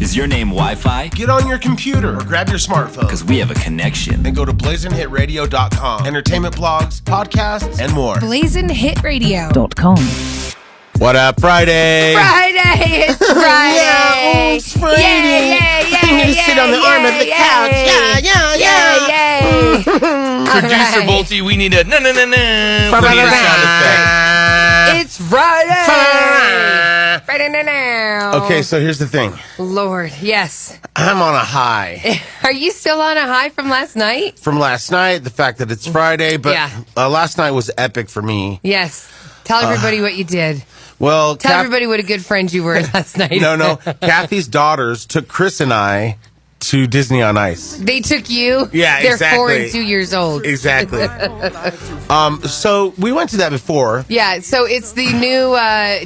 Is your name Wi-Fi? Get on your computer or grab your smartphone. Because we have a connection. And go to blazinhitradio.com. Entertainment blogs, podcasts, and more. blazinhitradio.com. What up, Friday? Friday! It's Friday! Yeah, it's Friday. Yay! I'm going to sit on the arm of the couch. Yay! Producer Bolty, we need a no. We need a sound effect. It's Friday! Friday now. Okay, so here's the thing. Lord, yes. I'm on a high. Are you still on a high from last night? From last night, the fact that it's Friday, but last night was epic for me. Yes. Tell everybody what you did. Well, Tell everybody what a good friend you were last night. No. Kathie's daughters took Chris and I to Disney on Ice. They took you? Yeah, They're exactly. 4 and 2 years old. Exactly. So we went to that before. Yeah, so it's the new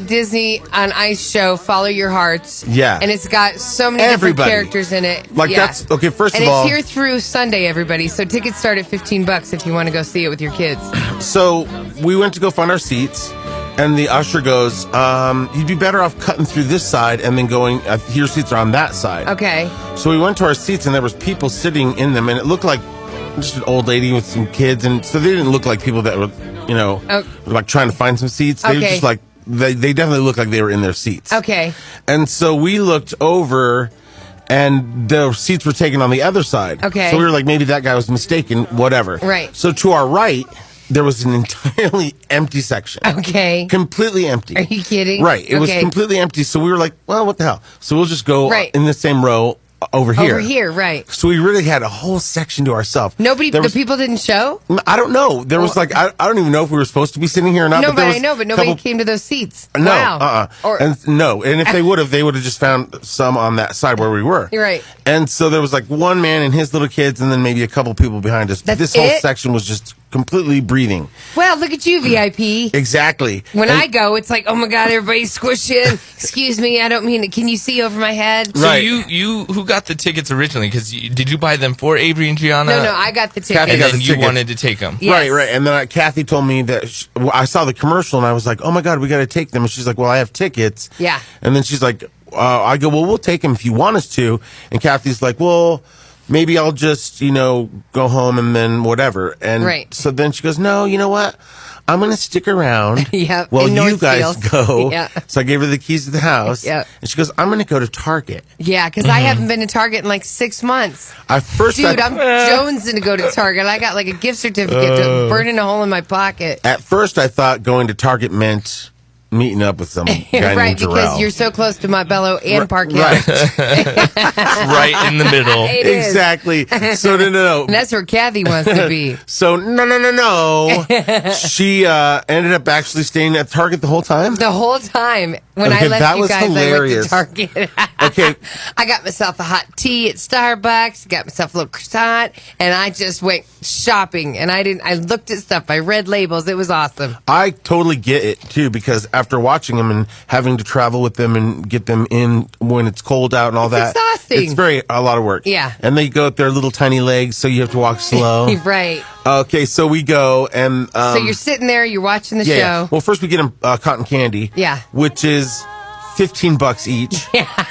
Disney on Ice show, Follow Your Hearts. Yeah. And it's got so many different characters in it. That's, okay, first of all. And it's here through Sunday, everybody. So tickets start at $15 if you want to go see it with your kids. So we went to go find our seats. And the usher goes, you'd be better off cutting through this side and then going, your seats are on that side. Okay. So we went to our seats and there was people sitting in them and it looked like just an old lady with some kids. And so they didn't look like people that were, like trying to find some seats. They were just like, they definitely looked like they were in their seats. Okay. And so we looked over and the seats were taken on the other side. Okay. So we were like, maybe that guy was mistaken, whatever. Right. So to our right, there was an entirely empty section. Okay. Completely empty. Are you kidding? Right. It was completely empty. So we were like, well, what the hell? So we'll just go in the same row over here. Over here, right. So we really had a whole section to ourselves. The people didn't show? I don't know. There was I don't even know if we were supposed to be sitting here or not. No, but I know, but nobody came to those seats. No. Wow. And if they would have just found some on that side where we were. You're right. And so there was like one man and his little kids and then maybe a couple people behind us. That's this whole section was just completely breathing. Well, look at you, VIP. Exactly. When I go, it's like, oh my God, everybody's squishing. Excuse me, I don't mean it. Can you see over my head? So you who got the tickets originally? Because did you buy them for Avery and Gianna? No, I got the tickets. And then you wanted to take them. Yes. Right. And then Kathie told me that I saw the commercial and I was like, oh my God, we got to take them. And she's like, well, I have tickets. Yeah. And then she's like, I go, well, we'll take them if you want us to. And Kathie's like, well, maybe I'll just, go home and then whatever. And so then she goes, no, you know what? I'm going to stick around while you guys go. So I gave her the keys to the house. And she goes, I'm going to go to Target. Yeah, because I haven't been to Target in like 6 months. I'm jonesing to go to Target. I got like a gift certificate to burning a hole in my pocket. At first, I thought going to Target meant meeting up with some guy named Jarrell. Because you're so close to Montbello and Park Hill. Right. Right in the middle. Exactly. So no. And that's where Kathie wants to be. So no. She ended up actually staying at Target the whole time? The whole time. When I left you guys, hilarious. I went to Target. Okay. I got myself a hot tea at Starbucks, got myself a little croissant, and I just went shopping. And I looked at stuff. I read labels. It was awesome. I totally get it, too, because after watching them and having to travel with them and get them in when it's cold out and all that. Exhausting. It's a lot of work. Yeah. And they go with their little tiny legs, so you have to walk slow. Right. Okay, so we go and... so you're sitting there, you're watching the show. Yeah. Well, first we get them cotton candy. Yeah. Which is $15 each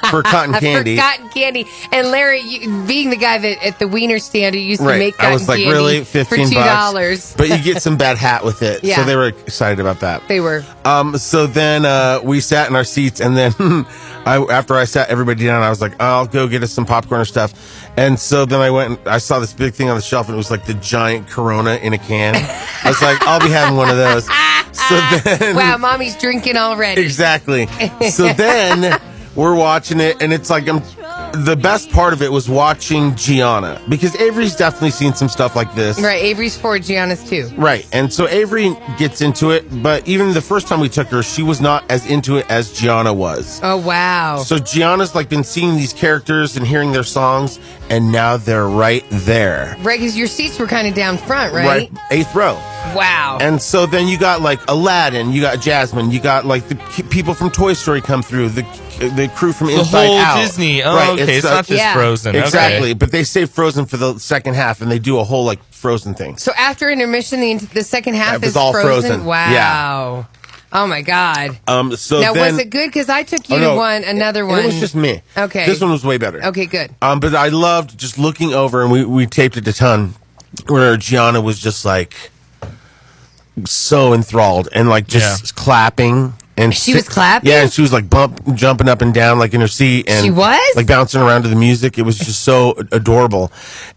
for cotton candy. For cotton candy. And Larry, being the guy that at the wiener stand who used to make cotton I was like, candy really? $15? for $2. But you get some bad hat with it. Yeah. So they were excited about that. They were. So then we sat in our seats, and then after I sat everybody down, I was like, I'll go get us some popcorn or stuff. And so then I went and I saw this big thing on the shelf, and it was like the giant Corona in a can. I was like, I'll be having one of those. So then, wow, mommy's drinking already. Exactly. So then we're watching it, and it's like the best part of it was watching Gianna, because Avery's definitely seen some stuff like this. Right, Avery's 4, Gianna's 2. Right, and so Avery gets into it, but even the first time we took her, she was not as into it as Gianna was. Oh, wow. So Gianna's been seeing these characters and hearing their songs, and now they're right there. Right, because your seats were kind of down front, right? Right, 8th row. Wow. And so then you got Aladdin, you got Jasmine, you got the people from Toy Story come through, the crew from Inside Out. The Out. whole Disney. Oh, right. okay. It's not just Frozen. Exactly. Okay. But they save Frozen for the second half, and they do a whole Frozen thing. So after intermission, the second half is is all Frozen? Frozen. Wow. Yeah. Oh my God. So now, then, was it good? Because I took you to another one. It was just me. Okay. This one was way better. Okay, good. But I loved just looking over, and we taped it a ton, where Gianna was just like so enthralled and like just clapping. And she was clapping? Yeah, and she was like jumping up and down like in her seat. And she was? Like bouncing around to the music. It was just so adorable.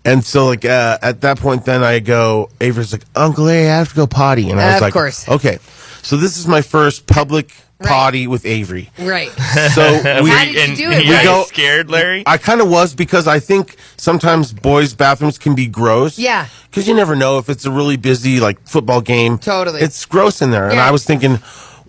And so like at that point then I go, Avery's like, Uncle A, I have to go potty. And I was like, of course. Okay. So this is my first public potty with Avery. Right. So how did you do it? You go scared, Larry? I kind of was, because I think sometimes boys' bathrooms can be gross. Yeah. Because you never know if it's a really busy like football game. Totally. It's gross in there. And Yeah. I was thinking,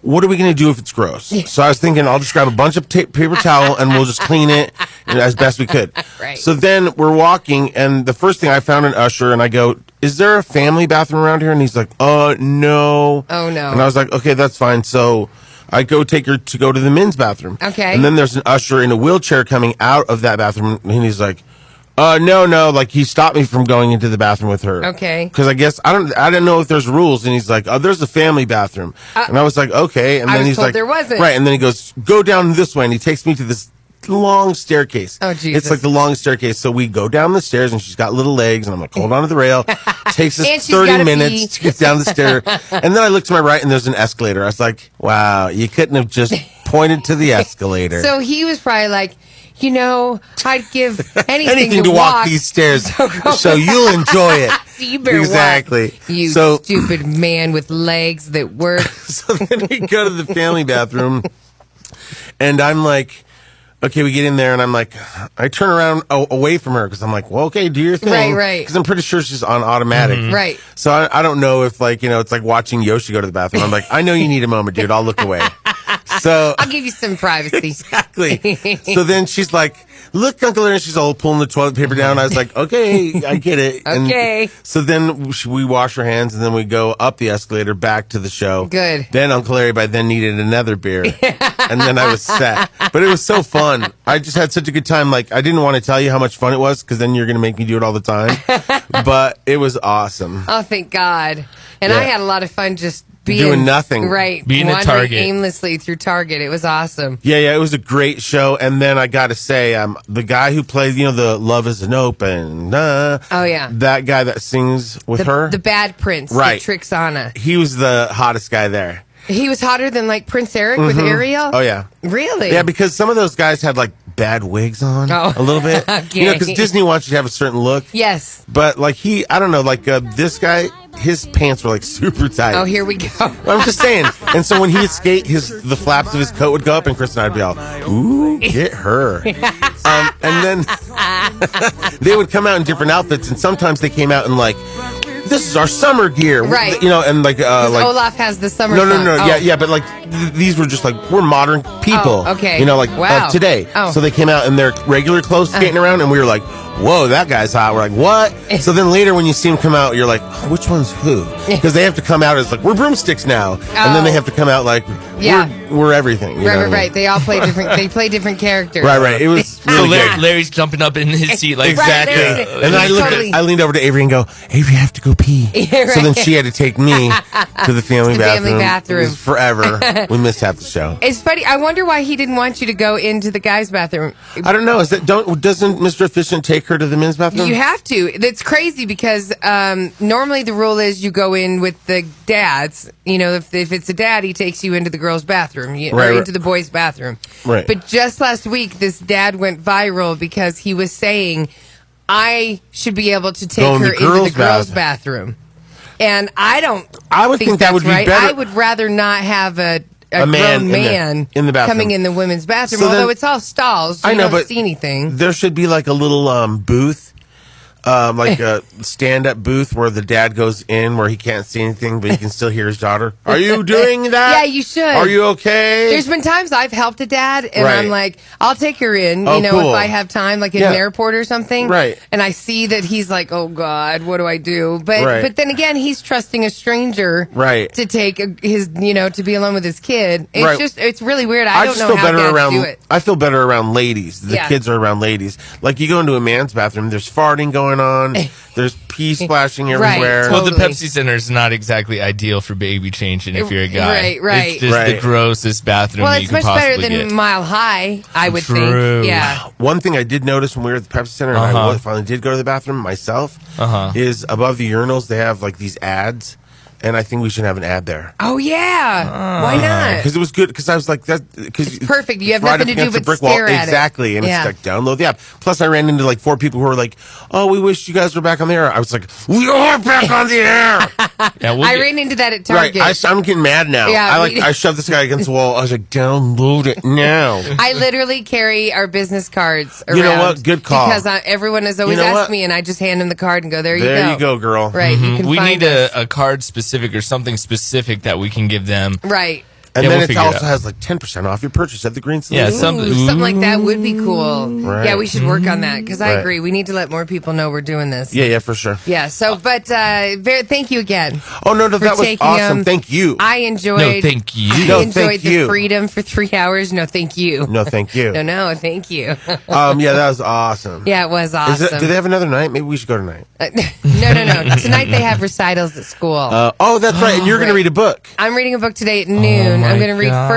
what are we going to do if it's gross? So I was thinking, I'll just grab a bunch of paper towel and we'll just clean it as best we could. Right. So then we're walking, and the first thing I found an usher, and I go, is there a family bathroom around here? And he's like, no. Oh, no. And I was like, okay, that's fine. So I go take her to go to the men's bathroom. Okay. And then there's an usher in a wheelchair coming out of that bathroom, and he's like, no, like he stopped me from going into the bathroom with her. Okay. Because I guess I didn't know if there's rules, and he's like, there's a family bathroom, and I was like, okay, and I then was he's told like, there wasn't. right, and then he goes, go down this way, and he takes me to this long staircase. Oh, Jesus. It's like the long staircase, so we go down the stairs, and she's got little legs, and I'm like, hold on to the rail. Takes us And she's 30 gotta minutes pee. to get down the stair, and then I look to my right, and there's an escalator. I was like, wow, you couldn't have just pointed to the escalator. So he was probably like, I'd give anything to walk these stairs, so you'll enjoy it. You better exactly. walk, you so, stupid man with legs that work. So then we go to the family bathroom, and I'm like, okay, we get in there, and I'm like, I turn around away from her, because I'm like, well, okay, do your thing. Right. Because I'm pretty sure she's on automatic. Mm-hmm. Right. So I don't know if, like, it's like watching Yoshi go to the bathroom. I'm like, I know you need a moment, dude. I'll look away. So I'll give you some privacy. Exactly. So then she's like, look, Uncle Larry. She's all pulling the toilet paper down. I was like, okay, I get it. Okay. And so then we wash our hands, and then we go up the escalator back to the show. Good. Then Uncle Larry by then needed another beer. And then I was set. But it was so fun. I just had such a good time. Like, I didn't want to tell you how much fun it was, because then you're going to make me do it all the time. But it was awesome. Oh, thank God. And I had a lot of fun just doing nothing. Right. Being at wandering Target. aimlessly through Target. It was awesome. Yeah, it was a great show. And then I got to say, the guy who played, the Love Isn't Open. Oh, yeah. That guy that sings with her. The bad prince. Right. The Trixana. He was the hottest guy there. He was hotter than like Prince Eric with Ariel? Oh, yeah. Really? Yeah, because some of those guys had like bad wigs on a little bit. Okay. Because Disney wants you to have a certain look. Yes. But like I don't know, like this guy, his pants were like super tight. Oh, here we go. I'm just saying. And so when he would skate, the flaps of his coat would go up, and Chris and I'd be all, ooh, get her. And then they would come out in different outfits, and sometimes they came out in like, this is our summer gear. Right. And like Olaf has the summer song. No. Oh. Yeah, but like these were just like, we're modern people. Oh, okay. Like Wow. of today. Oh. So they came out in their regular clothes skating around, and we were like, whoa, that guy's hot. We're like, what? So then later when you see him come out, you're like, oh, which one's who? Because they have to come out as like, we're broomsticks now. And then they have to come out like, we're everything. You know what I mean? Right. They all play different. They play different characters. Right. It was really good. Larry's jumping up in his seat like Exactly. Right, And then I leaned over to Avery and go, Avery, I have to go pee. Yeah, right. So then she had to take me to the family bathroom. It was forever. We missed half the show. It's funny. I wonder why he didn't want you to go into the guys' bathroom. I don't know. Doesn't Mr. Efficient take her to the men's bathroom? You have to. That's crazy because normally the rule is you go in with the dads. If it's a dad, he takes you into the girls' bathroom or into the boys' bathroom. Right. But just last week, this dad went viral because he was saying, I should be able to take her into the girls' bathroom. And I would think that would be better. I would rather not have a grown man in the bathroom coming in the women's bathroom, So although then- it's all stalls. So I know, you don't but see anything. there should be like a little booth. Like a stand-up booth where the dad goes in where he can't see anything, but he can still hear his daughter. Are you doing that? Yeah, you should. Are you okay? There's been times I've helped a dad, and Right. I'm like, I'll take her in, Oh, if cool. I have time, like in Yeah. an airport or something. Right. And I see that he's like, oh God, what do I do? But Right. but then again, he's trusting a stranger Right. to take his, to be alone with his kid. It's Right. it's really weird. I don't just know feel how better dads around. do it. I feel better around ladies. The Yeah. kids are around ladies. Like you go into a man's bathroom, there's farting going going on. There's pee splashing everywhere. Right, Well, the totally. Pepsi Center is not exactly ideal for baby changing if you're a guy. Right. It's just the grossest bathroom Well, that you it's could much better possibly than get. Mile High, I would True. think. Yeah. One thing I did notice when we were at the Pepsi Center, and I finally did go to the bathroom myself, is above the urinals they have like these ads, and I think we should have an ad there. Oh, yeah. Why not? Because it was good. Because I was like, that. Because It's perfect. You have right nothing up to do against the but brick wall. stare at it. Exactly, and Yeah. it's like download the app. Plus, I ran into like 4 people who were like, "Oh, we wish you guys were back on the air." I was like, "We are back on the air." Yeah, I ran into that at Right, Target. I'm getting mad now. Yeah, I shoved this guy against the wall. I was like, "Download it now." I literally carry our business cards around. You know what? Good call. Because everyone has always You know asked what? me, and I just hand them the card and go, there you go. There you go, girl. Right. You can We find need us. a card specific or something specific that we can give them. Right. And Yeah, then we'll it figure it also out. has like 10% off your purchase at the Green Yeah, Saloon. Something like that would be cool. Right. Yeah, we should work on that because I Right. agree. We need to let more people know we're doing this. Yeah, for sure. Yeah. So, but thank you again. Oh no, that was taking, awesome. Thank you. I enjoyed. No, thank you. I No, enjoyed thank the you. freedom for 3 hours. No, thank you. No, thank you. No, thank you. Yeah, that was awesome. Yeah, it was awesome. Do they have another night? Maybe we should go tonight. No. Tonight they have recitals at school. Oh, that's right. And you're going to Right. read a book. I'm reading a book today at noon. my I'm going to read gosh.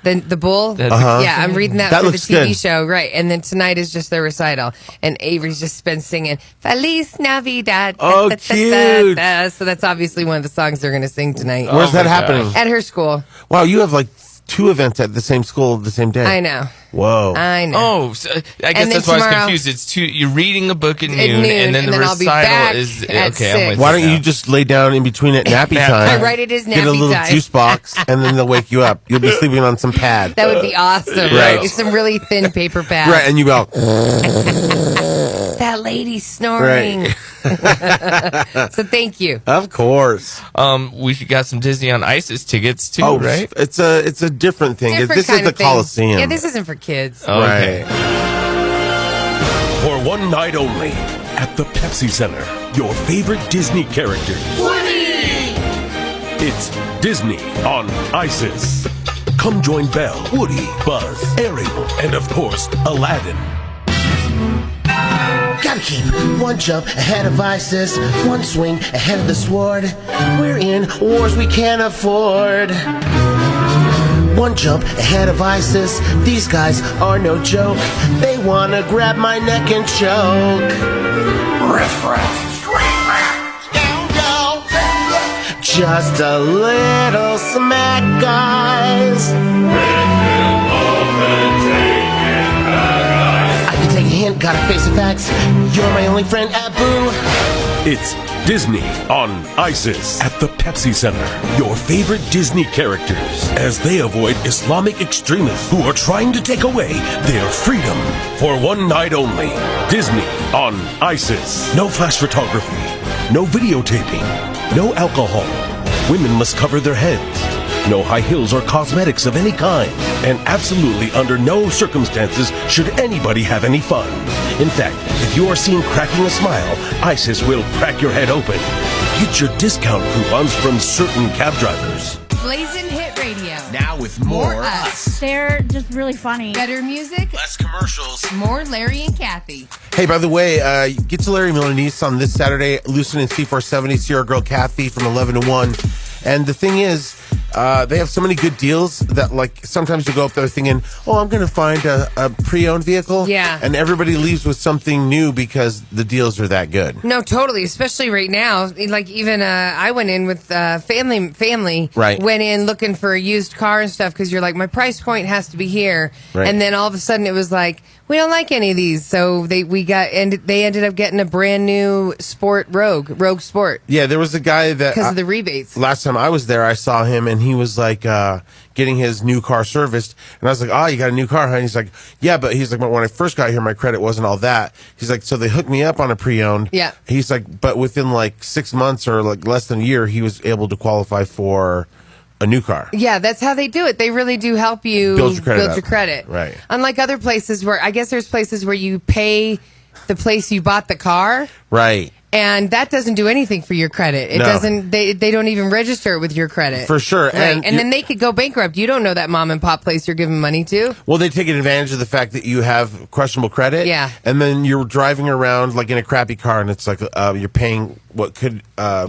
Ferdinand, the bull. That's- Yeah, I'm reading that That for the looks TV good. show, right? And then tonight is just the recital, and Avery's just been singing "Feliz Navidad." Oh, cute. So that's obviously one of the songs they're going to sing tonight Where's that my happening? at her school. Wow, you have like 2 events at the same school the same day. I know. Whoa. I know. Oh, so I guess then that's why I was tomorrow- confused. It's you're reading a book at noon, noon, and then and the then I'll be back recital is at okay. I'm 6. with Why you don't you now. just lay down in between at nappy Nap time? time. Right, it is Get a nappy little time. juice box, and then they'll wake you up. You'll be sleeping on some pad. That would be awesome. Right. Right. Some really thin paper pads. Right, and you go, That lady snoring. So thank you. of course. We got some Disney on Isis tickets too, Oh, right? It's a different thing. Different This is kind the of thing. Coliseum. Yeah, this isn't for kids. Okay. Right. For one night only, at the Pepsi Center, your favorite Disney characters. Woody! It's Disney on Isis. Come join Belle, Woody, Buzz, Ariel, and of course, Aladdin. Gotta keep one jump ahead of ISIS, one swing ahead of the sword. We're in wars we can't afford. One jump ahead of ISIS, these guys are no joke. They wanna grab my neck and choke. Riff raff, scream raff, down. Just a little smack, guys. I can take a hint, gotta face the facts. You're my only friend, Abu. It's Disney on Isis at the Pepsi Center. Your favorite Disney characters as they avoid Islamic extremists who are trying to take away their freedom. For one night only, Disney on Isis. No flash photography, no videotaping, no alcohol. Women must cover their heads. No high heels or cosmetics of any kind. And absolutely under no circumstances should anybody have any fun. In fact, if you are seen cracking a smile, ISIS will crack your head open. Get your discount coupons from certain cab drivers. Blazing Hit Radio. Now with more us. They're just really funny. Better music, Less commercials. more Larry and Kathie. Hey, by the way, get to Larry Miller Niece on this Saturday. Lucid and C470, see our girl Kathie from 11 to 1. And the thing is, they have so many good deals that, like, sometimes you go up there thinking, oh, I'm going to find a pre-owned vehicle. Yeah. And everybody leaves with something new because the deals are that good. No, totally. Especially right now. Like even I went in with family. Right. Went in looking for a used car and stuff because you're like, my price point has to be here. Right. And then all of a sudden it was like, we don't like any of these. So they ended up getting a brand new Sport Rogue Sport Yeah, there was a guy that because of the rebates. last time I was there, I saw him and he was like getting his new car serviced. And I was like, oh, you got a new car, huh? And he's like, yeah, but he's like, when I first got here, my credit wasn't all that. He's like, so they hooked me up on a pre-owned. Yeah. He's like, but within like 6 months or like less than a year, he was able to qualify for a new car. Yeah, that's how they do it. They really do help you Build your credit up. credit. Right. Unlike other places where I guess there's places where you pay the place you bought the car. Right. And that doesn't do anything for your credit. It doesn't. They don't even register it with your credit. For sure. Right. And then they could go bankrupt. You don't know that mom and pop place you're giving money to. Well, they take advantage of the fact that you have questionable credit. Yeah. And then you're driving around like in a crappy car, and it's like you're paying what could you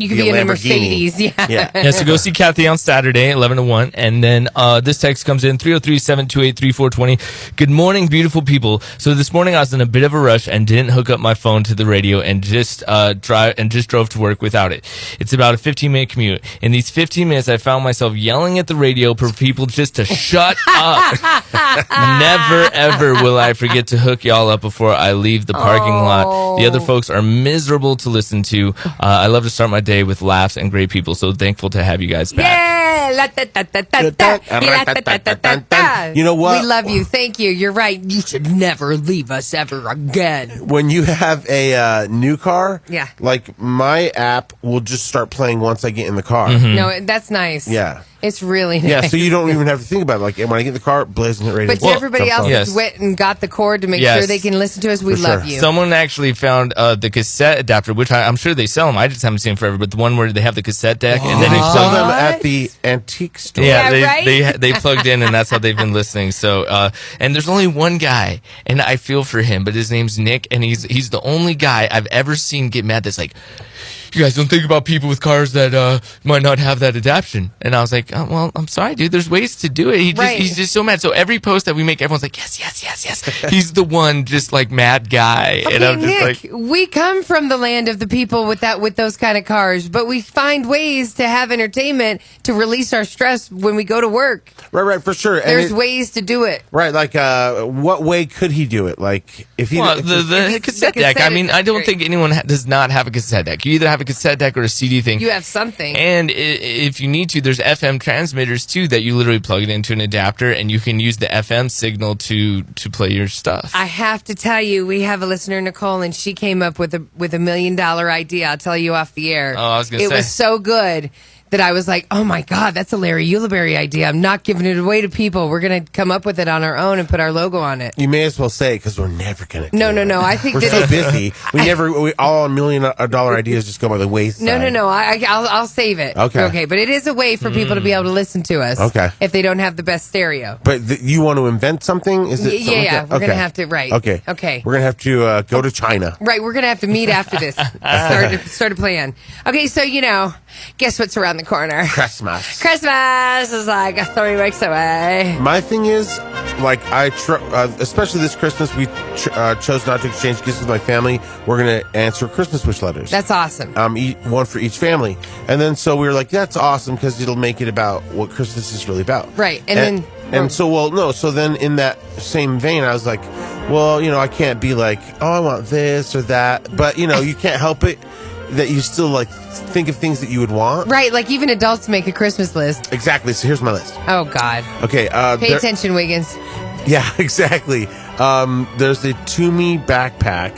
could be in a Mercedes. Yeah. So go see Kathie on Saturday, 11 to 1. And then this text comes in, 303-728-3420. Good morning, beautiful people. So this morning I was in a bit of a rush and didn't hook up my phone to the radio and just drove to work without it. It's about a 15-minute commute. In these 15 minutes, I found myself yelling at the radio for people just to shut up. Never, ever will I forget to hook y'all up before I leave the parking lot. The other folks are miserable to listen to. I love to start my day with laughs and great people, so thankful to have you guys back. You know what? We love you. Thank you. You're right. You should never leave us ever again. When you have a new car, like my app will just start playing once I get in the car. No, that's nice. Yeah. It's really nice. Yeah, so you don't even have to think about it. Like, when I get in the car, blazing it radio. But to everybody else that's went and got the cord to make sure they can listen to us, we love you. Someone actually found the cassette adapter, which I'm sure they sell them. I just haven't seen them forever, but the one where they have the cassette deck. And then they sell them at the antique store. Yeah, they plugged in, and that's how they've been listening. So, and there's only one guy, and I feel for him, but his name's Nick, and he's the only guy I've ever seen get mad that's like, you guys don't think about people with cars that might not have that adaptation. And I was like, oh, well, I'm sorry, dude. There's ways to do it. He's just so mad. So every post that we make, everyone's like, yes. He's the one just like mad guy. Okay, and I'm just Nick, like, we come from the land of the people with those kind of cars, but we find ways to have entertainment to release our stress when we go to work. Right, for sure. There's ways to do it. Right, like what way could he do it? Like if he the cassette deck. I mean, I don't think anyone does not have a cassette deck. You either have a cassette deck or a CD thing. You have something. And if you need to, there's FM transmitters too that you literally plug it into an adapter, and you can use the FM signal to play your stuff. I have to tell you, we have a listener, Nicole, and she came up with $1 million idea. I'll tell you off the air. Oh, I was going to say. It was so good that I was like, oh my God, that's a Larry Ulibarri idea. I'm not giving it away to people. We're going to come up with it on our own and put our logo on it. You may as well say it because we're never going to. No. I think we're so busy. All $1 million ideas just go by the wayside. No. I'll save it. Okay. But it is a way for people to be able to listen to us. Okay. If they don't have the best stereo. But you want to invent something? Is it? Yeah. We're going to have to. Right. Okay. We're going to have to go to China. Right. We're going to have to meet after this. Start a plan. Okay. So guess what's around the corner? Christmas is like 3 weeks away. My thing is, like, especially this Christmas, we chose not to exchange gifts with my family. We're going to answer Christmas wish letters. That's awesome. One for each family. And then so we were like, that's awesome because it'll make it about what Christmas is really about. Right. So then in that same vein, I was like, well, I can't be like, oh, I want this or that. But, you can't help it that you still like think of things that you would want. Right, like even adults make a Christmas list. Exactly. So here's my list. Oh God. Okay. Pay attention, Wiggins. Yeah, exactly. There's a Toomey backpack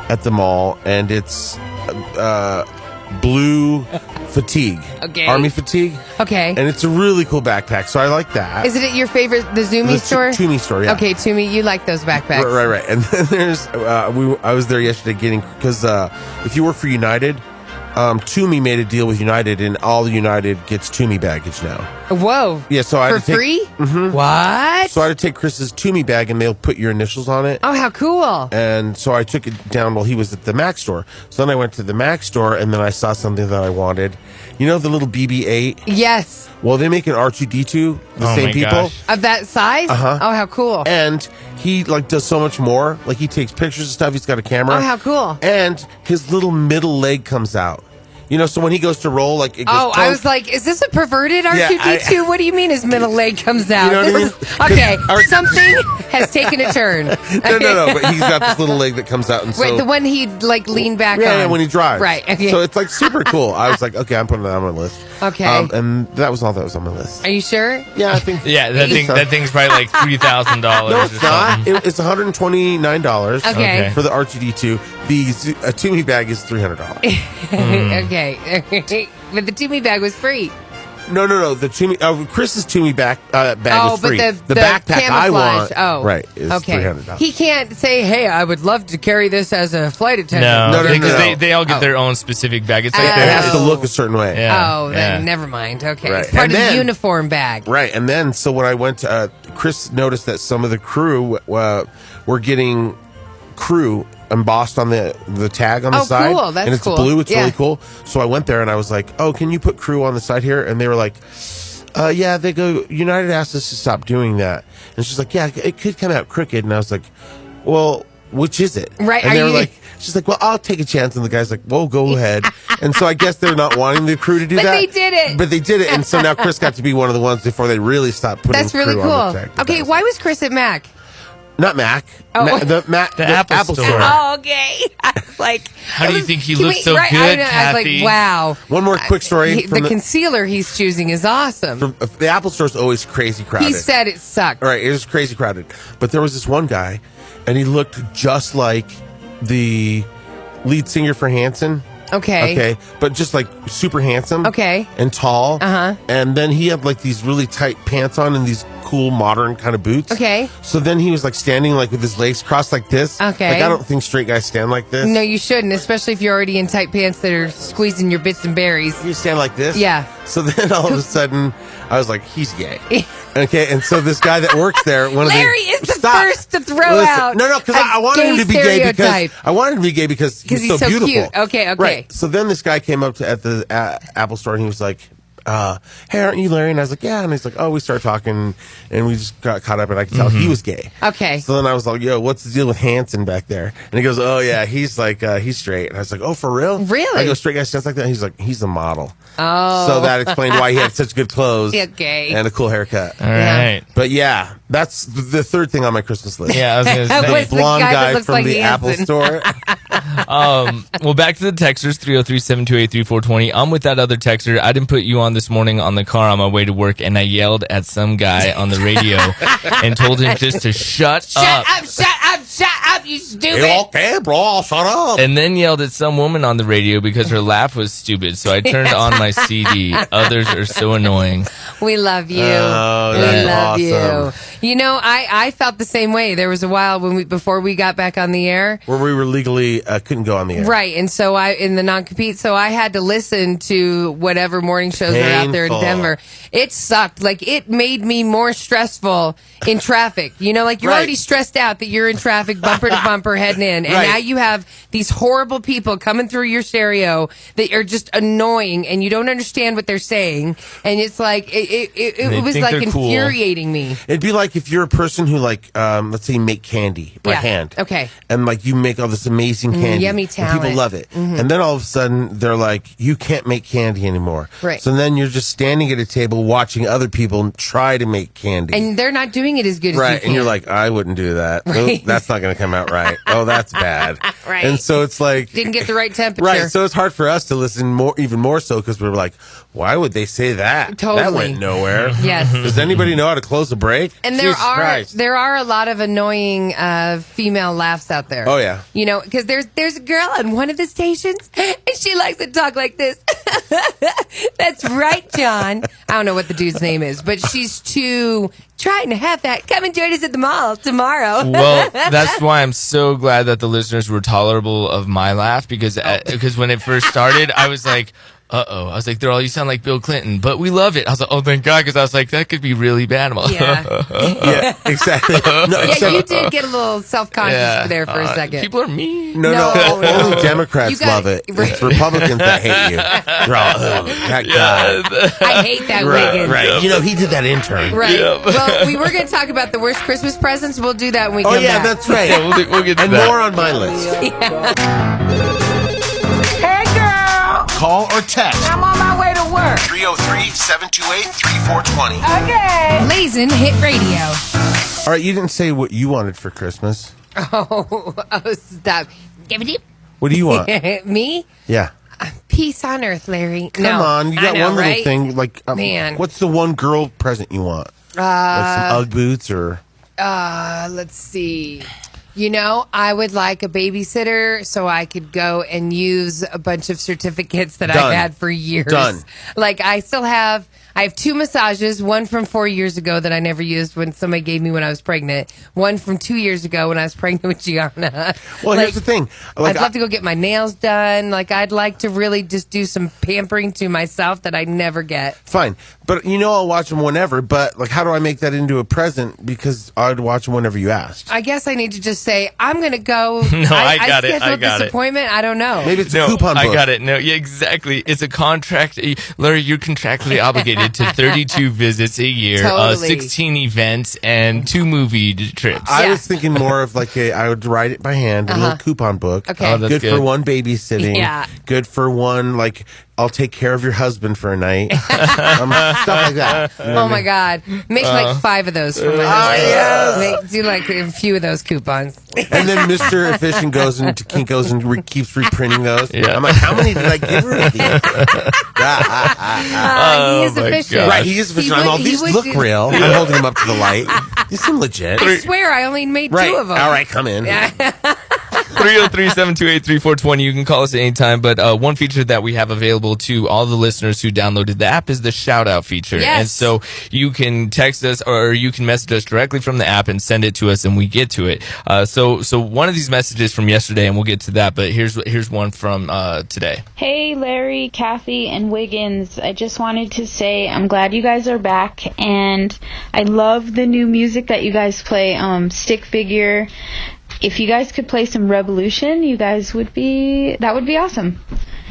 at the mall, and it's blue fatigue. Okay. Army fatigue. Okay. And it's a really cool backpack, so I like that. Is it your favorite, the Zoomy store? Toomey store, yeah. Okay, Toomey, you like those backpacks. Right. And then there's, I was there yesterday because if you work for United, Toomey made a deal with United, and all United gets Toomey baggage now. Whoa. Yeah, so I had for free? Mm-hmm. What? So I had to take Chris's Toomey bag, and they'll put your initials on it. Oh, how cool. And so I took it down while he was at the Mac store. So then I went to the Mac store, and then I saw something that I wanted. You know the little BB-8? Yes. Well, they make an R2-D2, the same people. Gosh. Of that size? Uh-huh. Oh, how cool. And he does so much more. Like, he takes pictures and stuff. He's got a camera. Oh, how cool. And his little middle leg comes out. So when he goes to roll, like, it goes Oh, I was like, is this a perverted R2-D2? Yeah, what do you mean his middle leg comes out? You know what I mean? Okay, something has taken a turn. No, but he's got this little leg that comes out. And so, right, the one he'd, lean back on. Yeah, when he drives. Right, okay. So it's, super cool. I was like, okay, I'm putting that on my list. Okay. And that was all that was on my list. Are you sure? Yeah, I think. Yeah, that thing's probably like $3,000. No, it's not. It's $129 okay. for the R2-D2. The Toomey bag is $300. Okay. But the Toomey bag was free. No. The Toomey, Chris's Toomey bag is free. But the backpack camouflage, I want, right, is $300. He can't say, "Hey, I would love to carry this as a flight attendant." No, because they all get their own specific bag. It's like it has to look a certain way. Yeah. Then never mind. Okay, right. It's part of the uniform bag. Right, and then so when I went, Chris noticed that some of the crew were getting crew embossed on the tag on the side. Cool. That's and it's cool. blue. It's really cool. So I went there and I was like, "Oh, can you put crew on the side here?" And they were like, "Yeah." They go, "United asked us to stop doing that." And she's like, "Yeah, it could come out crooked." And I was like, "Well, which is it?" Right. And they were like, she's like, "Well, I'll take a chance." And the guy's like, "Well, go ahead." And so I guess they're not wanting the crew to do that. But they did it. And so now Chris got to be one of the ones before they really stopped putting That's really crew cool. on the tag. Okay, why was Chris at Mac? Not Mac. The Apple Store. Oh, okay. I was like, how do you think he looks so good, Kathie? I was like, wow. One more quick story. The concealer he's choosing is awesome. The Apple Store is always crazy crowded. He said it sucked. Right, it was crazy crowded. But there was this one guy, and he looked just like the lead singer for Hanson. Okay. But just like super handsome. Okay. And tall. Uh-huh. And then he had like these really tight pants on and these cool modern kind of boots. Okay. So then he was like standing like with his legs crossed like this. Okay. Like I don't think straight guys stand like this. No, you shouldn't, especially if you're already in tight pants that are squeezing your bits and berries. You stand like this? Yeah. So then all of a sudden I was like, he's gay. Okay, and so this guy that works there, Larry is the first to throw out. No, because I wanted him to be gay because he's so beautiful. Cute. Okay. Right. So then this guy came up at the Apple Store and he was like, "Hey, aren't you Larry?" And I was like, "Yeah." And he's like, "Oh, we started talking and we just got caught up and I could tell he was gay." Okay. So then I was like, "Yo, what's the deal with Hanson back there?" And he goes, "Oh yeah, he's like he's straight." And I was like, "Oh, for real?" Really? I go, "Straight guy stands like that?" And he's like, "He's a model." Oh. So that explained why he had such good clothes. Okay. And a cool haircut. All right. But yeah, that's the third thing on my Christmas list. Yeah, I was going to say. The blonde guy from like the Apple Store. Well, back to the texters, 303-728-3420. I'm with that other texter. I didn't put you on this morning on the car on my way to work, and I yelled at some guy on the radio and told him just to shut up. Shut up, you stupid. Okay, bro, shut up. And then yelled at some woman on the radio because her laugh was stupid, so I turned on my CD. Others are so annoying. We love you. Oh, we love awesome. you. You know, I felt the same way. There was a while before we got back on the air where we were legally couldn't go on the air. Right, and so in the non-compete, so I had to listen to whatever morning shows are out there in Denver. It sucked. Like, it made me more stressful in traffic. You know, like, you're already stressed out that you're in traffic, bumper to bumper, heading in, and now you have these horrible people coming through your stereo that are just annoying, and you don't understand what they're saying, and it's like it was like infuriating me. It'd be like if you're a person who like let's say you make candy by hand, and like you make all this amazing candy, yummy talent, and people love it, and then all of a sudden they're like, you can't make candy anymore, right? So then you're just standing at a table watching other people try to make candy, and they're not doing it as good as you can. And you're like, I wouldn't do that. Right. Oh, that's not going to come out right. Oh, that's bad. Right. And so it's like didn't get the right temperature. Right. So it's hard for us to listen even more so because we're like, why would they say that? Totally. That went nowhere. Yes. Does anybody know how to close a break? And Jesus there are a lot of annoying female laughs out there. Oh yeah. You know, because there's a girl on one of the stations and she likes to talk like this. That's right, John. I don't know what the dude's name is, but she's trying to have that. Come and join us at the mall tomorrow. Well, that's why I'm so glad that the listeners were tolerable of my laugh because when it first started, I was like, uh-oh. I was like, you sound like Bill Clinton, but we love it. I was like, oh, thank God, because I was like, that could be really bad. Yeah. Yeah, exactly. No, you did get a little self-conscious there for a second. People are mean. No. Only Democrats love it. It's Republicans that hate you. They're all, that guy. I hate that Wiggins. Right. You know, he did that intern. Right. Yeah. Well, we were going to talk about the worst Christmas presents. We'll do that when we come back. Oh, yeah, that's right. Yeah, we'll get to and that. more on my list. Hey, girl. Call or text. I'm on my way to work. 303-728-3420. Okay. Blazin' Hit Radio. All right, you didn't say what you wanted for Christmas. Oh, stop. What do you want? Me? Yeah. Peace on earth, Larry. Come on, you got one little thing. Like, man, what's the one girl present you want? Like some UGG boots or? Let's see. You know, I would like a babysitter so I could go and use a bunch of certificates that I've had for years. Done. Like I I have 2 massages, one from 4 years ago that I never used when somebody gave me when I was pregnant, one from 2 years ago when I was pregnant with Gianna. Well, here's the thing. I'd love to go get my nails done. Like, I'd like to really just do some pampering to myself that I never get. Fine. But I'll watch them whenever, but like, how do I make that into a present? Because I'd watch them whenever you asked. I guess I need to just say, I'm going to go. No, I got it. scheduled this appointment. I don't know. Maybe it's a coupon book. I got it. No, yeah, exactly. It's a contract. Larry, you're contractually obligated to 32 visits a year, Totally. 16 events, and 2 movie trips. I was thinking more of like I would write it by hand, a little coupon book. Okay. Oh, that's good for one babysitting. Yeah. Good for one, like, I'll take care of your husband for a night. Stuff like that. You know Oh my God! Make like 5 of those for my husband. Do like a few of those coupons. And then Mr. Efficient goes into Kinko's and keeps reprinting those. Yeah. I'm like, how many did I give her? He is efficient. gosh. Right, he is efficient. I'm all, these look real. I'm holding him up to the light. These seem legit. I swear, I only made 2 of them. All right, come in. 303-728-3420. You can call us at any time, but one feature that we have available to all the listeners who downloaded the app is the shout-out feature. Yes. And so you can text us or you can message us directly from the app and send it to us, and we get to it. So one of these messages from yesterday, and we'll get to that, but here's one from today. Hey, Larry, Kathie, and Wiggins. I just wanted to say I'm glad you guys are back, and I love the new music that you guys play, Stick Figure. If you guys could play some Revolution, that would be awesome.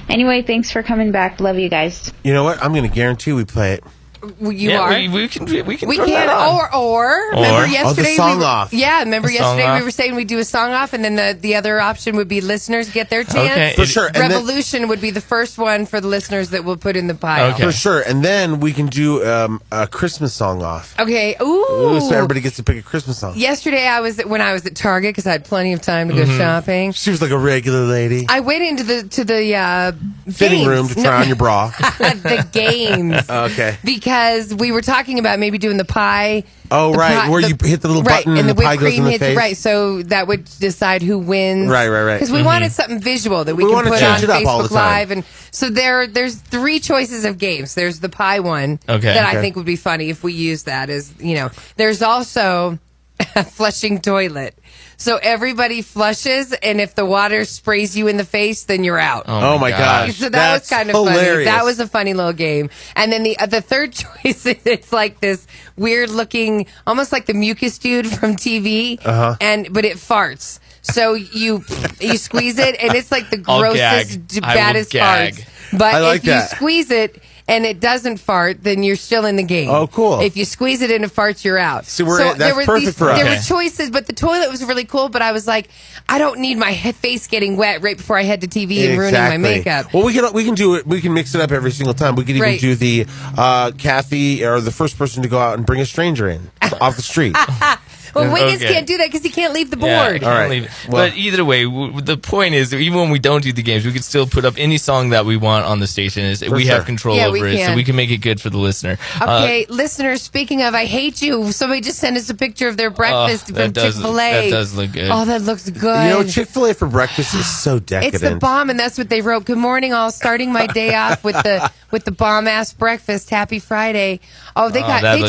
Anyway, thanks for coming back. Love you guys. You know what? I'm going to guarantee we play it. You are. We can We throw can, that on. or remember yesterday? the song off. Yeah, remember The song yesterday off. we were saying we'd do a song off, and then the other option would be listeners get their chance. Okay. For sure. And Revolution would be the first one for the listeners that we'll put in the pile. Okay. For sure. And then we can do a Christmas song off. Okay. Ooh. So everybody gets to pick a Christmas song. Yesterday when I was at Target because I had plenty of time to go shopping. She was like a regular lady. I went into the Fitting games. room to try on your bra. The games. Okay. Because we were talking about maybe doing the pie. Oh, the right. pie- Where you hit the little button and the pie whipped goes in cream the hits face. right. So that would decide who wins. Right. Because we wanted something visual that we We can wanna put change on it up all Facebook the time. Live, and so there's 3 choices of games. There's the pie one Okay. that I Okay. think would be funny if we use that as There's also a flushing toilet. So everybody flushes, and if the water sprays you in the face, then you're out. Oh my gosh. So that was kind of hilarious. funny. That was a funny little game. And then the third choice is it's like this weird looking, almost like the mucus dude from TV, but it farts. So you squeeze it, and it's like the I'll grossest, gag. I will baddest gag. farts. But I like if you that. squeeze it and it doesn't fart, then you're still in the game. Oh, cool. If you squeeze it and it farts, you're out. See, that's perfect for us. There were Okay. choices, but the toilet was really cool. But I was like, I don't need my face getting wet right before I head to TV and ruining my makeup. Well, we can do it. We can mix it up every single time. We could even Right. do the Kathie or the first person to go out and bring a stranger in off the street. Well, Wiggins Okay. can't do that because he can't leave the board. Yeah, I can't All right. leave it. Well- But either way, the point is, even when we don't do the games, we can still put up any song that we want on the station. We sure. have control Yeah, we over it, so can. we can make it good for the listener. Okay, listeners, speaking of, I hate you. Somebody just sent us a picture of their breakfast from Chick-fil-A. That does look good. Oh, that looks good. You know, Chick-fil-A for breakfast is so decadent. It's the bomb, and that's what they wrote. Good morning, all. Starting my day off with the bomb ass breakfast. Happy Friday. Oh, they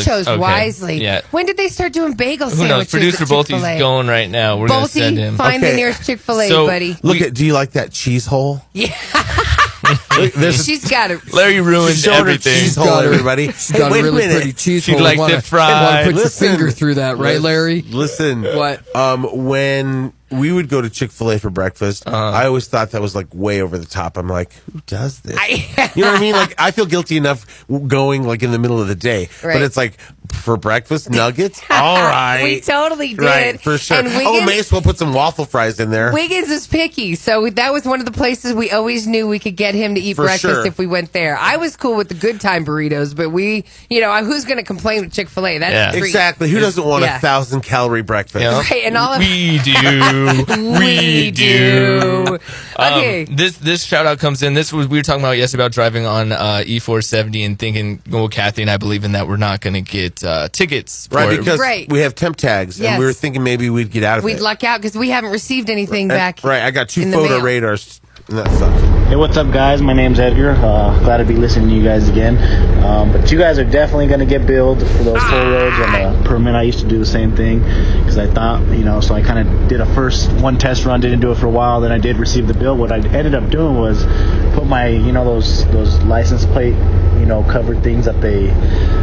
chose okay. wisely. Yeah. When did they start doing bagel Who sandwiches? knows? Producer at Bolty's Chick-fil-A? going right now. We're going to send him. Bolty, find the Okay. nearest Chick-fil-A, So- buddy. Do you like that cheese hole? Yeah. There's She's got it. Larry ruined She's showing her everything. cheese hole, got her- everybody. She's got Hey, a wait really minute. pretty cheese She'd hole. like Wanna- to fry. wanna put Listen. your finger through that, right, Larry? Listen. What? When we would go to Chick-fil-A for breakfast, I always thought that was like way over the top. I'm like, who does this? You know what I mean? Like, I feel guilty enough going like in the middle of the day, Right. but it's like for breakfast nuggets. All right, We totally did. right, for sure. And Oh, may as well put some waffle fries in there. Wiggins is picky, so that was one of the places we always knew we could get him to eat For breakfast sure. if we went there. I was cool with the good time burritos, but who's going to complain with Chick-fil-A? That's Yeah. a treat. Exactly. Who doesn't want Yeah. 1,000-calorie breakfast? Yeah. Right, and all of We do. We do. Okay. This shout out comes in. We were talking about yesterday about driving on E470 and thinking, well, Kathie and I believe in that we're not going to get tickets. Right, for it. because Right. we have temp tags, Yes. and we were thinking maybe we'd get out of We'd it. luck out because we haven't received anything back. Right, I got 2 in the photo mail. radars, and that sucks. Hey, what's up, guys? My name's Edgar. Glad to be listening to you guys again. But you guys are definitely going to get billed for those toll roads and the permit. I used to do the same thing because I thought, so I kind of did one test run, didn't do it for a while, then I did receive the bill. What I ended up doing was put my, those license plate, covered things that the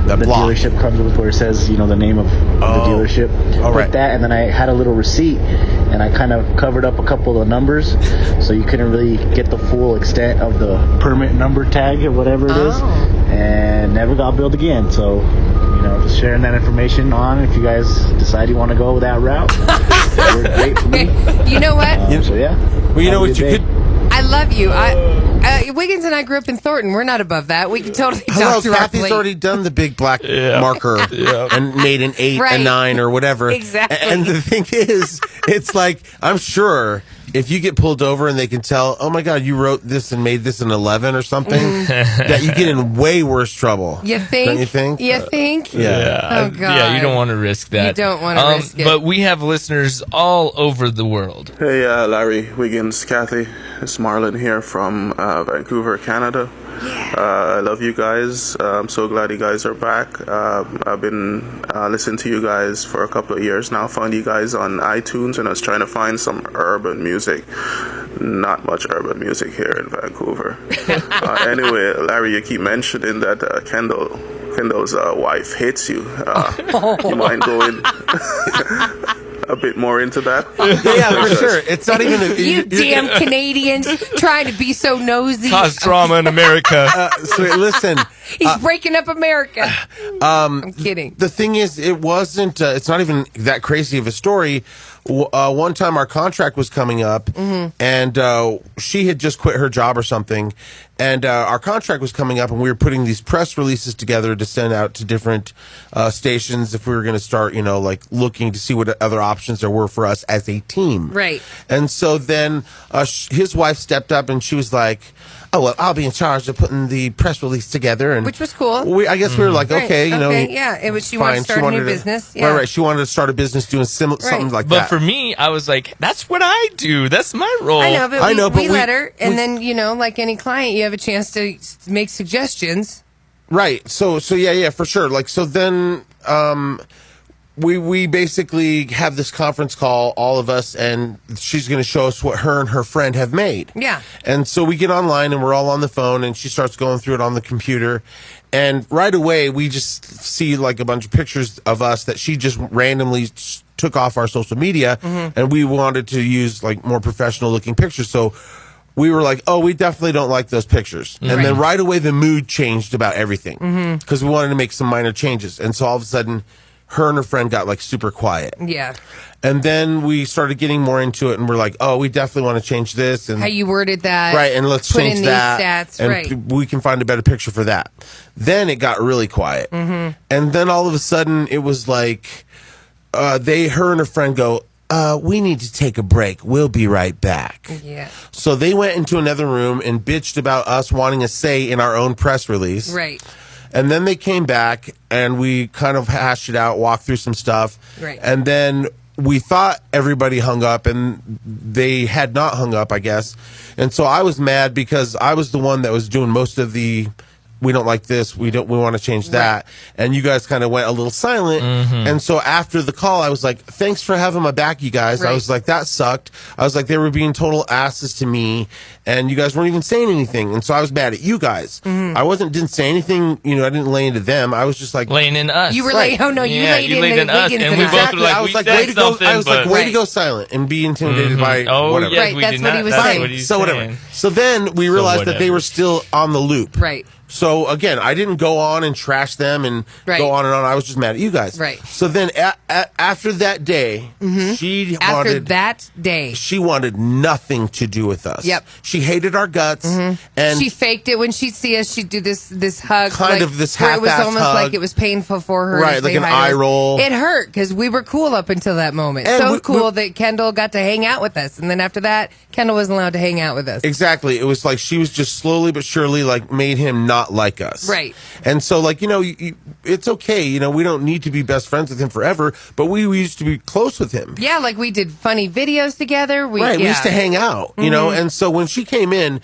dealership comes with where it says, the name of the dealership. Put that, and then I had a little receipt, and I kind of covered up a couple of numbers, so you couldn't really get the full extent of the permit number tag or whatever it is, and never got billed again. So, just sharing that information on if you guys decide you want to go that route. That worked great for me. You know what? So, yeah. Well, what you could... I love you. Wiggins and I grew up in Thornton. We're not above that. We can totally talk to our Kathie's plate. already done the big black marker and made an 8, a 9, or whatever. Exactly. And the thing is, it's like, I'm sure if you get pulled over and they can tell, oh my God, you wrote this and made this an 11 or something, that you get in way worse trouble. You think? Don't you think? You think? Yeah. Oh, God. Yeah, you don't want to risk that. You don't want to risk it. But we have listeners all over the world. Hey, Larry, Wiggins, Kathie. It's Marlon here from Vancouver, Canada. I love you guys. I'm so glad you guys are back. I've been listening to you guys for a couple of years now. Found you guys on iTunes, and I was trying to find some urban music. Not much urban music here in Vancouver. Anyway, Larry, you keep mentioning that Kendall's wife hates you. You mind going a bit more into that? Yeah, for sure. It's not even you damn Canadians trying to be so nosy. Cause drama in America. So listen, he's breaking up America. I'm kidding. The thing is, it wasn't. It's not even that crazy of a story. One time our contract was coming up, and she had just quit her job or something, and our contract was coming up, and we were putting these press releases together to send out to different stations if we were going to start, looking to see what other options there were for us as a team. Right. And so then his wife stepped up, and she was like, oh, well, I'll be in charge of putting the press release together. And which was cool. I guess we were like, okay, yeah. It was, she wanted to start a new business. Yeah. Right. She wanted to start a business doing something like that. But for me, I was like, that's what I do. That's my role. I know, but we let her. And then, like any client, you have a chance to make suggestions. Right. So yeah, for sure. So then, we basically have this conference call, all of us, and she's going to show us what her and her friend have made. Yeah. And so we get online, and we're all on the phone, and she starts going through it on the computer. And right away, we just see a bunch of pictures of us that she just randomly took off our social media, and we wanted to use more professional looking pictures. So we were like, oh, we definitely don't like those pictures. And then right away, the mood changed about everything because we wanted to make some minor changes. And so all of a sudden, her and her friend got super quiet. Yeah. And then we started getting more into it, and we're like, oh, we definitely want to change this. And how you worded that. Right, and let's change that. These stats, and we can find a better picture for that. Then it got really quiet. And then all of a sudden, it was like, her and her friend go, we need to take a break. We'll be right back. Yeah. So they went into another room and bitched about us wanting a say in our own press release. Right. And then they came back, and we kind of hashed it out, walked through some stuff. Right. And then we thought everybody hung up, and they had not hung up, I guess. And so I was mad because I was the one that was doing most of the, we don't like this, we want to change that. Right. And you guys kind of went a little silent. And so after the call, I was like, thanks for having my back, you guys. Right. I was like, that sucked. I was like, they were being total asses to me, and you guys weren't even saying anything. And so I was mad at you guys. I didn't say anything, I didn't lay into them. I was just like, laying in us. You were laying, you laid into us. And we both were like, I was like, way to go silent and be intimidated by whatever. Yes, right, that's what he was saying. So whatever. So then we realized that they were still on the loop. Right. So again, I didn't go on and trash them and go on and on. I was just mad at you guys. Right. So then after that day, she wanted nothing to do with us. Yep. She hated our guts, and she faked it when she'd see us. She'd do this hug, kind of this half-assed hug. It was almost like it was painful for her. Right, like an eye roll. It hurt because we were cool up until that moment. And so cool that Kendall got to hang out with us, and then after that, Kendall wasn't allowed to hang out with us. Exactly. It was like she was just slowly but surely made him not like us. Right. And so it's okay. We don't need to be best friends with him forever, but we used to be close with him. Yeah, we did funny videos together. We used to hang out, and so when she came in,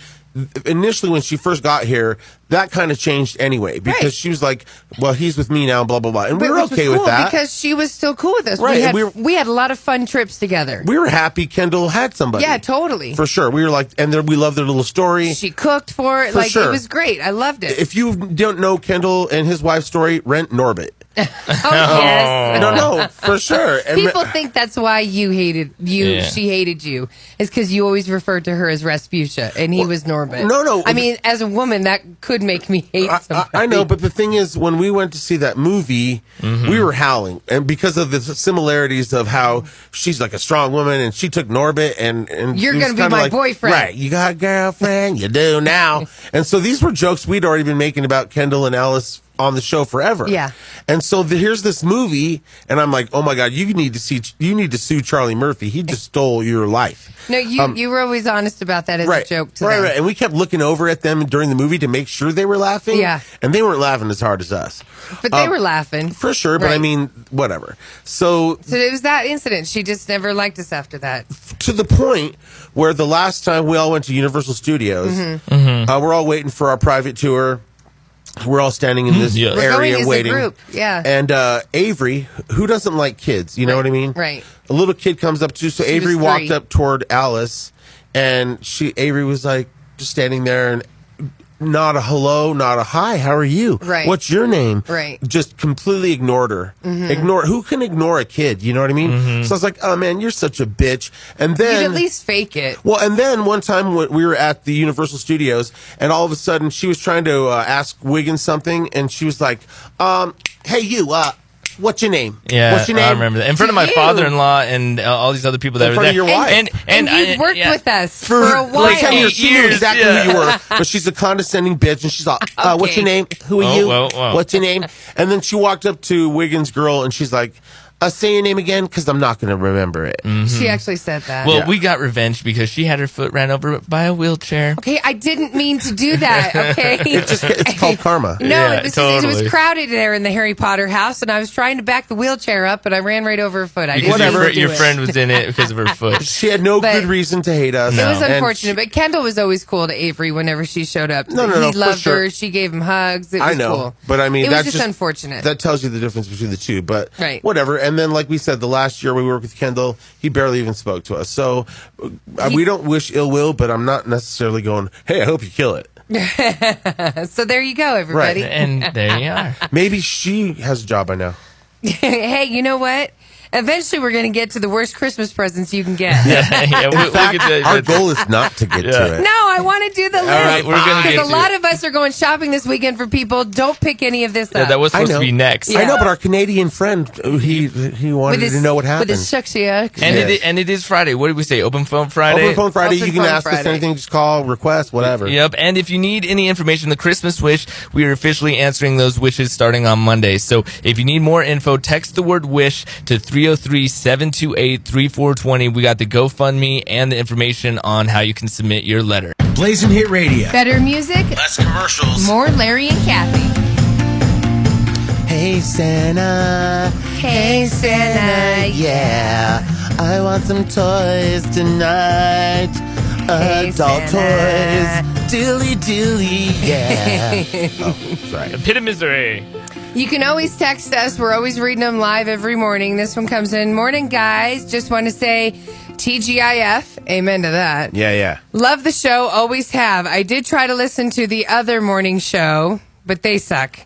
initially when she first got here, that kind of changed anyway because she was like, well, he's with me now, blah, blah, blah. And we were okay with that. Because she was still cool with us. Right. We had a lot of fun trips together. We were happy Kendall had somebody. Yeah, totally. For sure. We were like, and we loved their little story. She cooked for it. It was great. I loved it. If you don't know Kendall and his wife's story, rent Norbit. Yes. No, for sure. And people think that's why she hated you. Is because you always referred to her as Rasputia and he was Norbit. No. I mean, as a woman, that could make me hate somebody. I know, but the thing is, when we went to see that movie, we were howling. And because of the similarities of how she's like a strong woman and she took Norbit and you're going to be my boyfriend. Right. You got a girlfriend. You do now. And so these were jokes we'd already been making about Kendall and Alice on the show forever. Yeah. And so here's this movie, and I'm like, oh my God, you need to sue Charlie Murphy. He just stole your life. No, you were always honest about that as a joke to them. Right. And we kept looking over at them during the movie to make sure they were laughing. Yeah. And they weren't laughing as hard as us. But they were laughing. For sure, but I mean, whatever. So it was that incident. She just never liked us after that. To the point where the last time we all went to Universal Studios, we're all waiting for our private tour. We're all standing in this area waiting. As a group. Yeah. And Avery, who doesn't like kids, you know what I mean? Right. A little kid comes up to, so Avery walked up toward Alice, and Avery was like just standing there, and not a hello, not a hi, how are you? Right. What's your name? Right. Just completely ignored her. Who can ignore a kid? You know what I mean? So I was like, oh man, you're such a bitch. And then you'd at least fake it. Well, and then one time we were at the Universal Studios, and all of a sudden she was trying to ask Wiggins something, and she was like, hey you, what's your name? Yeah, what's your name? I remember that. In front of my father-in-law and all these other people that in were front there. Of your wife. And you worked with us for a while. Like 10 years. She knew exactly who you were. But she's a condescending bitch, and she's like, what's your name? Who are you? What's your name? And then she walked up to Wiggins' girl, and she's like, say your name again, because I'm not going to remember it. She actually said that. Well, we got revenge because she had her foot ran over by a wheelchair. Okay, I didn't mean to do that, okay? It's called karma. No, it was crowded there in the Harry Potter house, and I was trying to back the wheelchair up, but I ran right over her foot. Your friend was in it because of her foot. She had no good reason to hate us. It was unfortunate, but Kendall was always cool to Avery whenever she showed up. No, he loved her. She gave him hugs. It was cool. But I mean, it was just unfortunate. That tells you the difference between the two, but whatever. And then, like we said, the last year we worked with Kendall, he barely even spoke to us. So we don't wish ill will, but I'm not necessarily going, hey, I hope you kill it. So there you go, everybody. Right. And there you are. Maybe she has a job by now. Hey, you know what? Eventually, we're going to get to the worst Christmas presents you can get. Our goal is not to get to it. No, I want to do the list. All right, we're going to get to because a lot of us are going shopping this weekend for people. Don't pick any of this up. That was supposed to be next. I know, but our Canadian friend, he wanted to know what happened. With his shucksy and it is Friday. What did we say? Open Phone Friday? Open Phone Friday. You can ask us anything. Just call, request, whatever. Yep. And if you need any information, the Christmas wish, we are officially answering those wishes starting on Monday. So if you need more info, text the word wish to 303-728-3420. We got the GoFundMe and the information on how you can submit your letter. Blazing Hit Radio. Better music. Less commercials. More Larry and Kathie. Hey Santa. Hey Santa. Yeah. I want some toys tonight. Adult toys. Dilly dilly. Yeah. Sorry. Epitomisery. You can always text us. We're always reading them live every morning. This one comes in. Morning, guys. Just want to say TGIF. Amen to that. Yeah. Love the show. Always have. I did try to listen to the other morning show, but they suck.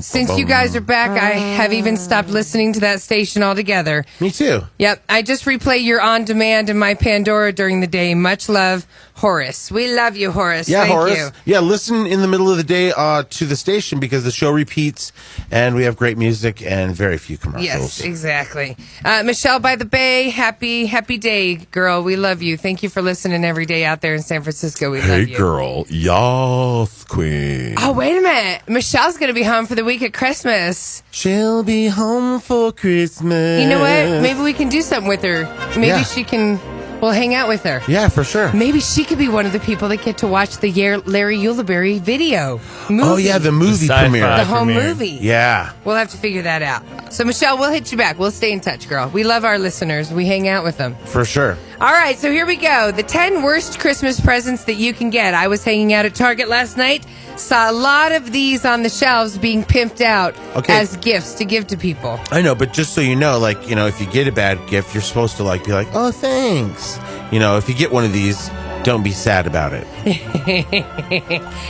Since you guys are back, I have even stopped listening to that station altogether. Me too. Yep. I just replay your on demand in my Pandora during the day. Much love, Horace. We love you, Horace. Yeah, Thank Horace. you. Yeah, listen in the middle of the day to the station because the show repeats and we have great music and very few commercials. Yes, exactly. Michelle by the Bay, happy day, girl. We love you. Thank you for listening every day out there in San Francisco. We love you. Hey, girl. Yas, queen. Oh, wait a minute. Michelle's going to be home for the week at Christmas. She'll be home for Christmas. You know what? Maybe we can do something with her. Maybe she can... We'll hang out with her. Yeah, for sure. Maybe she could be one of the people that get to watch the Larry Ulibarri movie. Oh, yeah, the movie premiere. The home movie. Yeah. We'll have to figure that out. So, Michelle, we'll hit you back. We'll stay in touch, girl. We love our listeners. We hang out with them. For sure. All right, so here we go. The 10 worst Christmas presents that you can get. I was hanging out at Target last night. Saw a lot of these on the shelves being pimped out as gifts to give to people. I know, but just so you know, like, you know, if you get a bad gift, you're supposed to, like, be like, oh, thanks. You know, if you get one of these, don't be sad about it.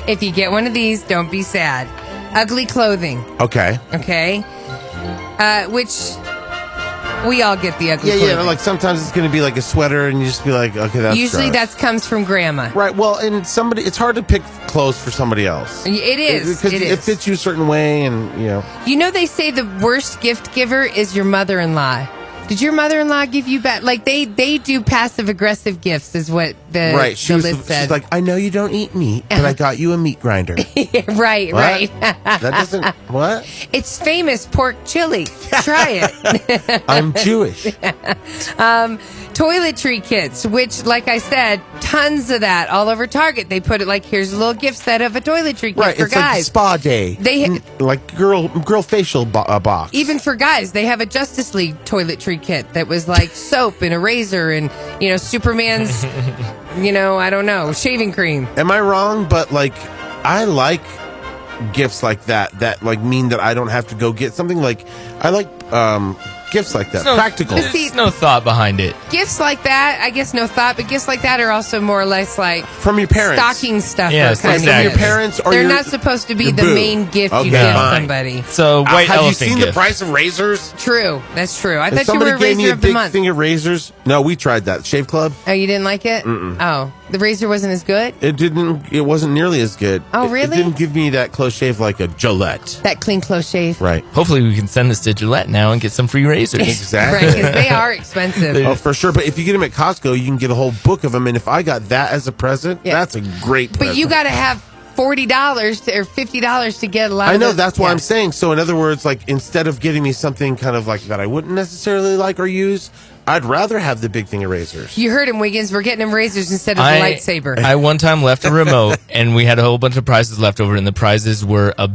If you get one of these, don't be sad. Ugly clothing. Okay. Okay. Which we all get the ugly clothing. Yeah, like sometimes it's going to be like a sweater and you just be like, okay, that's usually gross. that comes from grandma. Right, well, and it's hard to pick clothes for somebody else. It is. Because it fits you a certain way and, you know. You know they say the worst gift giver is your mother-in-law. Did your mother-in-law give you back? Like, they do passive-aggressive gifts is what the list said. She's like, I know you don't eat meat, but I got you a meat grinder. Right. That doesn't, what? It's famous pork chili. Try it. I'm Jewish. Toiletry kits, which, like I said, tons of that all over Target. They put it like, here's a little gift set of a toiletry kit for it's guys. Like spa day. Like girl facial box. Even for guys, they have a Justice League toiletry kit that was like soap and a razor and, you know, Superman's, you know, I don't know, shaving cream. Am I wrong? But, like, I like gifts like that like mean that I don't have to go get something. Like, I like gifts like that. Practical. There's no thought behind it. Gifts like that, I guess no thought, but gifts like that are also more or less like from your parents. Stocking stuffer. Yes, kind exactly. of. From your parents or they're not supposed to be the main gift you give somebody. So white have elephant you seen gift. the price of razors? True, that's true. I If thought you were a somebody gave me razor a of the big month. thing of razors. No, we tried that. Shave Club. Oh, you didn't like it? Mm-mm. Oh, the razor wasn't as good? It wasn't nearly as good. Oh, really? It didn't give me that close shave like a Gillette. That clean, close shave? Right. Hopefully we can send this to Gillette now and get some free razors. Exactly. Right, because they are expensive. Oh, for sure. But if you get them at Costco, you can get a whole book of them. And if I got that as a present, that's a great present. But you got to have $40 or $50 to get a lot I of know, those. that's why I'm saying. So in other words, like, instead of getting me something kind of like that I wouldn't necessarily like or use, I'd rather have the big thing of razors. You heard him, Wiggins. We're getting him razors instead of the lightsaber. I one time left a remote, and we had a whole bunch of prizes left over, and the prizes were a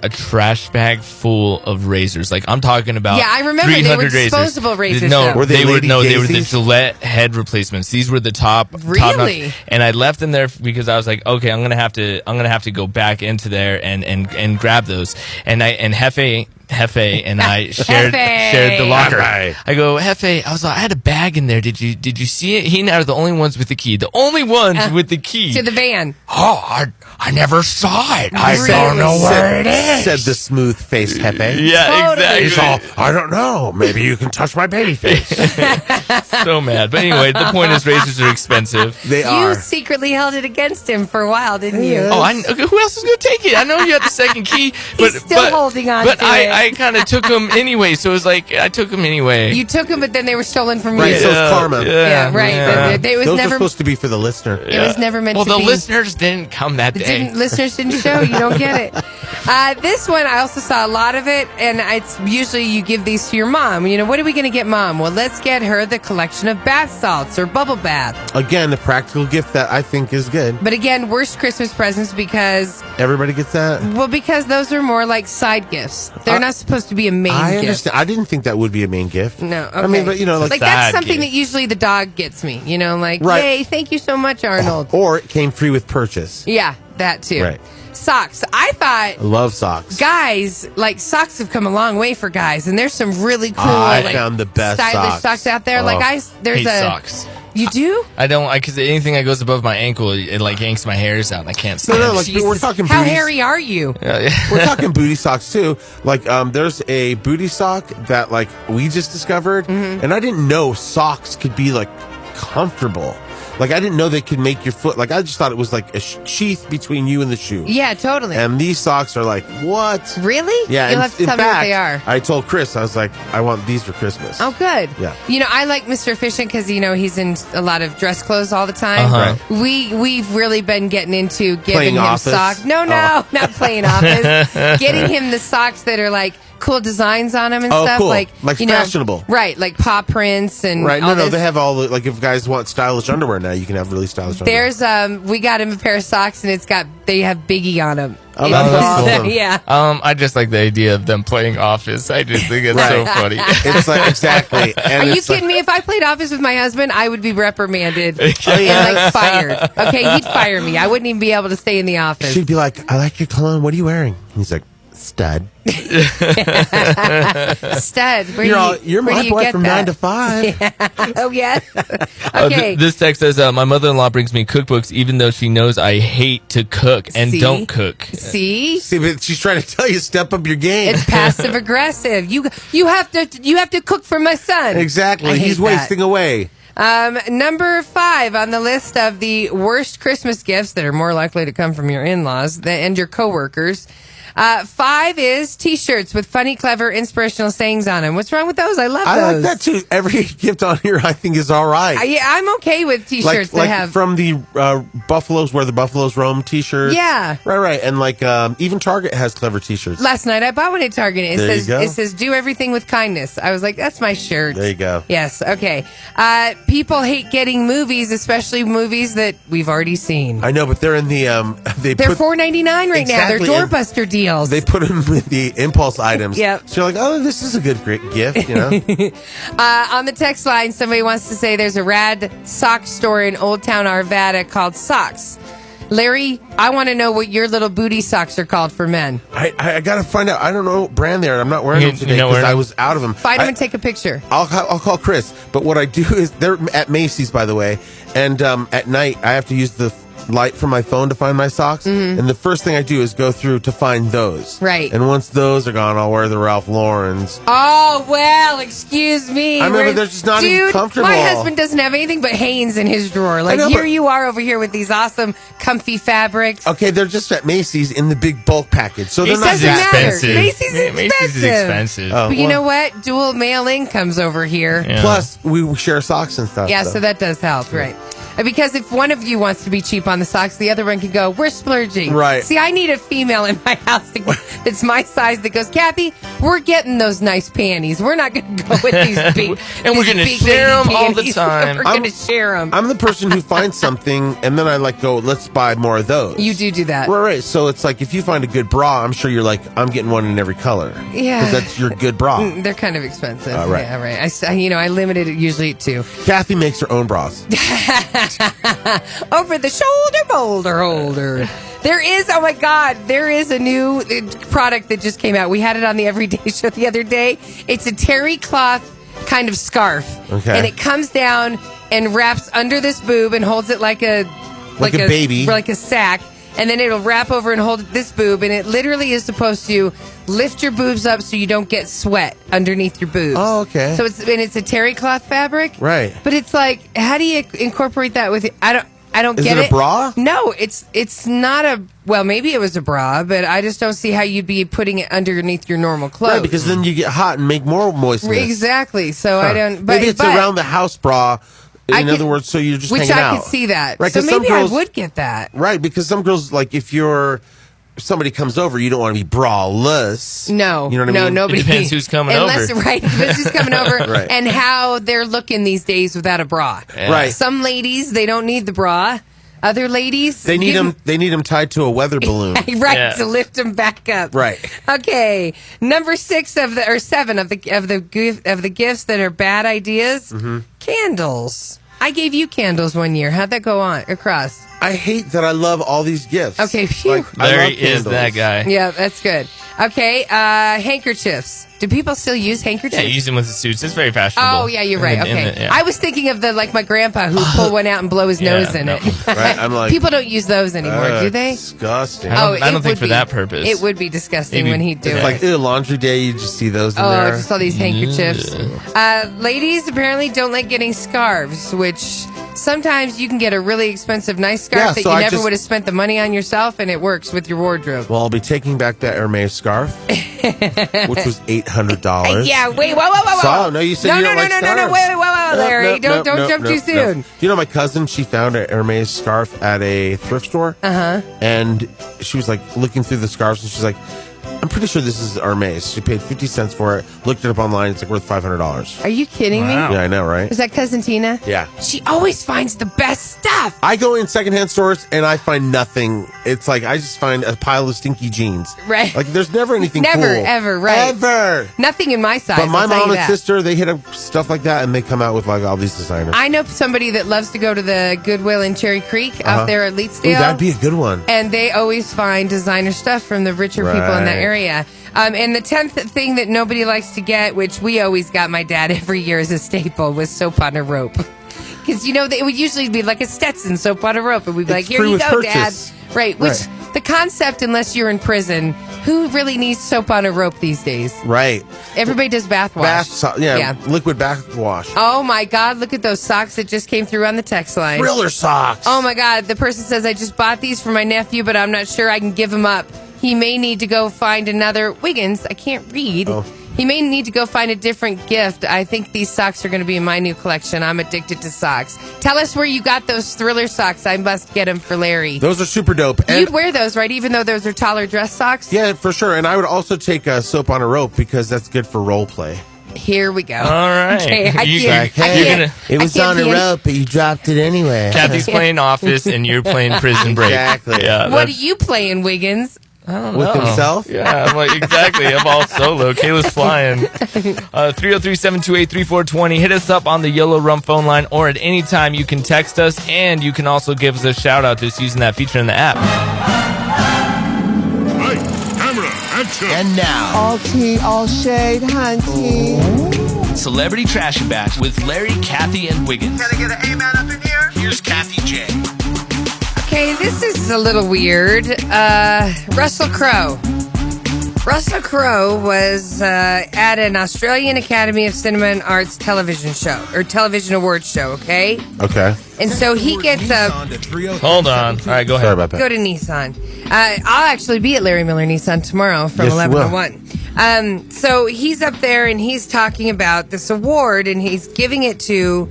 trash bag full of razors. Like, I'm talking about Yeah, I remember they were disposable razors. No, though. they were the Gillette head replacements. These were the top notch. And I left them there because I was like, okay, I'm gonna have to go back into there and grab those. And Hefe and I shared the locker. Right. I go, Hefe, I was like, I had a bag in there. Did you see it? He and I are the only ones with the key. The only ones with the key. To the van. Oh, I never saw it. I Really? don't know where it is. Said the smooth-faced Hefe. Yeah, Totally. He's all, I don't know. Maybe you can touch my baby face. So mad. But anyway, the point is razors are expensive. They are. You secretly held it against him for a while, didn't you? Oh, who else is going to take it? I know you had the second key. But, He's still holding on to it. I kind of took them anyway, so it was like, I took them anyway. You took them, but then they were stolen from Right, you. so it's karma. Yeah, right. Yeah. It was Those never are supposed to be for the listener. It was never meant to be. Well, the listeners didn't come that day. Listeners didn't show. You don't get it. This one, I also saw a lot of it, and it's usually you give these to your mom. You know, what are we going to get mom? Well, let's get her the collection of bath salts or bubble bath. Again, the practical gift that I think is good. But again, worst Christmas presents because... Everybody gets that? Well, because those are more like side gifts. They're not supposed to be a main gift. I understand. I didn't think that would be a main gift. No, okay. I mean, but, you know, like that's something that usually the dog gets me. You know, like, yay, thank you so much, Arnold. Or it came free with purchase. Yeah, that too. Right. Socks. I thought... I love socks. Guys, like, socks have come a long way for guys, and there's some really cool, I found the best stylish socks out there. Oh. Like, there's hate socks. You do? I don't, because anything that goes above my ankle, it like yanks my hairs out, and I can't stand No, it. like, we're talking How booty. hairy are you? We're talking booty socks too. Like, there's a booty sock that like we just discovered, and I didn't know socks could be like comfortable. Like, I didn't know they could make your foot. Like, I just thought it was like a sheath between you and the shoe. Yeah, totally. And these socks are like, what? Really? Yeah. You'll have to tell me what they are. I told Chris, I was like, I want these for Christmas. Oh, good. Yeah. You know, I like Mr. Efficient because, you know, he's in a lot of dress clothes all the time. Uh-huh. We've really been getting into giving Playing him Office? socks. No, not playing Office. Getting him the socks that are like cool designs on them and stuff. Cool. Like fashionable. Right, like paw prints and right. all No, this. they have all the, like if guys want stylish underwear now, you can have really stylish underwear. There's we got him a pair of socks and they have Biggie on them. Oh, that's awesome. Yeah. I just like the idea of them playing Office. I just think it's so funny. It's like exactly. And Are you kidding me? If I played Office with my husband, I would be reprimanded Oh, yeah. and like fired. Okay, he'd fire me. I wouldn't even be able to stay in the office. She'd be like, "I like your cologne. What are you wearing?" And he's like, "Stud." Stud. You're where my do you boy get from that? 9 to 5. Yeah. Oh yes. Okay. This text says, "My mother-in-law brings me cookbooks, even though she knows I hate to cook and don't cook." See, but she's trying to tell you step up your game. It's passive aggressive. You have to cook for my son. Exactly. I hate He's wasting away. Number 5 on the list of the worst Christmas gifts that are more likely to come from your in-laws and your coworkers. 5 is T-shirts with funny, clever, inspirational sayings on them. What's wrong with those? I love those. I like that too. Every gift on here, I think, is all right. I'm okay with T-shirts that have from the Buffaloes Where the Buffaloes Roam T-shirts. Yeah, right. And like even Target has clever T-shirts. Last night I bought one at Target. It says "Do everything with kindness." I was like, that's my shirt. There you go. Yes. Okay. People hate getting movies, especially movies that we've already seen. I know, but they're in the they're $4.99 right now. They're doorbuster deals. They put them with the impulse items. Yep. So you're like, oh, this is a great gift, you know? On the text line, somebody wants to say there's a rad sock store in Old Town Arvada called Socks. Larry, I want to know what your little booty socks are called for men. I got to find out. I don't know what brand they are. I'm not wearing them today because I was out of them. Find them and take a picture. I'll call Chris. But what I do is, they're at Macy's, by the way, and at night I have to use the light from my phone to find my socks, and the first thing I do is go through to find those. Right. And once those are gone, I'll wear the Ralph Laurens. Oh, well, excuse me. I remember they're just not even comfortable. My husband doesn't have anything but Hanes in his drawer. Like, know, here you are over here with these awesome, comfy fabrics. Okay, they're just at Macy's in the big bulk package, so they're not that expensive. Macy's is expensive. Oh, but you know what? Dual mail incomes over here. Yeah. Plus, we share socks and stuff. Yeah, so that does help, right? Because if one of you wants to be cheap on the socks, the other one can go, we're splurging. Right. See, I need a female in my house that's my size that goes, Kathy, we're getting those nice panties. We're not going to go with these big and we're going to share them all the time. We're going to share them. I'm the person who finds something, and then I go, let's buy more of those. You do that. Right. So it's like, if you find a good bra, I'm sure you're like, I'm getting one in every color. Yeah. Because that's your good bra. They're kind of expensive. Right. Yeah, right. I limited it usually at 2. Kathy makes her own bras. Over the shoulder boulder holder. There is, oh my God, there is a new product that just came out. We had it on the Everyday Show the other day. It's a terry cloth kind of scarf. Okay. And it comes down and wraps under this boob and holds it like a baby. Like a sack. And then it'll wrap over and hold this boob. And it literally is supposed to lift your boobs up so you don't get sweat underneath your boobs. Oh, okay. So it's a terry cloth fabric. Right. But it's like, how do you incorporate that with? I don't Is get it a bra? No, it's not a. Well, maybe it was a bra, but I just don't see how you'd be putting it underneath your normal clothes. Right, because then you get hot and make more moistness. Exactly. So I don't. But, maybe it's around the house bra. In other words, so you're just hanging out. Which I could see that. Right, so maybe girls, I would get that. Right, because some girls, like, if somebody comes over, you don't want to be braless. No. You know what I mean? Nobody. It depends who's coming over. Right. Depends who's coming over Right. and how they're looking these days without a bra. Yeah. Right. Some ladies, they don't need the bra. Other ladies, They need them tied to a weather balloon. right, Yeah. to lift them back up. Right. Okay. Number 7 of the gifts that are bad ideas. Candles. I gave you candles one year. How'd that go across? I hate that I love all these gifts. Okay, phew. Like, I Larry love is candles. that guy. Yeah, that's good. Okay, handkerchiefs. Do people still use handkerchiefs? Yeah, use them with the suits. It's very fashionable. Oh, yeah, you're right. Okay. I was thinking of my grandpa who'd pull one out and blow his nose in it. Right, I'm like, people don't use those anymore, do they? Disgusting. I don't it think would for be- that purpose. It would be disgusting when he'd do It's it. like laundry day, you just see those in Oh, there. just all these handkerchiefs. Ladies apparently don't like getting scarves, which sometimes you can get a really expensive, nice scarf that so you I never just- would have spent the money on yourself, and it works with your wardrobe. Well, I'll be taking back that Hermes scarf, which was $800. Yeah, wait, whoa. So, no, you said you don't like scarves. No, wait, Larry. Don't jump too soon. You know, my cousin, she found a Hermes scarf at a thrift store. Uh-huh. And she was like looking through the scarves, and she's like, I'm pretty sure this is Hermes. She paid 50 cents for it. Looked it up online. It's like worth $500. Are you kidding me? Yeah, I know, right? Is that Cousin Tina? Yeah. She always finds the best stuff. I go in secondhand stores and I find nothing. It's like I just find a pile of stinky jeans. Right. Like there's never anything Never, cool. ever, right. Ever. Nothing in my size. But my I'll tell mom you and that. sister, they hit up stuff like that and they come out with like all these designers. I know somebody that loves to go to the Goodwill in Cherry Creek out there at Leetsdale. Ooh, that'd be a good one. And they always find designer stuff from the richer people in that area. And the 10th thing that nobody likes to get, which we always got my dad every year as a staple, was soap on a rope. Because, it would usually be like a Stetson soap on a rope. And we'd be like, here you go, purchase. Dad. Right. Which, the concept, unless you're in prison, who really needs soap on a rope these days? Right. Everybody does bath wash. Liquid bath wash. Oh, my God. Look at those socks that just came through on the text line. Thriller socks. Oh, my God. The person says, I just bought these for my nephew, but I'm not sure I can give them up. He may need to go find another Wiggins. I can't read. Oh. He may need to go find a different gift. I think these socks are going to be in my new collection. I'm addicted to socks. Tell us where you got those Thriller socks. I must get them for Larry. Those are super dope. And you'd wear those, right? Even though those are taller dress socks? Yeah, for sure. And I would also take soap on a rope because that's good for role play. Here we go. All right. Okay, it was on a rope, but you dropped it anyway. Kathy's playing Office and you're playing Prison Break. Exactly. Yeah, what are you playing, Wiggins? I don't With know. himself? Yeah, I'm like, exactly. I'm all solo. Kayla's flying. 303-728-3420. Hit us up on the Yellow Rum phone line, or at any time you can text us, and you can also give us a shout out just using that feature in the app. Right, camera, action. And now, all tea, all shade, hunty. Celebrity Trash and Batch with Larry, Kathie, and Wiggins. Can I get an amen up in here? Here's Kathie J. Okay, this is a little weird. Russell Crowe. Russell Crowe was at an Australian Academy of Cinema and Arts television show, or television awards show, okay? Okay. And so he gets a... Hold on. All right, go ahead. Sorry about that. Go to Nissan. I'll actually be at Larry Miller Nissan tomorrow from 11 to 1. So he's up there and he's talking about this award, and he's giving it to...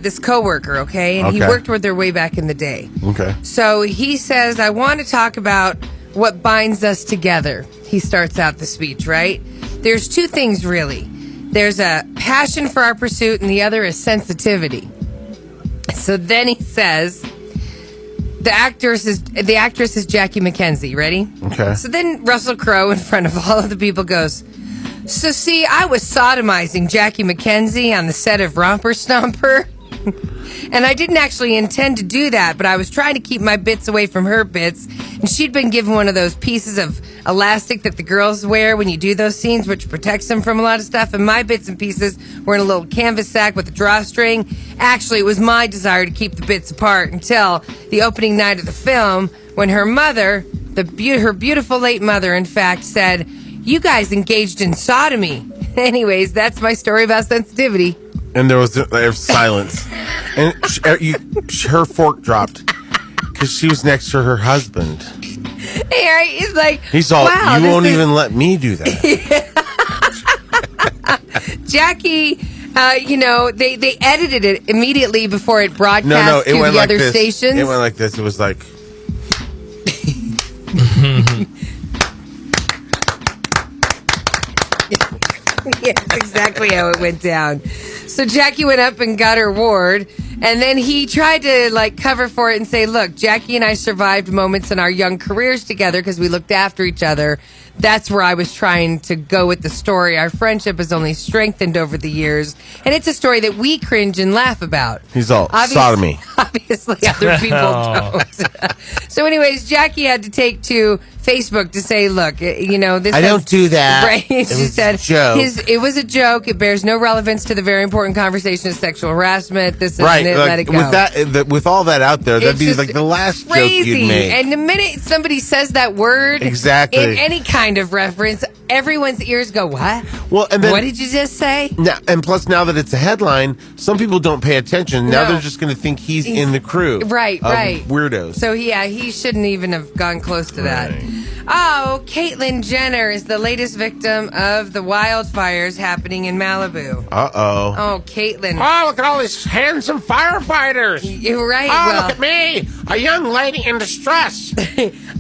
this coworker, okay? And he worked with her way back in the day. Okay. So he says, I want to talk about what binds us together. He starts out the speech, right? There's two things, really. There's a passion for our pursuit, and the other is sensitivity. So then he says, the actress is Jackie McKenzie. Ready? Okay. So then Russell Crowe, in front of all of the people, goes, so see, I was sodomizing Jackie McKenzie on the set of Romper Stomper. And I didn't actually intend to do that, but I was trying to keep my bits away from her bits. And she'd been given one of those pieces of elastic that the girls wear when you do those scenes, which protects them from a lot of stuff. And my bits and pieces were in a little canvas sack with a drawstring. Actually, it was my desire to keep the bits apart until the opening night of the film, when her mother, her beautiful late mother, in fact, said, you guys engaged in sodomy. Anyways, that's my story about sensitivity. And there was silence. And her fork dropped because she was next to her husband. Hey, he's like, he's all, wow, you won't even let me do that. Jackie, they edited it immediately before it broadcast to the other stations. It went like this. It was like... Yeah, that's exactly how it went down. So Jackie went up and got her award, and then he tried to cover for it and say, look, Jackie and I survived moments in our young careers together because we looked after each other. That's where I was trying to go with the story. Our friendship has only strengthened over the years, and it's a story that we cringe and laugh about. He's all, sodomy. Obviously, other people don't. So anyways, Jackie had to take to Facebook to say, look, this I don't do that. Right. She said, a joke. It was a joke. It bears no relevance to the very important conversation of sexual harassment. This isn't it. Like, let it go. With all that out there, that'd be like the last crazy joke you'd make. And the minute somebody says that word, exactly, in any kind of reference, everyone's ears go, what? Well, and then, what did you just say? Now, and plus, now that it's a headline, some people don't pay attention. Now they're just going to think he's in the crew. Right. Weirdos. So, yeah, he shouldn't even have gone close to that. Oh, Caitlyn Jenner is the latest victim of the wildfires happening in Malibu. Uh-oh. Oh, Caitlyn. Oh, look at all these handsome firefighters. You're right. Oh, look at me, a young lady in distress.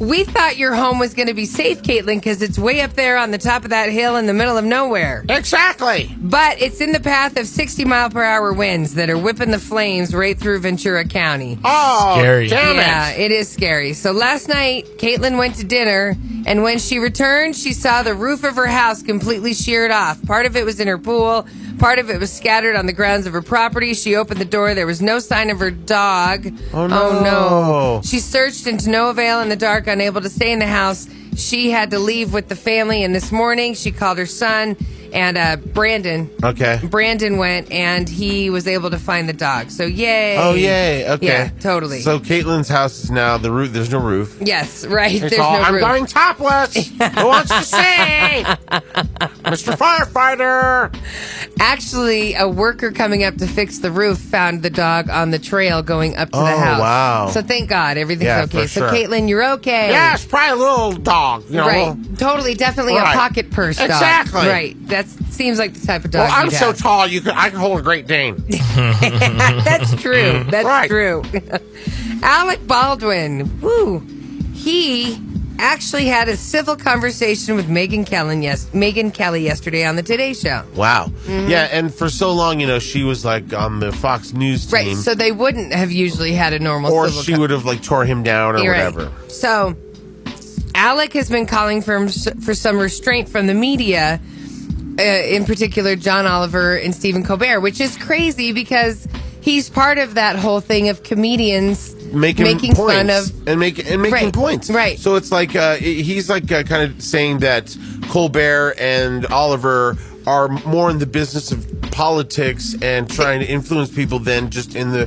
We thought your home was going to be safe, Caitlyn, because it's way up there on the top of that hill in the middle of nowhere. Exactly. But it's in the path of 60-mile-per-hour winds that are whipping the flames right through Ventura County. Oh, scary. Damn yeah, it is scary. So last night, Caitlyn went to dinner, and when she returned, she saw the roof of her house completely sheared off. Part of it was in her pool. Part of it was scattered on the grounds of her property. She opened the door. There was no sign of her dog. Oh, no. Oh, no. She searched and to no avail in the dark, unable to stay in the house. She had to leave with the family, and this morning she called her son and Brandon. Okay. Brandon went, and he was able to find the dog. So, yay. Oh, yay. Okay. Yeah, totally. So Caitlyn's house is now the roof. There's no roof. Yes, right. It's There's all, no I'm roof. going topless. Who wants to see? Mr. Firefighter. Actually, a worker coming up to fix the roof found the dog on the trail going up to the house. Wow. So thank God everything's Yeah, okay. for So sure. Caitlyn, you're okay. Yeah, it's probably a little dog. You know, Right. Totally, definitely Right. a pocket purse dog. Exactly. Right. That seems like the type of dog Well, I'm you'd so have. tall, I can hold a Great Dane. That's true. That's Right. true. Alec Baldwin. Woo. He actually had a civil conversation with Megyn Kelly yesterday on the Today Show. Wow. Yeah, and for so long, she was like on the Fox News team. Right, so they wouldn't have usually had a normal or civil she would have like tore him down or You're whatever. Right. So Alec has been calling for some restraint from the media, in particular John Oliver and Stephen Colbert, which is crazy because he's part of that whole thing of comedians making fun of and making Right. points. Right. So it's like he's like kind of saying that Colbert and Oliver are more in the business of politics and trying to influence people than just in the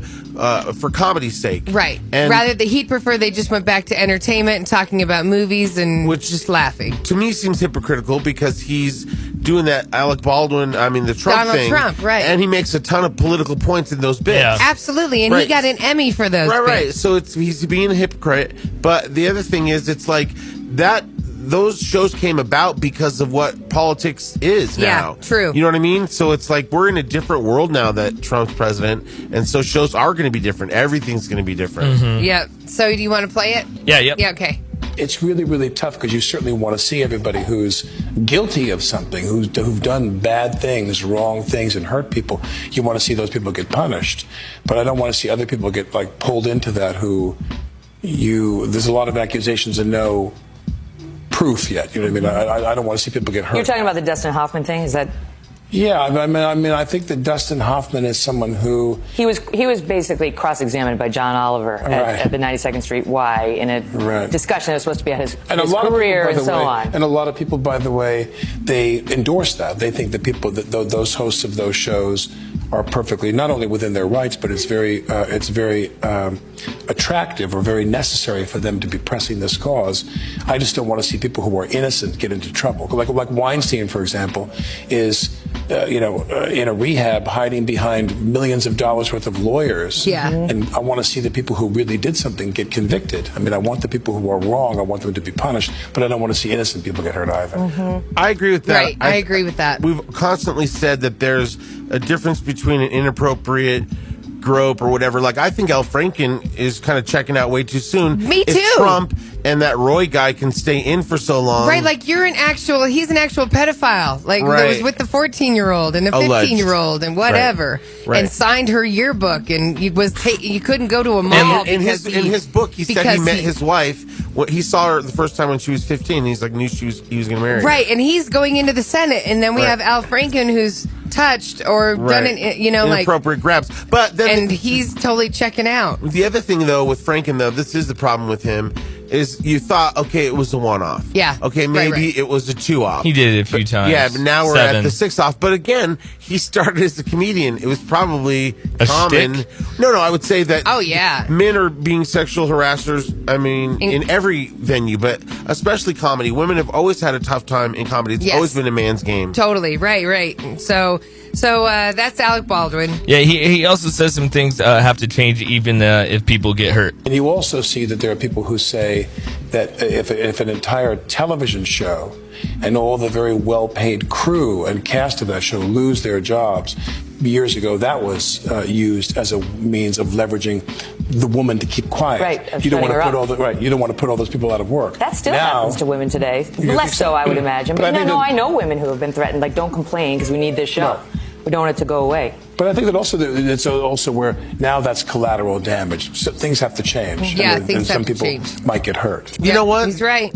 for comedy's sake. Right. And Rather, he'd prefer they just went back to entertainment and talking about movies and just laughing. To me, seems hypocritical because he's doing that Alec Baldwin, the Trump Donald thing. Trump, right. And he makes a ton of political points in those bits. Yeah. Absolutely, and he Right. got an Emmy for those Right. bits. So he's being a hypocrite. But the other thing is, it's like that. Those shows came about because of what politics is now. Yeah, true. You know what I mean? So it's like we're in a different world now that Trump's president, and so shows are going to be different. Everything's going to be different. Yeah. So do you want to play it? Yeah, yep. Yeah, okay. It's really, really tough because you certainly want to see everybody who's guilty of something, who've done bad things, wrong things, and hurt people. You want to see those people get punished, but I don't want to see other people get like pulled into that. There's a lot of accusations and no proof yet. You know what I mean? I don't want to see people get hurt. You're talking about the Dustin Hoffman thing? Is that? Yeah, I think that Dustin Hoffman is someone who He was basically cross-examined by John Oliver at the 92nd Street Y in a discussion that was supposed to be at his career and so on. And a lot of people, by the way, they endorse that. They think that those hosts of those shows are perfectly not only within their rights, but it's very attractive or very necessary for them to be pressing this cause. I just don't want to see people who are innocent get into trouble. Like Weinstein, for example, is in a rehab hiding behind millions of dollars worth of lawyers. Yeah. And I want to see the people who really did something get convicted. I want the people who are wrong, I want them to be punished, but I don't want to see innocent people get hurt either. I agree with that. Right, I agree with that. We've constantly said that there's a difference between an inappropriate grope or whatever. Like, I think Al Franken is kind of checking out way too soon. Me too. If Trump and that Roy guy can stay in for so long. Right, like he's an actual pedophile. Like, Right. that was with the 14-year-old and the Alleged. 15-year-old and whatever. Right. And signed her yearbook and you couldn't go to a mall in his book, he said he met his wife. He saw her the first time when she was 15. He's like, knew he was going to marry her. Right, and he's going into the Senate. And then we have Al Franken who's touched or done it, inappropriate grabs. But then and he's totally checking out. The other thing, though, with Franken, though, this is the problem with him, is you thought, okay, it was a one-off. Yeah. Okay, maybe it was a two-off. He did it a few times. Yeah, but now we're 7. at the 6-off. But again, he started as a comedian. It was probably A common. shtick? No, I would say that Oh, yeah. men are being sexual harassers, in every venue, but especially comedy. Women have always had a tough time in comedy. It's Yes. always been a man's game. Totally, right. So So that's Alec Baldwin. Yeah, he also says some things have to change even if people get hurt. And you also see that there are people who say that if an entire television show and all the very well-paid crew and cast of that show lose their jobs, years ago that was used as a means of leveraging the woman to keep quiet. Right. You don't want to put you don't want to put all those people out of work. That still happens to women today. Less so, I would imagine. But I know women who have been threatened. Like, don't complain because we need this show. No. We don't want it to go away. But I think that it's also where now that's collateral damage. So things have to change. Yeah, things have to change. Some people might get hurt. You know what? He's right.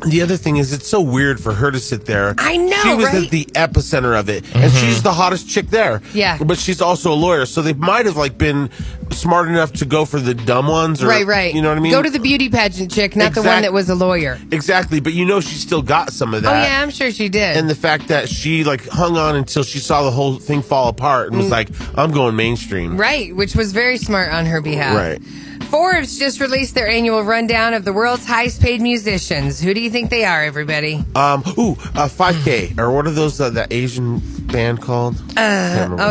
The other thing is, it's so weird for her to sit there. I know, she was right? at the epicenter of it, and she's the hottest chick there. Yeah, but she's also a lawyer, so they might have been smart enough to go for the dumb ones, or, right. You know what I mean? Go to the beauty pageant chick, not the one that was a lawyer. Exactly, but she still got some of that. Oh yeah, I'm sure she did. And the fact that she hung on until she saw the whole thing fall apart and was like, "I'm going mainstream." Right, which was very smart on her behalf. Right. Forbes just released their annual rundown of the world's highest paid musicians. Who do you think they are, everybody? 5K, or what are those, that Asian band called? Whatever.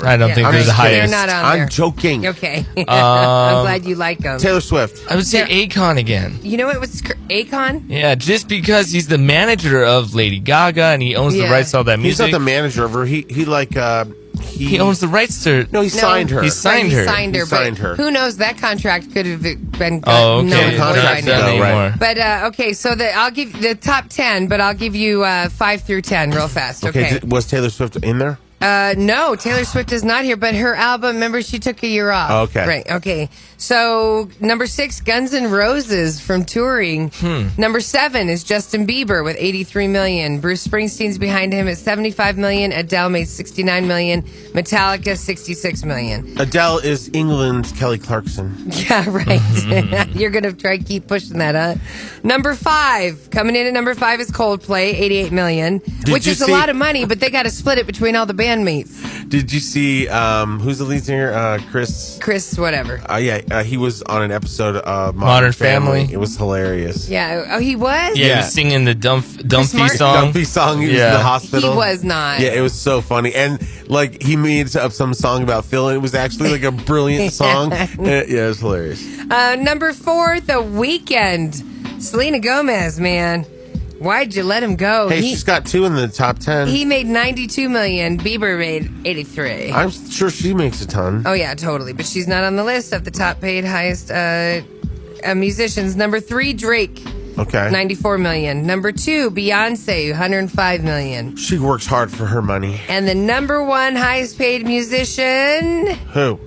I don't think they're the highest. They're not on there. I'm joking. Okay. I'm glad you like them. Taylor Swift. I would say Akon again. You know what was Akon? Yeah, just because he's the manager of Lady Gaga and he owns the rights to all that music. He's not the manager of her. He owns the rights to... No, he signed her. He signed her. He signed her. Who knows? That contract could have been... Contract anymore. But, okay, so I'll give the top 10, but I'll give you 5 through 10 real fast. Okay. Was Taylor Swift in there? No, Taylor Swift is not here, but her album, remember, she took a year off. Okay. Right, okay. So, number 6, Guns N' Roses from touring. Number 7 is Justin Bieber with 83 million. Bruce Springsteen's behind him at 75 million. Adele made 69 million. Metallica, 66 million. Adele is England's Kelly Clarkson. Yeah, right. You're going to try to keep pushing that, huh? Number 5, coming in at number 5 is Coldplay, 88 million, which is a lot of money, but they got to split it between all the bandmates. Did you see, who's the lead singer? Chris whatever. He was on an episode of Modern Family. It was hilarious. Yeah. Oh, he was? Yeah, he was singing the Dumpy song. Dumpy song. He was in the hospital. He was not. Yeah, it was so funny. And, he made up some song about Phil, and it was actually, a brilliant song. Yeah, it was hilarious. Number 4, The Weeknd. Selena Gomez, man. Why'd you let him go? Hey, she's got 2 in the top 10. He made 92 million. Bieber made 83. I'm sure she makes a ton. Oh, yeah, totally. But she's not on the list of the top paid highest musicians. Number 3, Drake. Okay. 94 million. Number 2, Beyonce, 105 million. She works hard for her money. And the number 1 highest paid musician? Who?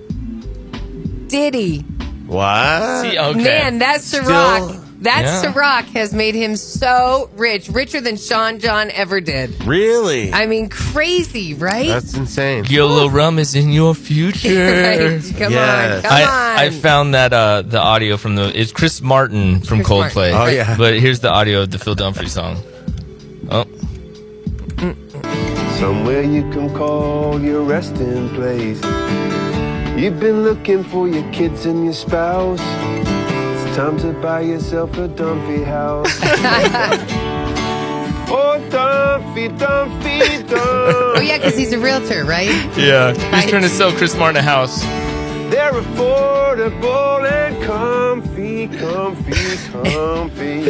Diddy. What? See, okay. Man, that's the rock. That Ciroc has made him so rich, richer than Sean John ever did. Really? I mean, crazy, right? That's insane. YOLO rum is in your future. Right. Come on. I found that the audio from it's Chris Martin from Coldplay. Oh, yeah. But here's the audio of the Phil Dunphy song. Oh. Somewhere you can call your resting place. You've been looking for your kids and your spouse. Time to buy yourself a Dunphy house. Oh, Dunphy, Dunphy, Dunphy. Oh, yeah, because he's a realtor, right? Yeah, he's trying to sell Chris Martin a house. They're affordable and comfy, comfy, comfy.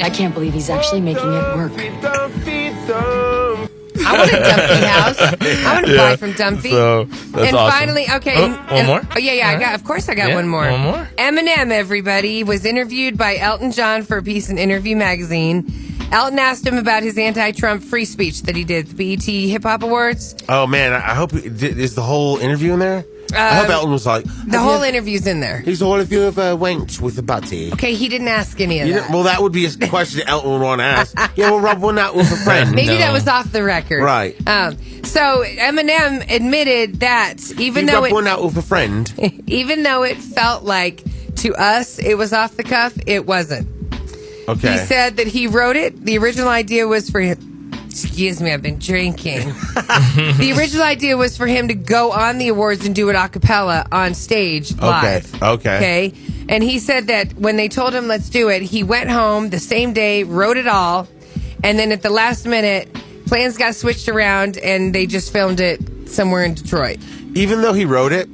I can't believe he's actually making it work. Dunphy, Dunphy. I want a Dunphy house. I want to buy from Dunphy. So, that's and awesome. Finally, okay. One more? Oh, yeah. Of course I got one more. One more? Eminem, everybody, was interviewed by Elton John for a piece in Interview Magazine. Elton asked him about his anti-Trump free speech that he did at the BET Hip Hop Awards. Oh, man. I hope... Is the whole interview in there? I hope Elton was like... The whole interview's in there. He's all of you ever wanked with a butty. Okay, he didn't ask any of that. Well, that would be a question Elton would want to ask. Yeah, well, rub one out with a friend. Maybe that was off the record. Right. So Eminem admitted that even though rub one out with a friend, even though it felt like to us it was off the cuff, it wasn't. Okay. He said that he wrote it. The original idea was for him. Excuse me, I've been drinking. The original idea was for him to go on the awards and do it a cappella on stage live. Okay. And he said that when they told him let's do it, he went home the same day, wrote it all, and then at the last minute plans got switched around, and they just filmed it somewhere in Detroit. Even though he wrote it,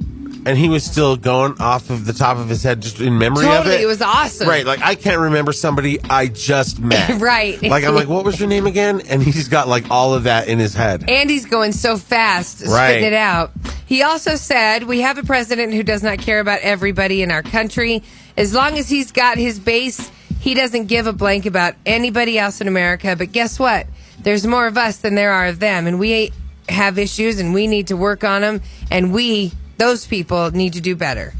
and he was still going off of the top of his head just in memory of it. Totally, it was awesome. Right, like I can't remember somebody I just met. Right. Like I'm like, what was your name again? And he's got like all of that in his head. And he's going so fast, spitting it out. He also said, we have a president who does not care about everybody in our country. As long as he's got his base, he doesn't give a blank about anybody else in America. But guess what? There's more of us than there are of them. And we have issues, and we need to work on them. And those people need to do better.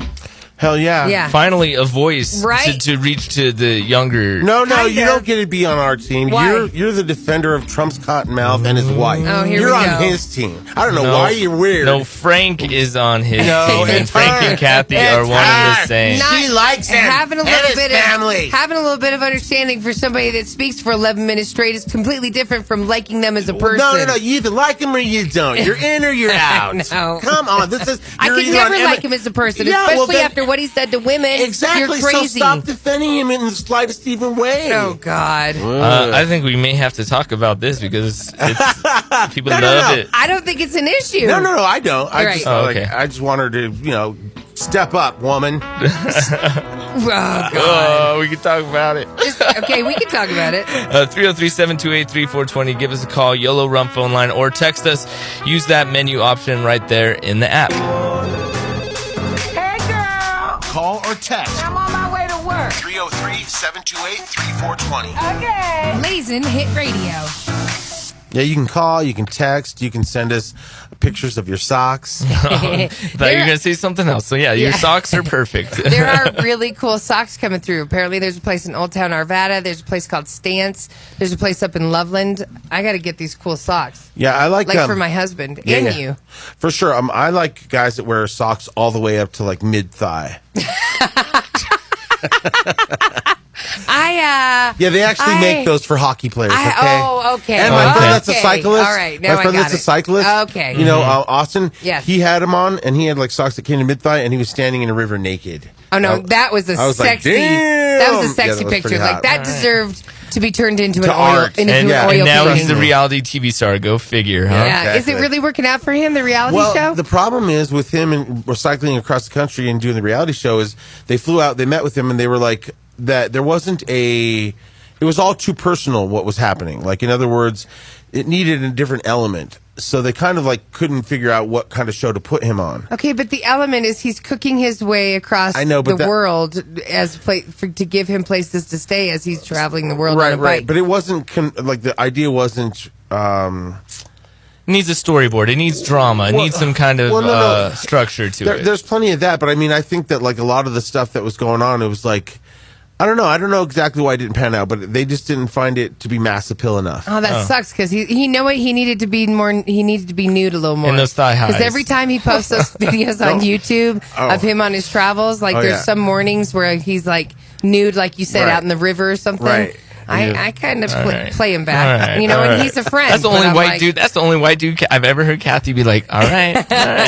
Hell yeah. Yeah. Finally, a voice to reach to the younger. No, you don't get to be on our team. Why? You're the defender of Trump's cottonmouth and his wife. Oh, here you're we on go. his team. I don't know why you're weird. No, Frank is on his team. And it's Frank and Kathie are one and the same. She likes him Having a and little his bit family. having a little bit of understanding for somebody that speaks for 11 minutes straight is completely different from liking them as a person. No. You either like him or you don't. You're in or you're out. No. Come on. I could never like him as a person, especially after what he said to women. Exactly. You're crazy. So stop defending him in the slightest even way. Oh, God. I think we may have to talk about this because people love it. I don't think it's an issue. No, I don't. I just want her to, step up, woman. Oh, God. Oh, we can talk about it. Okay, we can talk about it. 303-728-3420. Give us a call, YOLO Rum phone line, or text us. Use that menu option right there in the app. Hey, girl. Call or text. I'm on my way to work. 303-728-3420. Okay. Blazing Hit Radio. Yeah, you can call, you can text, you can send us pictures of your socks. Thought you were going to say something else. So, your socks are perfect. There are really cool socks coming through. Apparently, there's a place in Old Town Arvada. There's a place called Stance. There's a place up in Loveland. I got to get these cool socks. Yeah, I like for my husband and you. For sure. I like guys that wear socks all the way up to like mid-thigh. They actually make those for hockey players. Okay. And my friend that's a cyclist. All right, my friend that's a cyclist. Okay. Austin. Yes. He had them on, and he had like socks that came to mid thigh, and he was standing in a river naked. Oh no, that was a sexy. That was a sexy picture. Like that deserved to be turned into an oil. And now he's the reality TV star. Go figure, huh? Yeah. Exactly. Is it really working out for him? The reality show. The problem is with him and cycling across the country and doing the reality show is they flew out, they met with him, and they were like that. There wasn't it was all too personal what was happening. Like in other words, it needed a different element. So they kind of like couldn't figure out what kind of show to put him on. Okay, but the element is he's cooking his way across the world to give him places to stay as he's traveling the world on a bike. Right, but it wasn't like the idea wasn't. It needs a storyboard. It needs drama. It needs some kind of structure to it. There's plenty of that, but I mean, I think that like a lot of the stuff that was going on, it was like. I don't know exactly why it didn't pan out, but they just didn't find it to be mass appeal enough. Oh, that sucks because he needed to be more. He needed to be nude a little more. And those thigh highs. Because every time he posts those videos on YouTube of him on his travels, like there's some mornings where he's like nude, like you said, out in the river or something. Right. I kind of play him back, and he's a friend. That's the only white dude. That's the only white dude I've ever heard Kathie be like, all right.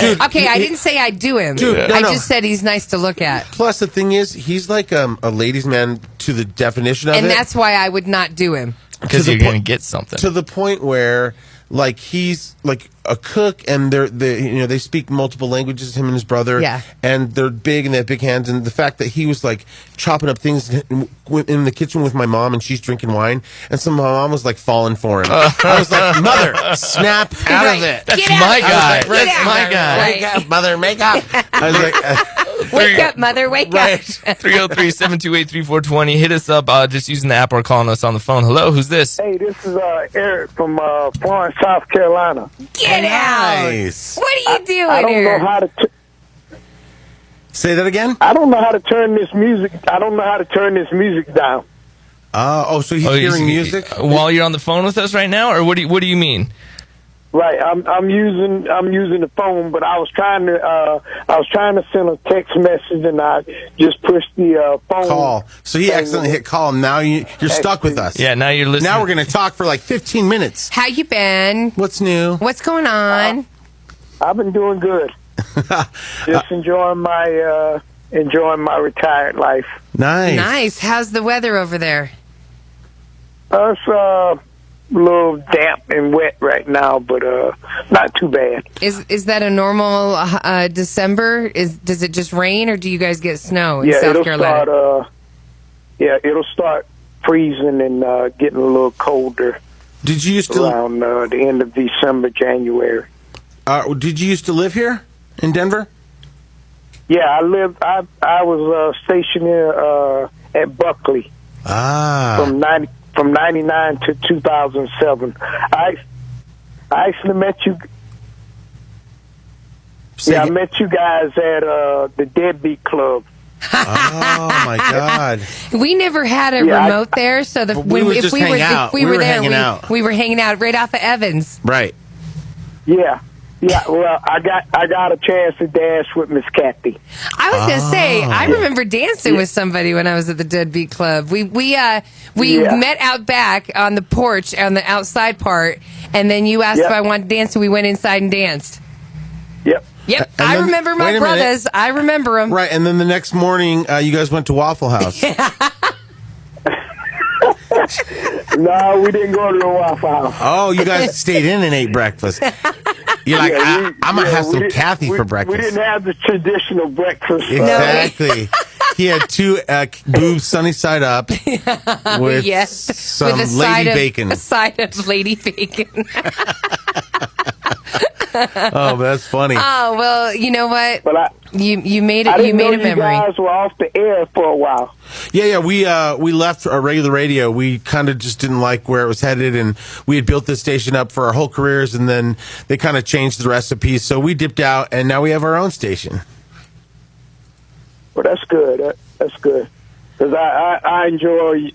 Dude, okay, I didn't say I'd do him. Dude, I just said he's nice to look at. Plus, the thing is, he's like a ladies' man to the definition of it. And that's why I would not do him. Because you're going to get something. To the point where, like, he's like a cook, and they speak multiple languages, him and his brother. Yeah. And they're big, and they have big hands. And the fact that he was like chopping up things in the kitchen with my mom, and she's drinking wine, and my mom was like falling for him. I was like, mother, snap out of it. That's my guy. That's my guy. Wake up, mother, make up. I was like, wake up, mother, wake up. 303-728-3420. Hit us up just using the app or calling us on the phone. Hello, who's this? Hey, this is Eric from Florence, South Carolina. Get out! Nice. What are you doing I don't here? know how to. Say that again. I don't know how to turn this music. I don't know how to turn this music down. So he's hearing music while you're on the phone with us right now, or what do you mean? Right, I'm using the phone, but I was trying to send a text message, and I just pushed the phone call. So he accidentally hit call, and now you're stuck with us. Yeah, now you're listening. Now we're going to talk for like 15 minutes. How you been? What's new? What's going on? I've been doing good. Just enjoying my retired life. Nice. Nice. How's the weather over there? It's little damp and wet right now, but not too bad. Is that a normal December? Does it just rain, or do you guys get snow in South Carolina? It'll start freezing and getting a little colder. Did you used to around the end of December, January? Did you used to live here in Denver? Yeah, I was stationed here at Buckley. From 99 to 2007. I actually met you. I met you guys at the Deadbeat Club. Oh my God! We never had a remote there, so if we were there, we were hanging out right off of Evans. Right. Yeah. Well, I got a chance to dance with Miss Kathie. I was gonna say, I remember dancing with somebody when I was at the Deadbeat Club. We met out back on the porch on the outside part, and then you asked if I wanted to dance, and we went inside and danced. Yep, I remember my brothers. I remember them. Right, and then the next morning, you guys went to Waffle House. No, we didn't go to the Waffle House. Oh, you guys stayed in and ate breakfast. You're like, I'm going to have some Kathie for breakfast. We didn't have the traditional breakfast. Exactly. He had two boobs sunny side up with some with lady bacon. A side of lady bacon. Oh, that's funny. Oh, well, you know what? Well, you made it. You made a memory. You guys were off the air for a while. Yeah. We left our regular radio. We kind of just didn't like where it was headed, and we had built this station up for our whole careers, and then they kind of changed the recipe. So we dipped out, and now we have our own station. Well, that's good. That's good. Because I enjoy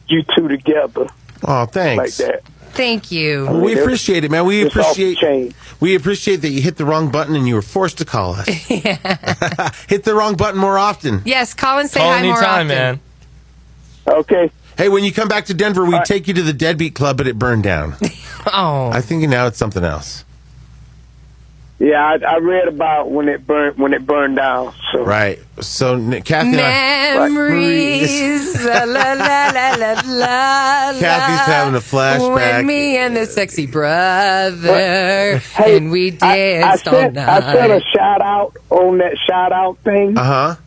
you two together. Oh, thanks. Like that. Thank you. Well, we appreciate it, man. We appreciate that you hit the wrong button and you were forced to call us. Hit the wrong button more often. Yes, call and say hi more often. Man. Okay. Hey, when you come back to Denver, we take you to the Deadbeat Club, but it burned down. Oh. I think now it's something else. Yeah, I read about when it burned down. So. Right. So Kathie memories. La, la, la, la, la, Kathie's having a flashback. When me and the sexy brother and we danced all night. I sent a shout out on that shout out thing. I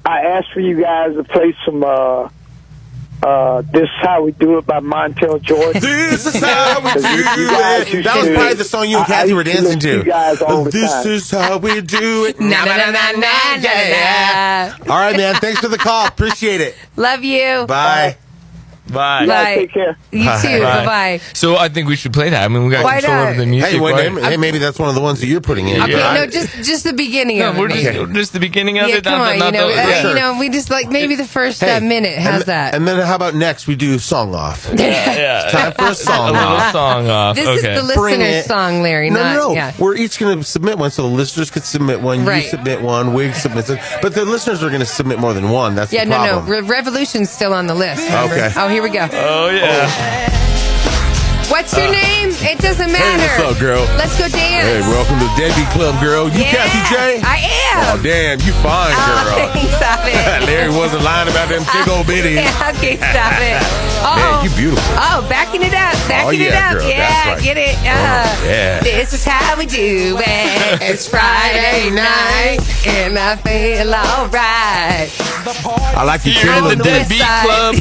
asked for you guys to play some This Is How We Do It by Montel Jordan. This is how we do it. That was probably the song you and Kathie were dancing to. This is how we do it. Na, na, na, na, na, yeah. All right, man. Thanks for the call. Appreciate it. Love you. Bye. Bye. Bye. Take care. You too. Bye-bye. So I think we should play that. I mean, we got control over the music. Hey, maybe that's one of the ones that you're putting in. Okay, no, just the beginning of it. Just the beginning of it. Come on, we just like maybe the first minute. How's that? And then how about next we do song off? Yeah. It's time for a song off. A little song off. This is the listener's song, Larry. No. Yeah. We're each going to submit one, so the listeners could submit one. Right. You submit one. Wig submits it. But the listeners are going to submit more than one. That's the problem. No. Revolution's still on the list. Remember? Okay. Oh, here we go. Oh, yeah. What's your name? It doesn't matter. Hey, what's up, girl? Let's go dance. Hey, welcome to Deadbeat Club, girl. You Kathie J? I am. Oh, damn, you fine, girl. Stop it. Larry wasn't lying about them big old bitties. Okay, stop it. Man, you beautiful. Oh, backing it up. Backing it up. Girl, yeah, right. Get it. Yeah. This is how we do it. It's Friday night, and I feel all right. I like you You're in the Deadbeat Club.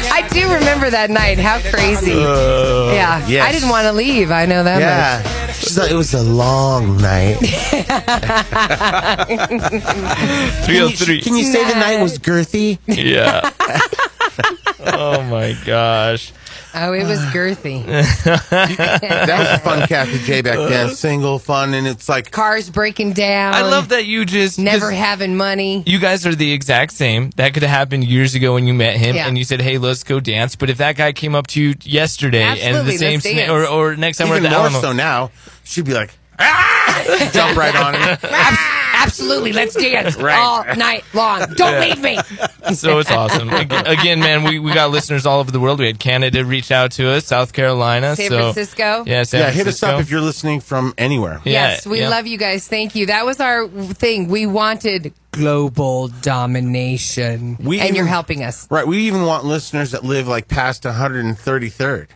I do remember that night. How crazy. Yeah. Yes. I didn't want to leave. I know that much. She's like, it was a long night. 303. Can you say the night was girthy? Yeah. Oh, my gosh. Oh, it was girthy. That was fun, Kathie J, back then. Single, fun, and it's like... Cars breaking down. I love that you just... Never having money. You guys are the exact same. That could have happened years ago when you met him, and you said, hey, let's go dance. But if that guy came up to you yesterday and the same... Or next time we're at the Alamo... Even more so now, she'd be like, ah! Jump right on him. Absolutely, let's dance all night long. Don't leave me. So it's awesome. Again, man, we got listeners all over the world. We had Canada reach out to us, South Carolina. San Francisco. Yeah, San Francisco. Hit us up if you're listening from anywhere. Yes, we love you guys. Thank you. That was our thing. We wanted global domination. You're helping us. Right. We even want listeners that live like past 133rd.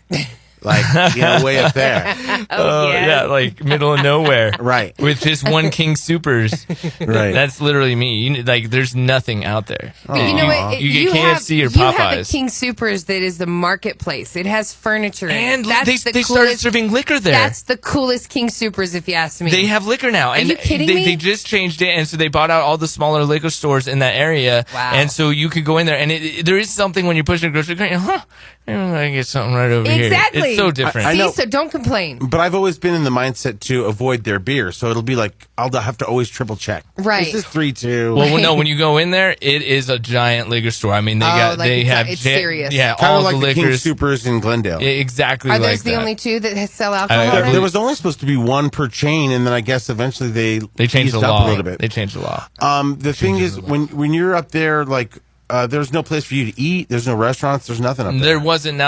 Like, way up there. Yeah, like middle of nowhere. Right. With just one King Supers. Right. That's literally me. There's nothing out there. But you know what? You get KFC or Popeyes. You have a King Supers that is the marketplace. It has furniture. And that's they started serving liquor there. That's the coolest King Supers, if you ask me. They have liquor now. Are you kidding me? They just changed it, and so they bought out all the smaller liquor stores in that area. Wow. And so you could go in there, and there is something when you're pushing a grocery cart, I'm going to get something right over here. Exactly. It's so different. I know. So don't complain. But I've always been in the mindset to avoid their beer. So it'll be like, I'll have to always triple check. Right. This is 3-2. Well, no, when you go in there, it is a giant liquor store. I mean, they have serious. Yeah, kind all of like the the King liquors. Supers in Glendale. Yeah, exactly. Are like those the that. only two that sell alcohol? There was only supposed to be one per chain, and then I guess eventually they changed the eased up law a little bit. They changed the law. The thing is, when you're up there, like. There's no place for you to eat. There's no restaurants. There's nothing up there. There wasn't.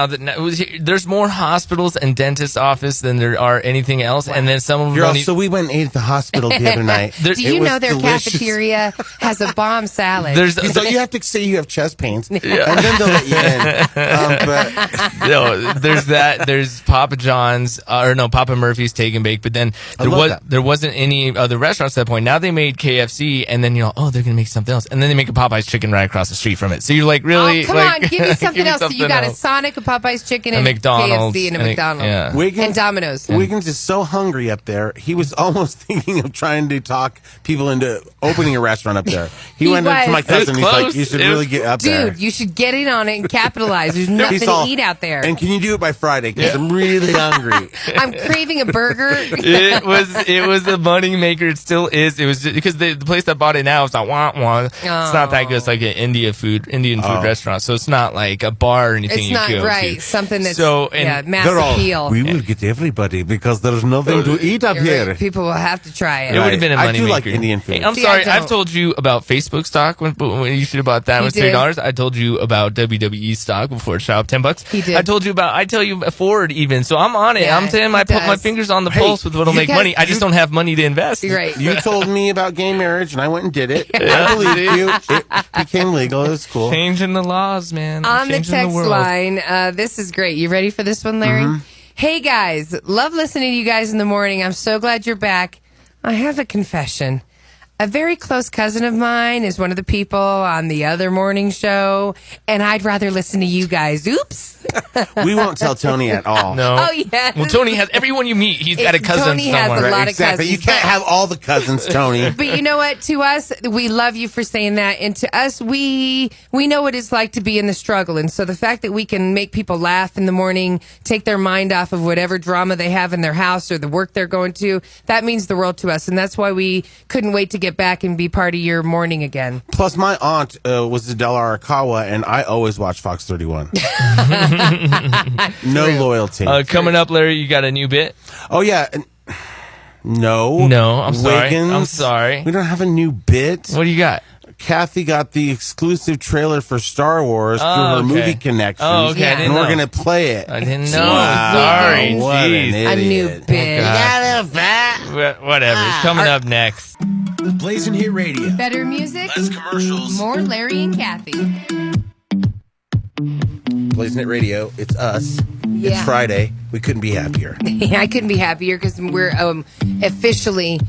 There's more hospitals and dentist office than there are anything else. Wow. And then some of them. So we went and ate at the hospital the other night. Do you know their cafeteria has a bomb salad? So you have to say you have chest pains, and then they'll let you in. No, there's that. There's Papa John's, Papa Murphy's Take and Bake. But then there wasn't any other restaurants at that point. Now they made KFC, and then they're gonna make something else, and then they make a Popeye's chicken right across the street from it. So you're like, really? Oh, come on, give me something else. You got a Sonic, a Popeye's chicken, and McDonald's, KFC, and a McDonald's. Wiggins, and Domino's. Wiggins is so hungry up there. He was almost thinking of trying to talk people into opening a restaurant up there. He went up to my cousin. He's like, you should really get up there. Dude, you should get in on it and capitalize. There's nothing to eat out there. And can you do it by Friday? Because I'm really hungry. I'm craving a burger. It was a money maker. It still is. It was just, because the place that bought it now is like It's not that good. It's like an Indian food restaurant. So it's not like a bar or anything. It's not right. Something that's mass appeal. We will get everybody because there's nothing to eat up here. Right. People will have to try it. It would have been a money maker. I do maker. like Indian food. Hey, I'm sorry. I've told you about Facebook stock when you should have bought that. It was $3. I told you about WWE stock before it shot up $10. He did. I told you Ford even. So I'm on it. Yeah, I'm saying I put my fingers on the pulse with what'll make money. I just don't have money to invest. Right. You told me about gay marriage, and I went and did it. I believe you. It became legal. It was cool. Changing the laws, man. On the text line, this is great. You ready for this one, Larry? Mm-hmm. Hey, guys. Love listening to you guys in the morning. I'm so glad you're back. I have a confession. A very close cousin of mine is one of the people on the other morning show, and I'd rather listen to you guys. Oops. We won't tell Tony at all. No. Oh, yes. Well, Tony has everyone you meet. He's got a cousin Tony somewhere. has a lot of cousins. You can't have all the cousins, Tony. But you know what? To us, we love you for saying that. And to us, we know what it's like to be in the struggle. And so the fact that we can make people laugh in the morning, take their mind off of whatever drama they have in their house or the work they're going to, that means the world to us. And that's why we couldn't wait to get back and be part of your morning again. Plus, my aunt was Adele Arakawa, and I always watch Fox 31. No loyalty. Coming up, Larry, you got a new bit? Oh, yeah. No, I'm sorry. Wiggins, I'm sorry. We don't have a new bit. What do you got? Kathie got the exclusive trailer for Star Wars through her movie connections. Oh, okay. And we're going to play it. I didn't know. Wow. Sorry. What an idiot. A new bit. You got a fat. Whatever. It's coming up next. Blazing Hit Radio. Better music. Less commercials. More Larry and Kathie. Blazing It Radio. It's us. Yeah. It's Friday. We couldn't be happier. I couldn't be happier because we're officially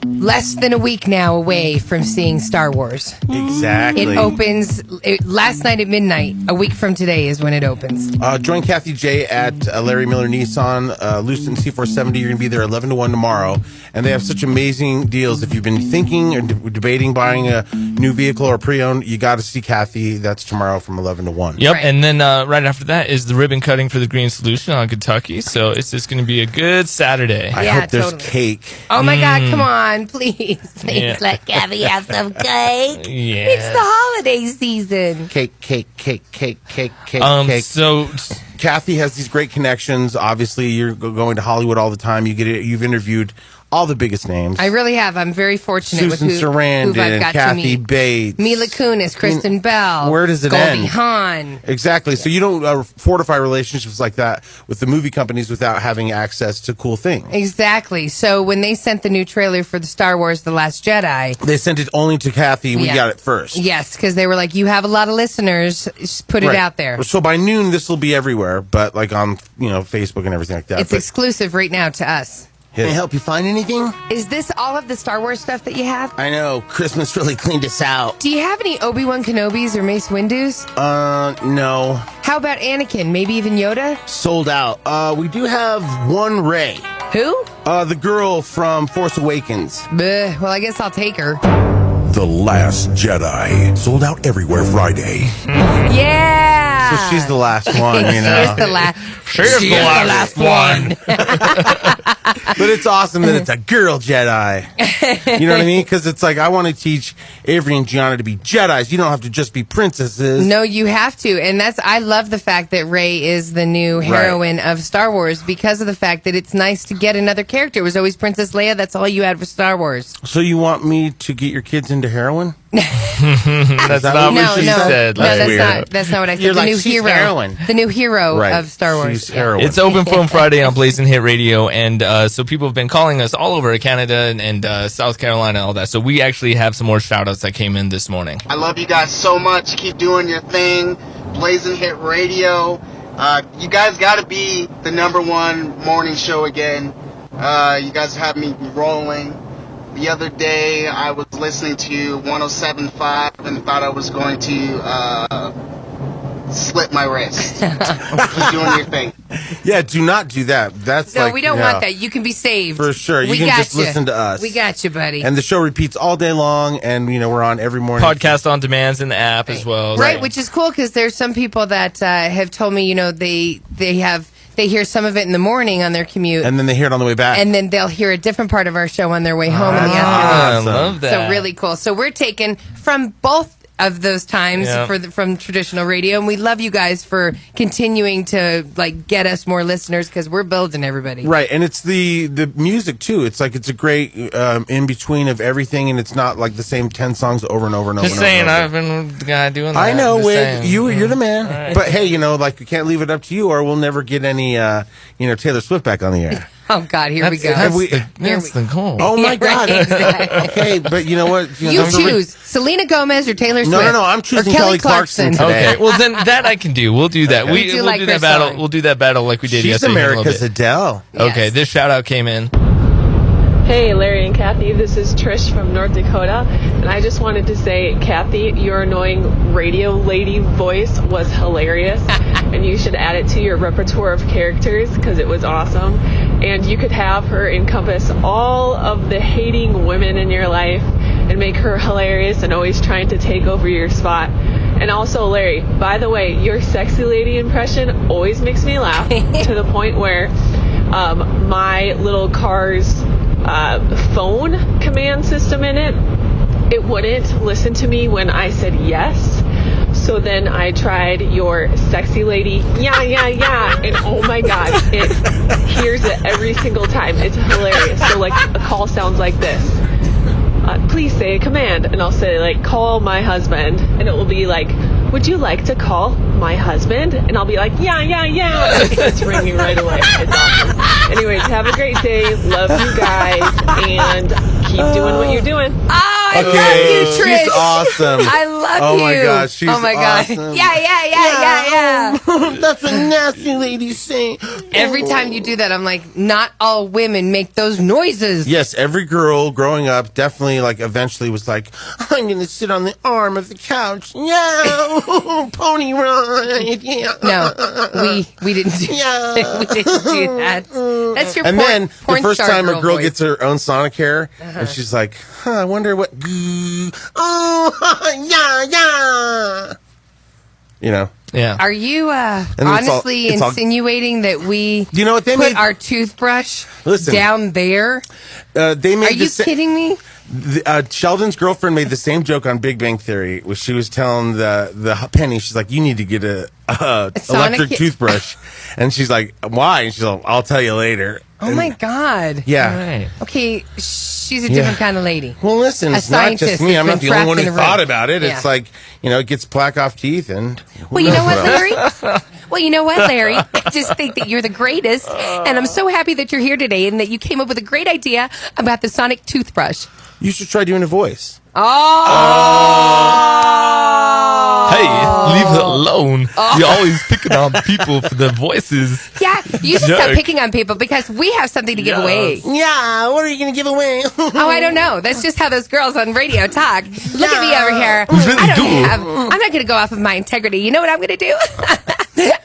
less than a week now away from seeing Star Wars. Exactly. It opens last night at midnight. A week from today is when it opens. Join Kathie J at Larry Miller Nissan, Lewiston C470. You're going to be there 11 to 1 tomorrow. And they have such amazing deals. If you've been thinking or debating buying a new vehicle or pre-owned, you got to see Kathie. That's tomorrow from 11 to 1. Yep. Right. And then right after that is the ribbon cutting for the Green Solution on Kentucky. So it's just going to be a good Saturday. I hope there's cake. Oh, my God. Come on. Please let Kathie have some cake. Yeah. It's the holiday season. Cake. So Kathie has these great connections. Obviously, you're going to Hollywood all the time. You've interviewed all the biggest names. I really have. I'm very fortunate Susan with who I've Sarandon, got Kathy to meet. Bates. Mila Kunis, Kristen Bell. Where does it Goldie end? Hawn. Exactly. So you don't fortify relationships like that with the movie companies without having access to cool things. Exactly. So when they sent the new trailer for the Star Wars The Last Jedi, they sent it only to Kathy. We got it first. Yes, because they were like, you have a lot of listeners. Just put it out there. So by noon, this will be everywhere, but like on Facebook and everything like that. It's exclusive right now to us. Can I help you find anything? Is this all of the Star Wars stuff that you have? I know. Christmas really cleaned us out. Do you have any Obi-Wan Kenobis or Mace Windus? No. How about Anakin? Maybe even Yoda? Sold out. We do have one Rey. Who? The girl from Force Awakens. Well, I guess I'll take her. The Last Jedi. Sold out everywhere Friday. Yeah! So she's the last one, you know. She's the last. She's the last one. But it's awesome that it's a girl Jedi. You know what I mean? Because it's like, I want to teach Avery and Gianna to be Jedis. You don't have to just be princesses. No, you have to. And I love the fact that Rey is the new heroine of Star Wars because of the fact that it's nice to get another character. It was always Princess Leia. That's all you had for Star Wars. So you want me to get your kids into heroin? That's not what she said. That's not what I said. You're the like, new she's hero. heroin. The new hero of Star Wars. She's heroin. It's Open Phone Friday on Blazing Hit Radio, and so people have been calling us all over Canada and South Carolina and all that. So we actually have some more shout-outs that came in this morning. I love you guys so much. Keep doing your thing. Blazing Hit Radio. You guys got to be the #1 morning show again. You guys have me rolling. The other day, I was listening to 107.5 and thought I was going to slit my wrist. Keep doing your thing. Yeah, do not do that. That's no, we don't want that. You can be saved. For sure. You can just listen to us. We got you, buddy. And the show repeats all day long, and we're on every morning. Podcast on demands in the app as well. Right, which is cool because there's some people that have told me, they hear some of it in the morning on their commute. And then they hear it on the way back. And then they'll hear a different part of our show on their way home in the afternoon. I love that. So really cool. So we're taking from both of those times from traditional radio, and we love you guys for continuing to get us more listeners because we're building everybody. Right, and it's the music too. It's like it's a great in between of everything, and it's not like the same 10 songs over and over and over. Just saying, I've been the guy doing that. I know, Wig. you're the man. Right. But hey, we can't leave it up to you, or we'll never get any Taylor Swift back on the air. Oh God, here we go. That's the goal. Oh my God. Right, exactly. Okay, but you know what? You choose Selena Gomez or Taylor Swift. No, I'm choosing Kelly Clarkson today. Okay, well then that I can do. We'll do that. Okay. We'll do that battle. We'll do that battle like we did She's yesterday. America's Adele. Okay, Yes. this shout out came in. Hey, Larry and Kathy, this is Trish from North Dakota, and I just wanted to say, Kathy, your annoying radio lady voice was hilarious, and you should add it to your repertoire of characters because it was awesome, and you could have her encompass all of the hating women in your life and make her hilarious and always trying to take over your spot. And also, Larry, by the way, your sexy lady impression always makes me laugh to the point where my little car's phone command system in it wouldn't listen to me when I said yes. So then I tried your sexy lady, yeah, and oh my God, it hears it every single time. It's hilarious. So a call sounds like this. Please say a command, and I'll say call my husband, and it will be would you like to call my husband? And I'll be like, yeah. It's ringing right away. It's awesome. Anyways, have a great day. Love you guys, and keep doing what you're doing. I love you, Trish. She's awesome. I love Oh you. my gosh, she's Oh my God. awesome. Yeah. That's a nasty lady saying. Every time you do that, I'm like, not all women make those noises. Yes, every girl growing up definitely eventually was like, I'm going to sit on the arm of the couch. Yeah, pony ride. Yeah. No, we didn't do we didn't do that. That's your And then the porn first star time a girl voice. gets her own sonic hair, and she's like, I wonder what. Oh, yeah. Yeah. Are you it's honestly all- insinuating that we Do you know what they put made? our toothbrush Listen. down there? They made Are you kidding me? Sheldon's girlfriend made the same joke on Big Bang Theory, where she was telling the Penny, she's like, you need to get a electric toothbrush. And she's like, why? And she's like, I'll tell you later. Oh, my God. Yeah. Right. Okay, she's a different kind of lady. Well, listen, it's not just me. I'm not the only one who thought about it. Yeah. It's like, it gets plaque off teeth. And well, you know what, Larry? I just think that you're the greatest. And I'm so happy that you're here today and that you came up with a great idea about the sonic toothbrush. You should try doing a voice. Hey, leave her alone. You're always picking on people for their voices. Yeah, you should stop picking on people because we have something to give away. Yeah, what are you going to give away? I don't know. That's just how those girls on radio talk. Look at me over here. I'm not going to go off of my integrity. You know what I'm going to do?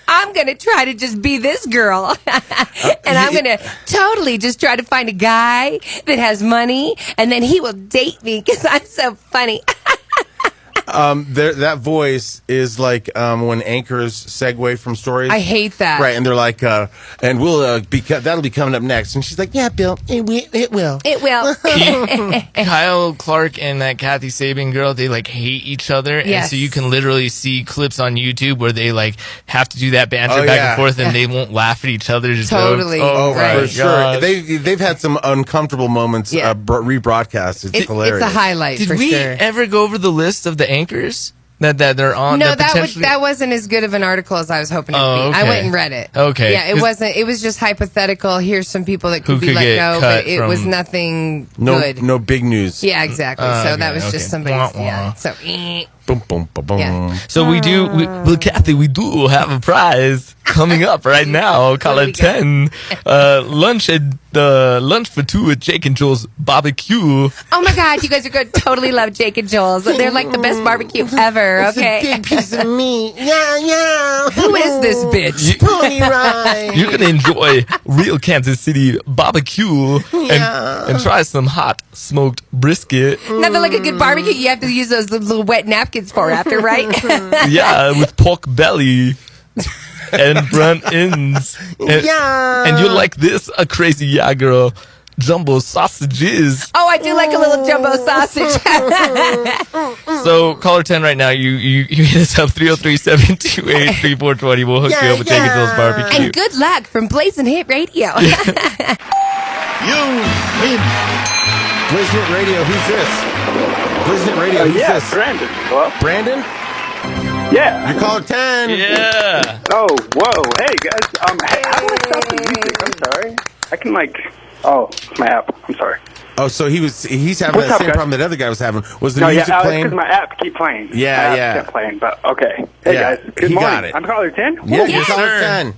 I'm going to try to just be this girl. And I'm going to totally just try to find a guy that has money, and then he will date me because I'm so funny. That voice is like when anchors segue from stories. I hate that. Right, and they're like, and we'll that'll be coming up next. And she's like, yeah, Bill, it will. It will. Kyle Clark and that Kathy Sabin girl, they like hate each other. Yes. And so you can literally see clips on YouTube where they like have to do that banter back and forth and they won't laugh at each other's totally. jokes. Oh, right. For sure. They've had some uncomfortable moments rebroadcast. It's hilarious. It's a highlight Did for we sure. ever go over the list of the anchors that they're on? No, that wasn't as good of an article as I was hoping it would be. Okay. I went and read it. Okay. Yeah, it wasn't. It was just hypothetical. Here's some people that could be let go, but it was nothing good. No big news. Yeah, exactly. So that was just somebody's. Yeah. So. Boom, boom, boom, boom. Yeah. So Kathy, we do have a prize coming up right now. Call it 10. Lunch for two at Jake and Joel's barbecue. Oh my God, you guys are going to totally love Jake and Joel's. They're like the best barbecue ever. Okay. It's a big piece of meat. Yeah. Who is this bitch? Pony Ride. You're gonna enjoy real Kansas City barbecue and try some hot smoked brisket. Nothing like a good barbecue. You have to use those little wet napkins for after, right? Yeah, with pork belly and front ends. And you'll like this, a crazy girl. Jumbo sausages. Oh, I do like a little jumbo sausage. So, caller 10 right now. You hit us up 303-728-3420. We'll hook you up with Jake and Joel's barbecue. And good luck from Blazing Hit Radio. You win. Blazing Hit Radio. Who's this? Blazing Hit Radio. Who's this? Brandon. Hello? Brandon? Yeah. You're caller 10. Yeah. Oh, whoa. Hey, guys. Hey, how do I stop the music? I'm sorry. I can oh, it's my app. I'm sorry. Oh, so he's having the same problem that other guy was having. Was the music playing? because my app keep playing. Yeah. Kept playing, but okay. Hey, guys. Good morning. Got it. I'm caller 10? Yeah, you're caller 10.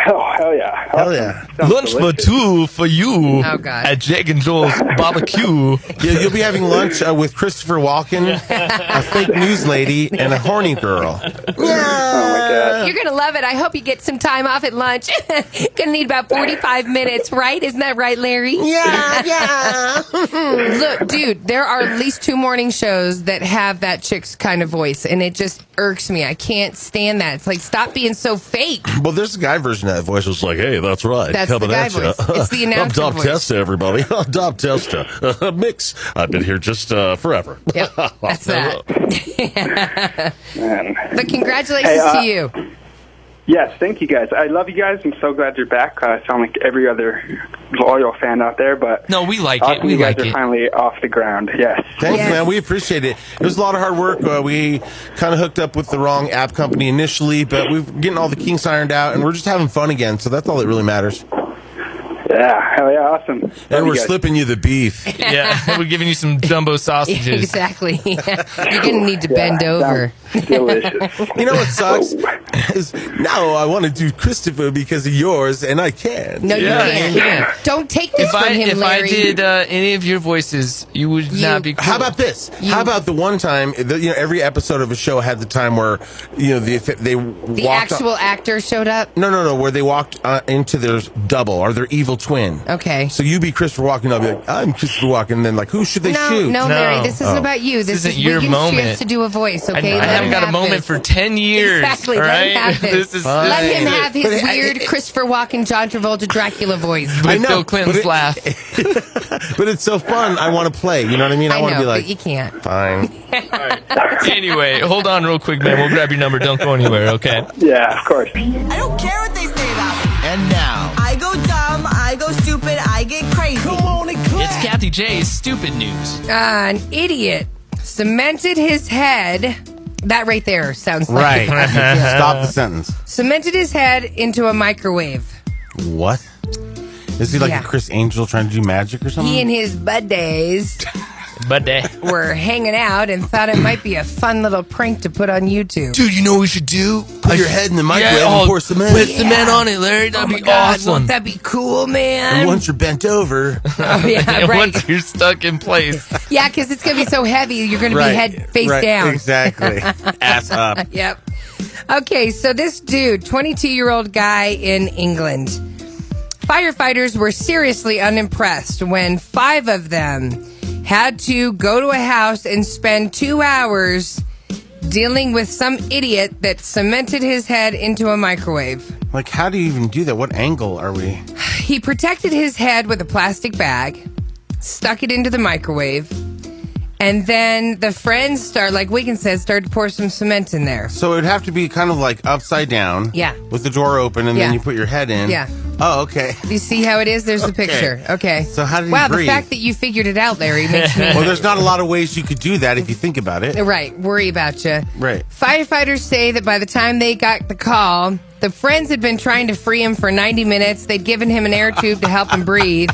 Oh, hell yeah. Hell yeah. Lunch for two for you at Jake and Joel's barbecue. Yeah, you'll be having lunch with Christopher Walken, a fake news lady, and a horny girl. Oh, my God. You're going to love it. I hope you get some time off at lunch. Going to need about 45 minutes, right? Isn't that right, Larry? Yeah. Look, dude, there are at least 2 morning shows that have that chick's kind of voice, and it just irks me. I can't stand that. It's like, stop being so fake. Well, there's a guy version of that voice. It's like, hey, that's right. That's the guy voice. It's the announcer I'm Dop voice. Testa, everybody. Dop Testa. Mix. I've been here just forever. Yep, that's that. Man. But congratulations to you. Yes, thank you guys. I love you guys. I'm so glad you're back. I sound like every other loyal fan out there, but no, we like it. We you guys like are it. Finally off the ground. Yes. Thanks, man. We appreciate it. It was a lot of hard work. We kind of hooked up with the wrong app company initially, but we're getting all the kinks ironed out, and we're just having fun again. So that's all that really matters. Yeah, hell yeah, awesome. And we're slipping you the beef. Yeah, we're giving you some jumbo sausages. Exactly. You're going to need to bend over. Delicious. You know what sucks? Is now I want to do Christopher because of yours, and I can. No, you can't. Don't take this from him, Larry. If I did any of your voices, you would not be cool. How about this? How about the one time, every episode of a show had the time where, they walked... The actual actor showed up? No, where they walked into their double or their evil twin. Okay. So you be Christopher Walken, I'll be like, I'm Christopher Walken, and then like, who should they shoot? No, Larry, this isn't about you. This isn't is your Wiggins' moment. chance to do a voice, okay? I haven't got a moment for 10 years. Exactly. All Let right? Let him have this. This is Let him have his weird Christopher Walken, John Travolta, Dracula voice. I know, Bill Clinton's laugh. But it's so fun. I want to play. You know what I mean? I want to be like, but you can't. Fine. Anyway, hold on real quick, man. We'll grab your number. Don't go anywhere, okay? Yeah, of course. I don't care what they say about me. And now, I go dumb, I go stupid, I get crazy. come on and clap. It's Kathie J's Stupid News. An idiot cemented his head. That right there sounds like Right. Stop the sentence. Cemented his head into a microwave. What? Is he like Yeah. a Chris Angel trying to do magic or something? He and his buddies Buddy. were hanging out and thought it might be a fun little prank to put on YouTube. Dude, you know what we should do? Put your head in the microwave and pour cement. Put cement on it, Larry. That'd Oh my be God, awesome. won't that be cool, man? And once you're bent over, Oh, yeah, right. Once you're stuck in place. Yeah, because it's going to be so heavy, you're going to Right, be head face right, down. exactly. Ass up. Yep. Okay, so this dude, 22-year-old guy in England. Firefighters were seriously unimpressed when 5 of them had to go to a house and spend 2 hours dealing with some idiot that cemented his head into a microwave. Like, how do you even do that? What angle are we? He protected his head with a plastic bag, stuck it into the microwave, and then the friends like Wiggins says, started to pour some cement in there. So it would have to be kind of like upside down. Yeah. With the door open, and Yeah. then you put your head in. Yeah. Oh, okay. You see how it is? There's the Okay. picture. Okay. So how did he Wow, the breathe? fact that you figured it out, Larry, makes me... Well, there's not a lot of ways you could do that if you think about it. Right, worry about you. Right. Firefighters say that by the time they got the call, the friends had been trying to free him for 90 minutes. They'd given him an air tube to help him breathe.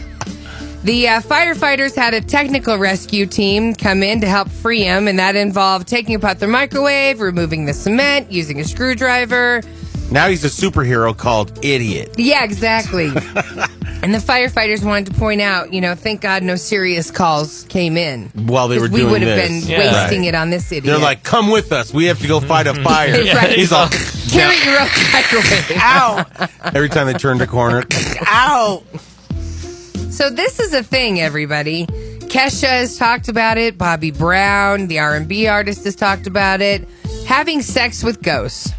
The firefighters had a technical rescue team come in to help free him, and that involved taking apart the microwave, removing the cement, using a screwdriver. Now he's a superhero called Idiot. Yeah, exactly. And the firefighters wanted to point out, thank God no serious calls came in. While they were 'Cause doing we would have this. been wasting it on this idiot. They're like, come with us. We have to go fight a fire. Right. He's all, carry your own microwave. ow. Every time they turned a corner, ow. So this is a thing, everybody. Kesha has talked about it. Bobby Brown, the R&B artist, has talked about it. Having sex with ghosts.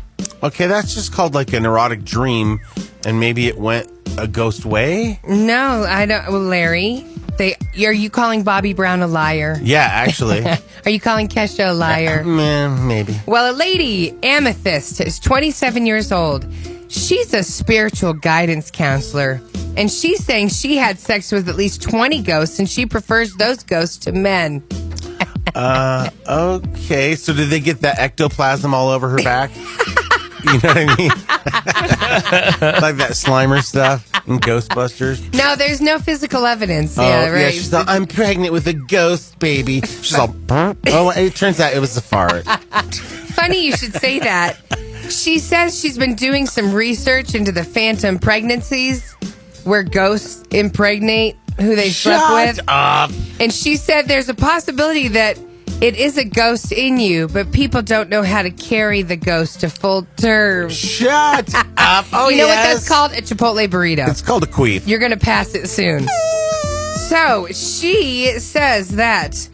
Okay, that's just called like an erotic dream, and maybe it went a ghost way? No, I don't. Well, Larry, are you calling Bobby Brown a liar? Yeah, actually. Are you calling Kesha a liar? Maybe. Well, a lady, Amethyst, is 27 years old. She's a spiritual guidance counselor, and she's saying she had sex with at least 20 ghosts, and she prefers those ghosts to men. Okay. So did they get that ectoplasm all over her back? You know what I mean? Like that Slimer stuff in Ghostbusters. No, there's no physical evidence. Oh, Yeah, right. she's all, I'm pregnant with a ghost baby. She's all, oh, it turns out it was a fart. Funny you should say that. She says she's been doing some research into the phantom pregnancies where ghosts impregnate who they slept with. Shut up. And she said there's a possibility that it is a ghost in you, but people don't know how to carry the ghost to full term. Shut up. Oh, you know what yes. that's called? A Chipotle burrito. It's called a queef. You're going to pass it soon. So she says that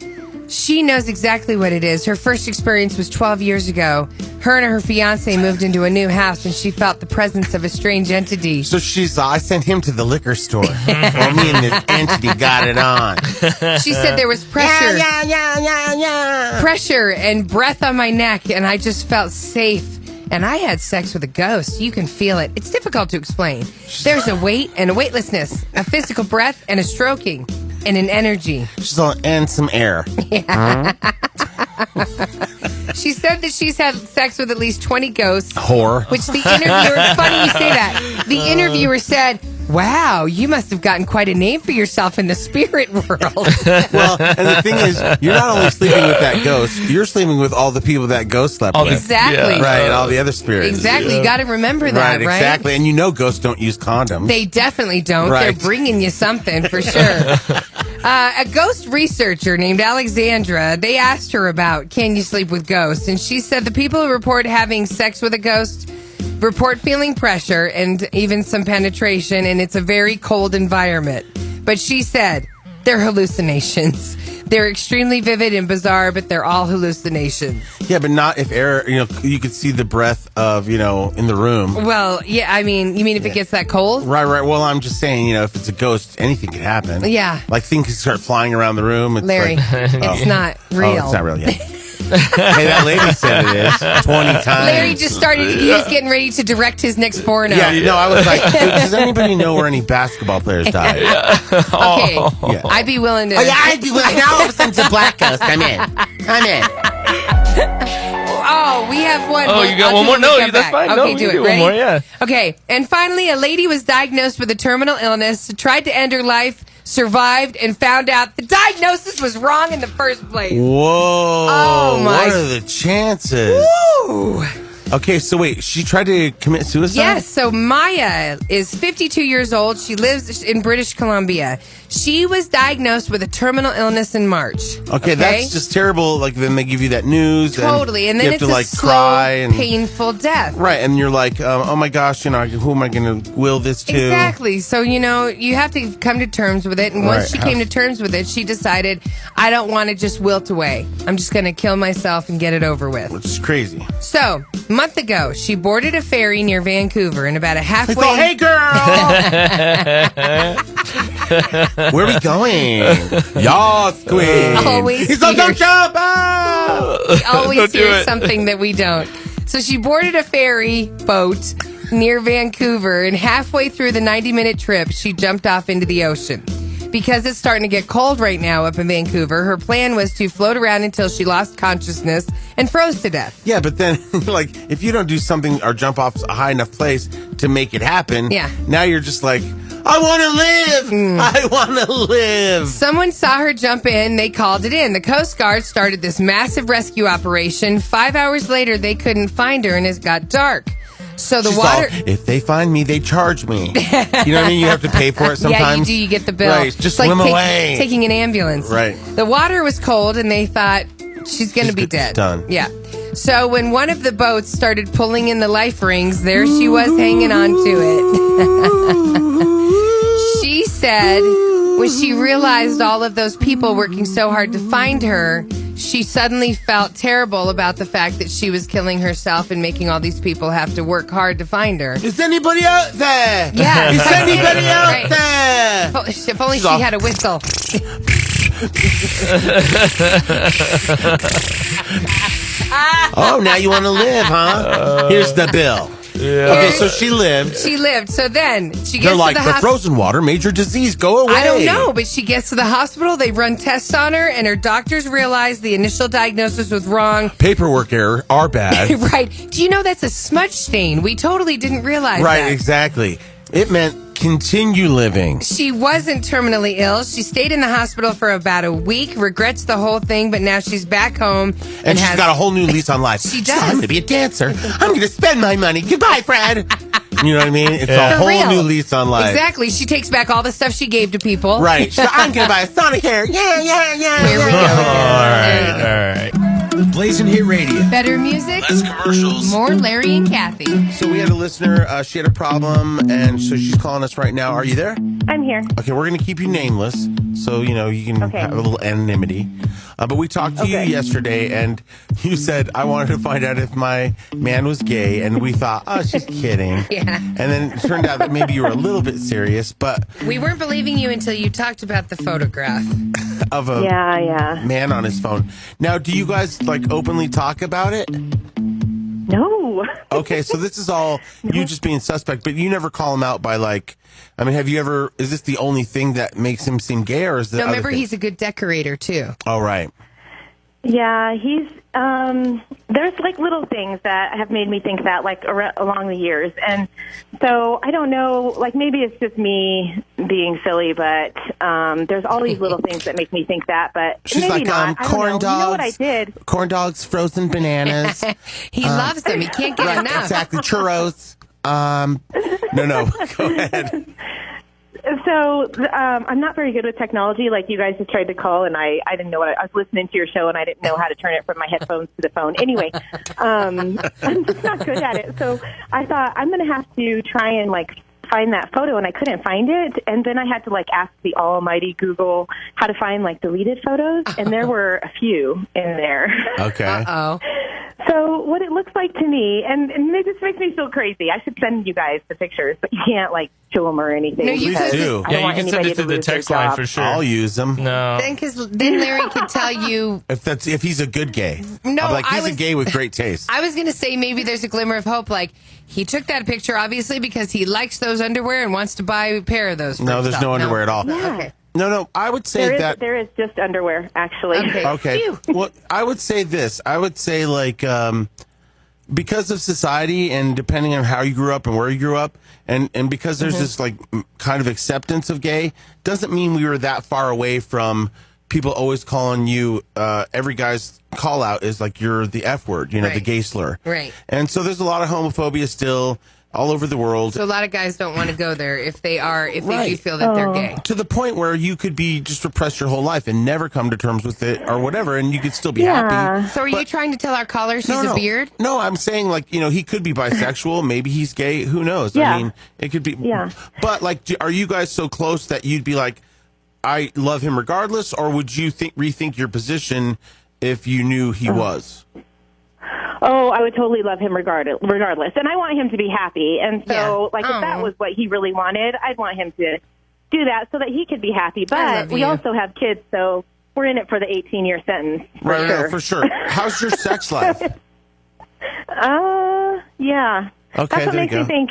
she knows exactly what it is. Her first experience was 12 years ago. Her and her fiance moved into a new house, and she felt the presence of a strange entity. So I sent him to the liquor store. Well, me and the entity got it on. She said there was pressure. Yeah. Pressure and breath on my neck, and I just felt safe. And I had sex with a ghost. You can feel it. It's difficult to explain. There's a weight and a weightlessness, a physical breath and a stroking, and an energy. She's all, and some air. Yeah. She said that she's had sex with at least 20 ghosts. Whore. Which the interviewer, it's funny you say that. The interviewer said, wow, you must have gotten quite a name for yourself in the spirit world. Well, and the thing is, you're not only sleeping with that ghost, you're sleeping with all the people that ghost slept with. Exactly. Yeah. Right, all the other spirits. Exactly. You got to remember that, right? Exactly. And ghosts don't use condoms. They definitely don't. Right. They're bringing you something for sure. A ghost researcher named Alexandra, they asked her about, can you sleep with ghosts? And she said the people who report having sex with a ghost report feeling pressure and even some penetration, and it's a very cold environment. But she said, They're hallucinations. They're extremely vivid and bizarre, but they're all hallucinations. Yeah, but not if air, you could see the breath of, in the room. Well, yeah, I mean, you mean if it gets that cold? Right. Well, I'm just saying, if it's a ghost, anything could happen. Yeah. Like things can start flying around the room. It's Larry, it's not real. Oh, it's not real yet. Hey, that lady said it is 20 times. Larry just he was getting ready to direct his next porno. Yeah, no, I was like, does anybody know where any basketball players died? Okay, yeah. I'd be willing to. Oh, yeah, I'd be willing. Now all of a sudden it's a black ghost. I'm in. Oh, we have one. Oh, you got one more? No, that's fine. Okay, no, do it. Do Ready? one more, yeah. Okay, and finally, a lady was diagnosed with a terminal illness, tried to end her life, survived, and found out the diagnosis was wrong in the first place. Whoa. Oh, my. What are the chances? Woo. Okay, so wait, she tried to commit suicide? Yes, so Maya is 52 years old. She lives in British Columbia. She was diagnosed with a terminal illness in March. Okay, that's just terrible. Like, then they give you that news. Totally, and then you have it's to, like, a slow, cry and painful death. Right, and you're like, oh my gosh, who am I going to will this to? Exactly. So, you have to come to terms with it. And once she came to terms with it, she decided, I don't want to just wilt away. I'm just going to kill myself and get it over with. Which is crazy. So, a month ago, she boarded a ferry near Vancouver and about a halfway... thought, hey, girl! Where are we going? Yas, queen. Always He's like, don't jump! We always hear something that we don't. So she boarded a ferry boat near Vancouver, and halfway through the 90-minute trip, she jumped off into the ocean. Because it's starting to get cold right now up in Vancouver, her plan was to float around until she lost consciousness and froze to death. Yeah, but then, like, if you don't do something or jump off a high enough place to make it happen, now you're just like, I want to live! I want to live! Someone saw her jump in. They called it in. The Coast Guard started this massive rescue operation. 5 hours later, they couldn't find her, and it got dark. So the water... if they find me, they charge me. You know what I mean? You have to pay for it sometimes. Yeah, you do. You get the bill. Right, just it's swim like away. Taking an ambulance. Right. The water was cold, and they thought, she's going to be dead. Done. Yeah. So when one of the boats started pulling in the life rings, there she was hanging on to it. She said when she realized all of those people working so hard to find her, she suddenly felt terrible about the fact that she was killing herself and making all these people have to work hard to find her. Is anybody out there? Yeah. Is anybody out there? If only she had a whistle. Oh, now you want to live, huh? Here's the bill. Yeah. Okay, so she lived. She lived. So then she gets They're like, to the frozen water, major disease, go away. I don't know, but she gets to the hospital. They run tests on her, and her doctors realize the initial diagnosis was wrong. Paperwork error are bad. Right. Do you know that's a smudge stain? We totally didn't realize that. Right, exactly. It meant continue living. She wasn't terminally ill. She stayed in the hospital for about a week, regrets the whole thing, but now she's back home. And she's got a whole new lease on life. She does. I'm going to be a dancer. I'm going to spend my money. Goodbye, Fred. You know what I mean? It's a whole new lease on life. Exactly. She takes back all the stuff she gave to people. Right. So I'm going to buy a Sonic hair. Yeah. Here we go. All right. Blazing Hit Radio. Better music. Less commercials. More Larry and Kathie. So we had a listener. She had a problem, and so she's calling us right now. Are you there? I'm here. Okay, we're going to keep you nameless, so you can have a little anonymity. But we talked to you yesterday, and you said, I wanted to find out if my man was gay, and we thought, oh, she's kidding. Yeah. And then it turned out that maybe you were a little bit serious, but... We weren't believing you until you talked about the photograph. Of a man on his phone. Now, do you guys, openly talk about it? No. Okay, so this is all you just being suspect, but you never call him out by, have you ever... Is this the only thing that makes him seem gay, or is there... No, remember, he's a good decorator, too. Oh, right. Yeah, he's, there's little things that have made me think that, along the years. And so I don't know, maybe it's just me being silly, but there's all these little things that make me think that, but she's maybe not. Corn dogs. You know what I did? Corn dogs, frozen bananas. He loves them. He can't get enough. Exactly. Churros. No. Go ahead. So I'm not very good with technology. You guys just tried to call, and I didn't know what I was listening to your show, and I didn't know how to turn it from my headphones to the phone. Anyway, I'm just not good at it. So I thought I'm going to have to try and find that photo, and I couldn't find it. And then I had to like ask the almighty Google how to find like deleted photos, and there were a few in there. Okay. Uh-oh. So what it looks like to me, and it just makes me feel crazy. I should send you guys the pictures, but you can't like show them or anything. No, you Please do. I don't want you can send anybody it to the lose their text line job. for sure. I'll use them. No. Then Larry could tell you. If he's a good gay. No, I'm like, he's a gay with great taste. I was going to say maybe there's a glimmer of hope. Like, he took that picture, obviously, because he likes those underwear and wants to buy a pair of those for No, there's himself. no underwear at all. Yeah. Okay. No, I would say There is just underwear, actually. Okay. Phew. Well, I would say this. I would say, like, because of society and depending on how you grew up and where you grew up, and because there's this, like, kind of acceptance of gay, doesn't mean we were that far away from people always calling you, every guy's call out is, like, you're the F word, the gay slur. Right. And so there's a lot of homophobia still all over the world. So a lot of guys don't want to go there if they do feel that Oh. they're gay. To the point where you could be just repressed your whole life and never come to terms with it or whatever, and you could still be happy. So are you trying to tell our caller she's a beard? No, I'm saying, like, he could be bisexual. Maybe he's gay. Who knows? Yeah. I mean, it could be. Yeah. But, like, are you guys so close that you'd be like, I love him regardless, or would you rethink your position if you knew he was? Oh, I would totally love him regardless. And I want him to be happy. And so, if that was what he really wanted, I'd want him to do that so that he could be happy. But we also have kids, so we're in it for the 18-year sentence. For sure. How's your sex life? Yeah. Okay, That's what there makes you me go. think.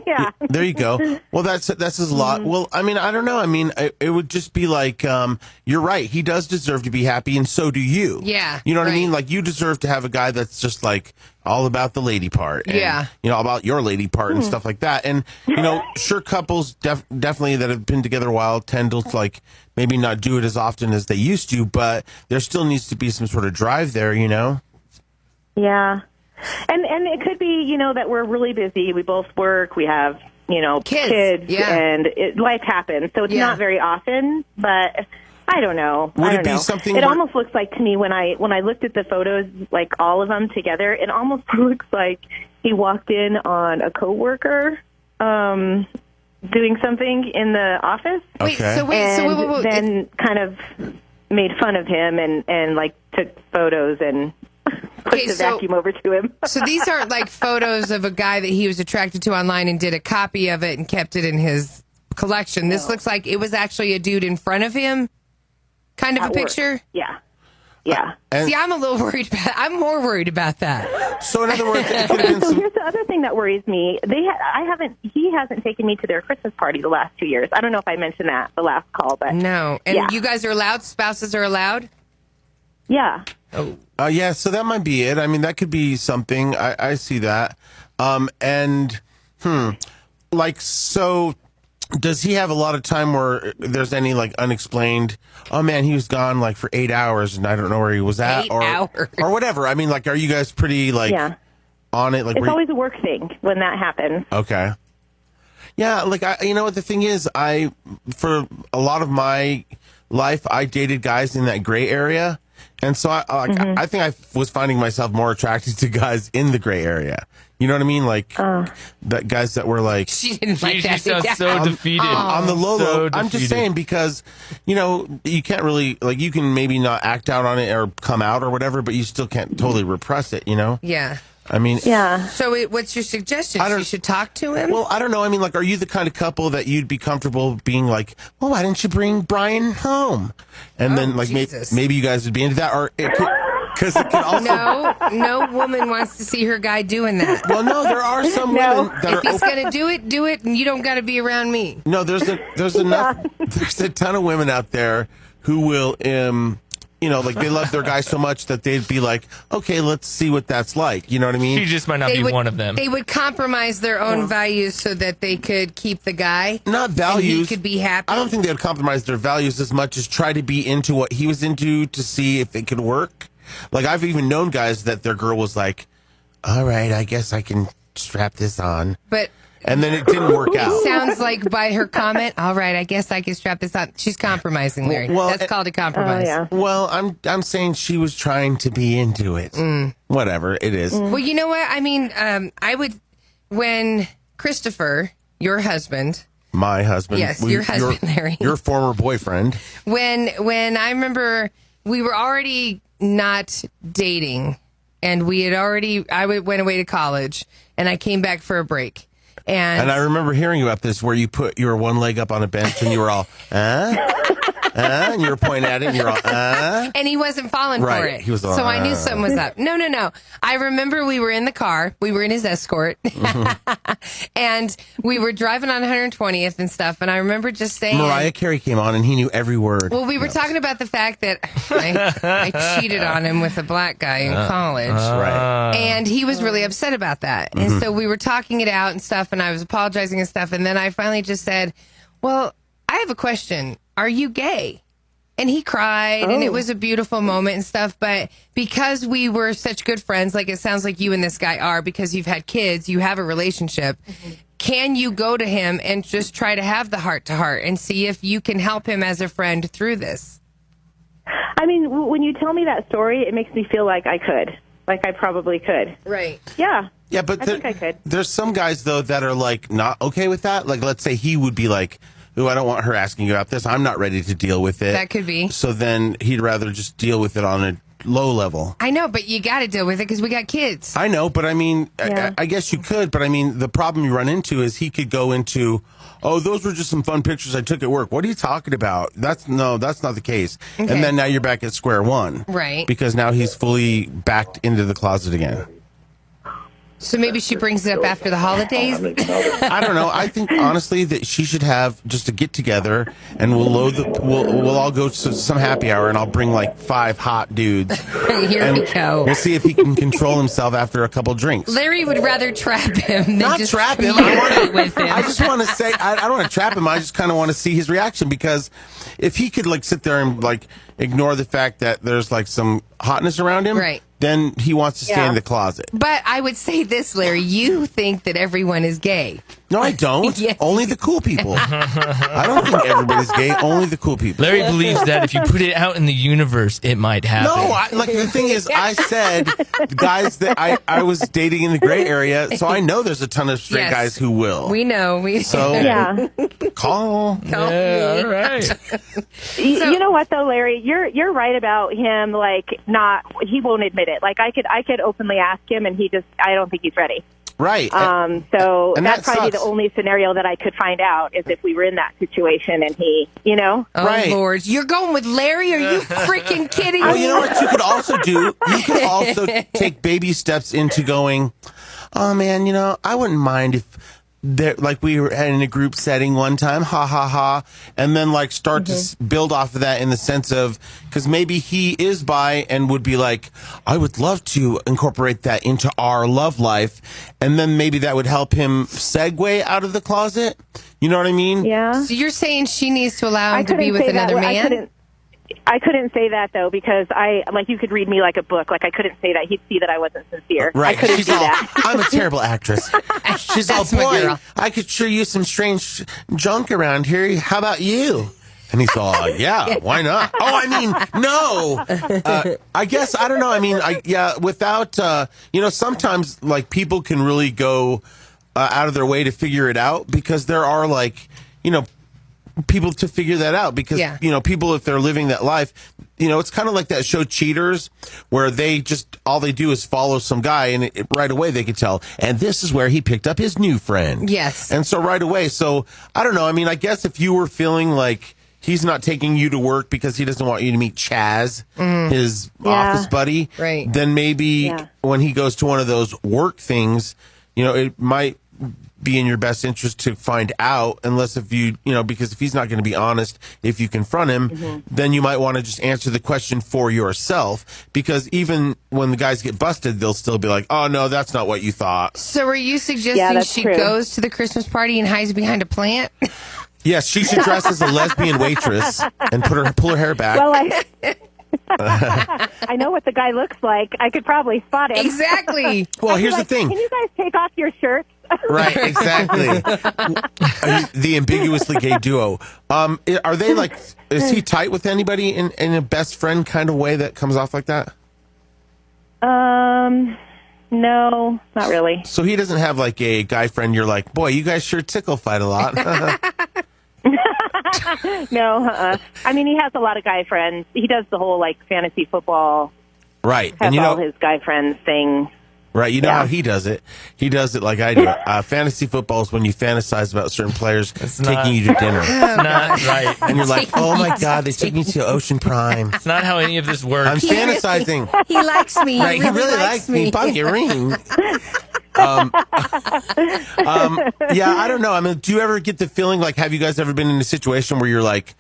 Yeah. There you go. Well, that says a lot. Well, I mean, I don't know. I mean, it would just be like, you're right. He does deserve to be happy, and so do you. Yeah. You know what I mean? Like, you deserve to have a guy that's just like all about the lady part. And, Yeah. about your lady part and stuff like that. And, sure, couples definitely that have been together a while tend to, like, maybe not do it as often as they used to, but there still needs to be some sort of drive there, Yeah. And it could be, that we're really busy. We both work. We have, kids. Yeah. And life happens. So it's not very often, but I don't know. Would I it don't be know. something It where- almost looks like to me when I looked at the photos, like all of them together, it almost looks like he walked in on a coworker doing something in the office. Wait, And so then kind of made fun of him and like took photos and put the vacuum over to him. So these aren't like photos of a guy that he was attracted to online and did a copy of it and kept it in his collection. This looks like it was actually a dude in front of him, kind of At a picture. work. Yeah. Yeah. See, I'm a little worried about. I'm more worried about that. So in other words, it could have Okay, been so some. here's the other thing that worries me. He hasn't taken me to their Christmas party the last 2 years. I don't know if I mentioned that the last call, but No, and yeah. you guys are allowed. Spouses are allowed. Yeah. Oh. Yeah, so that might be it. I mean, that could be something. I see that. So does he have a lot of time where there's any, like, unexplained, oh, man, he was gone, like, for 8 hours, and I don't know where he was at? 8 hours. Or whatever. I mean, like, are you guys pretty, like, on it? Like, It's always a work thing when that happens. Okay. Yeah, like, you know what the thing is? For a lot of my life, I dated guys in that gray area. And so I think I was finding myself more attracted to guys in the gray area. You know what I mean? Like, that guys that were like... She didn't like that. She sounds so defeated. On the low, So I'm just defeated. saying because, you can't really... Like, you can maybe not act out on it or come out or whatever, but you still can't totally repress it, Yeah. I mean... Yeah. So what's your suggestion? You should talk to him? Well, I don't know. I mean, like, are you the kind of couple that you'd be comfortable being like, well, why didn't you bring Brian home? And then, like, maybe you guys would be into that, or it could... Because it can also... No woman wants to see her guy doing that. Well, no, there are some women that if are... he's going to do it, and you don't got to be around me. No, there's enough... There's a ton of women out there who will... like, they love their guy so much that they'd be like, okay, let's see what that's like. You know what I mean? She just might not be one of them. They would compromise their own values so that they could keep the guy. Not values. And he could be happy. I don't think they would compromise their values as much as try to be into what he was into to see if it could work. Like, I've even known guys that their girl was like, all right, I guess I can strap this on. And then it didn't work out. It sounds like by her comment, all right, I guess I can strap this on. She's compromising, Larry. That's called a compromise. Well, I'm saying she was trying to be into it. Whatever, it is. Well, you know what? I mean, when Christopher your husband. My husband. Yes, your husband, Larry. Your former boyfriend. When I remember we were already not dating, and I went away to college, and I came back for a break. And I remember hearing about this where you put your one leg up on a bench and you were all, and you were pointing at it and you were all, and he wasn't falling for it. He was all, so I knew something was up. No. I remember we were in the car. We were in his Escort. And we were driving on 120th and stuff. And I remember just saying. Mariah Carey came on and he knew every word. Well, we were talking about the fact that I cheated on him with a black guy in college. Right. And he was really upset about that. Mm-hmm. And so we were talking it out and stuff. And I was apologizing and stuff. And then I finally just said, well, I have a question. Are you gay? And he cried, and it was a beautiful moment and stuff. But because we were such good friends, like it sounds like you and this guy are, because you've had kids, you have a relationship, can you go to him and just try to have the heart-to-heart and see if you can help him as a friend through this? I mean, when you tell me that story, it makes me feel like I could. Like I probably could. Right. Yeah. Yeah, but I think I could. There's some guys, though, that are, like, not okay with that. Like, let's say he would be like, ooh, I don't want her asking you about this. I'm not ready to deal with it. That could be. So then he'd rather just deal with it on a low level. I know, but you got to deal with it because we got kids. I know, but I mean, I guess you could. But I mean, the problem you run into is he could go into, oh, those were just some fun pictures I took at work. What are you talking about? That's not the case. Okay. And then now you're back at square one. Right. Because now he's fully backed into the closet again. So maybe she brings it up after the holidays? I don't know. I think honestly that she should have just a get together, and we'll all go to some happy hour, and I'll bring like 5 hot dudes. Here we go. We'll see if he can control himself after a couple drinks. Larry would rather trap him than Not just trap him. with him. I just want to say I don't want to trap him. I just kind of want to see his reaction, because if he could like sit there and like ignore the fact that there's like some hotness around him, right, then he wants to stay in the closet. But I would say this, Larry, you think that everyone is gay. No, I don't. Yes. Only the cool people. I don't think everybody's gay. Only the cool people. Larry believes that if you put it out in the universe, it might happen. No, the thing is, I said guys that I was dating in the gray area, so I know there's a ton of straight guys who will. We know. So call. Yeah, all right. You know what though, Larry? You're right about him. Like, he won't admit it. Like I could openly ask him, and I don't think he's ready. Right. So and that's that probably sucks. the only scenario that I could find out is if we were in that situation and he, Oh, Lord. You're going with Larry? Are you freaking kidding me? Well, you know what you could also do? You could also take baby steps into going, oh, man, I wouldn't mind if like we were in a group setting one time, ha, ha, ha, and then like start to build off of that in the sense of, because maybe he is bi and would be like, I would love to incorporate that into our love life, and then maybe that would help him segue out of the closet. You know what I mean? Yeah. So you're saying she needs to allow him to be with another man? I couldn't say that though, because you could read me like a book. Like I couldn't say that. He'd see that I wasn't sincere. Right. I couldn't She's do all, that. I'm a terrible actress. She's all, boy, I could sure use some strange junk around here. How about you? And he's all, yeah, why not? Oh, I mean, no. I guess, I don't know. I mean, without, sometimes like people can really go out of their way to figure it out, because there are like, people to figure that out, because people, if they're living that life, it's kind of like that show Cheaters, where all they do is follow some guy, and right away they can tell, and this is where he picked up his new friend. Yes. And so right away, I don't know, I mean, I guess if you were feeling like he's not taking you to work because he doesn't want you to meet Chaz, his office buddy, right, then maybe when he goes to one of those work things, it might be in your best interest to find out, unless if you, because if he's not going to be honest, if you confront him, then you might want to just answer the question for yourself, because even when the guys get busted, they'll still be like, oh, no, that's not what you thought. So are you suggesting she goes to the Christmas party and hides behind a plant? Yes, she should dress as a lesbian waitress and pull her hair back. Well, I know what the guy looks like. I could probably spot him. Exactly. Well, here's the thing. Can you guys take off your shirts? Right, exactly. The ambiguously gay duo. Are they like, is he tight with anybody in a best friend kind of way that comes off like that? No, not really. So he doesn't have like a guy friend. You're like, boy, you guys sure tickle fight a lot. No, I mean, he has a lot of guy friends. He does the whole like fantasy football. Right, and you know all his guy friends thing. Right, you know how he does it. He does it like I do. Fantasy football is when you fantasize about certain players taking you to dinner. It's not right. And you're like, oh my God, they took me to Ocean Prime. It's not how any of this works. I'm fantasizing. He likes me. Right, he really likes me. Buy me a ring. Yeah, I don't know. I mean, do you ever get the feeling like, have you guys ever been in a situation where you're like,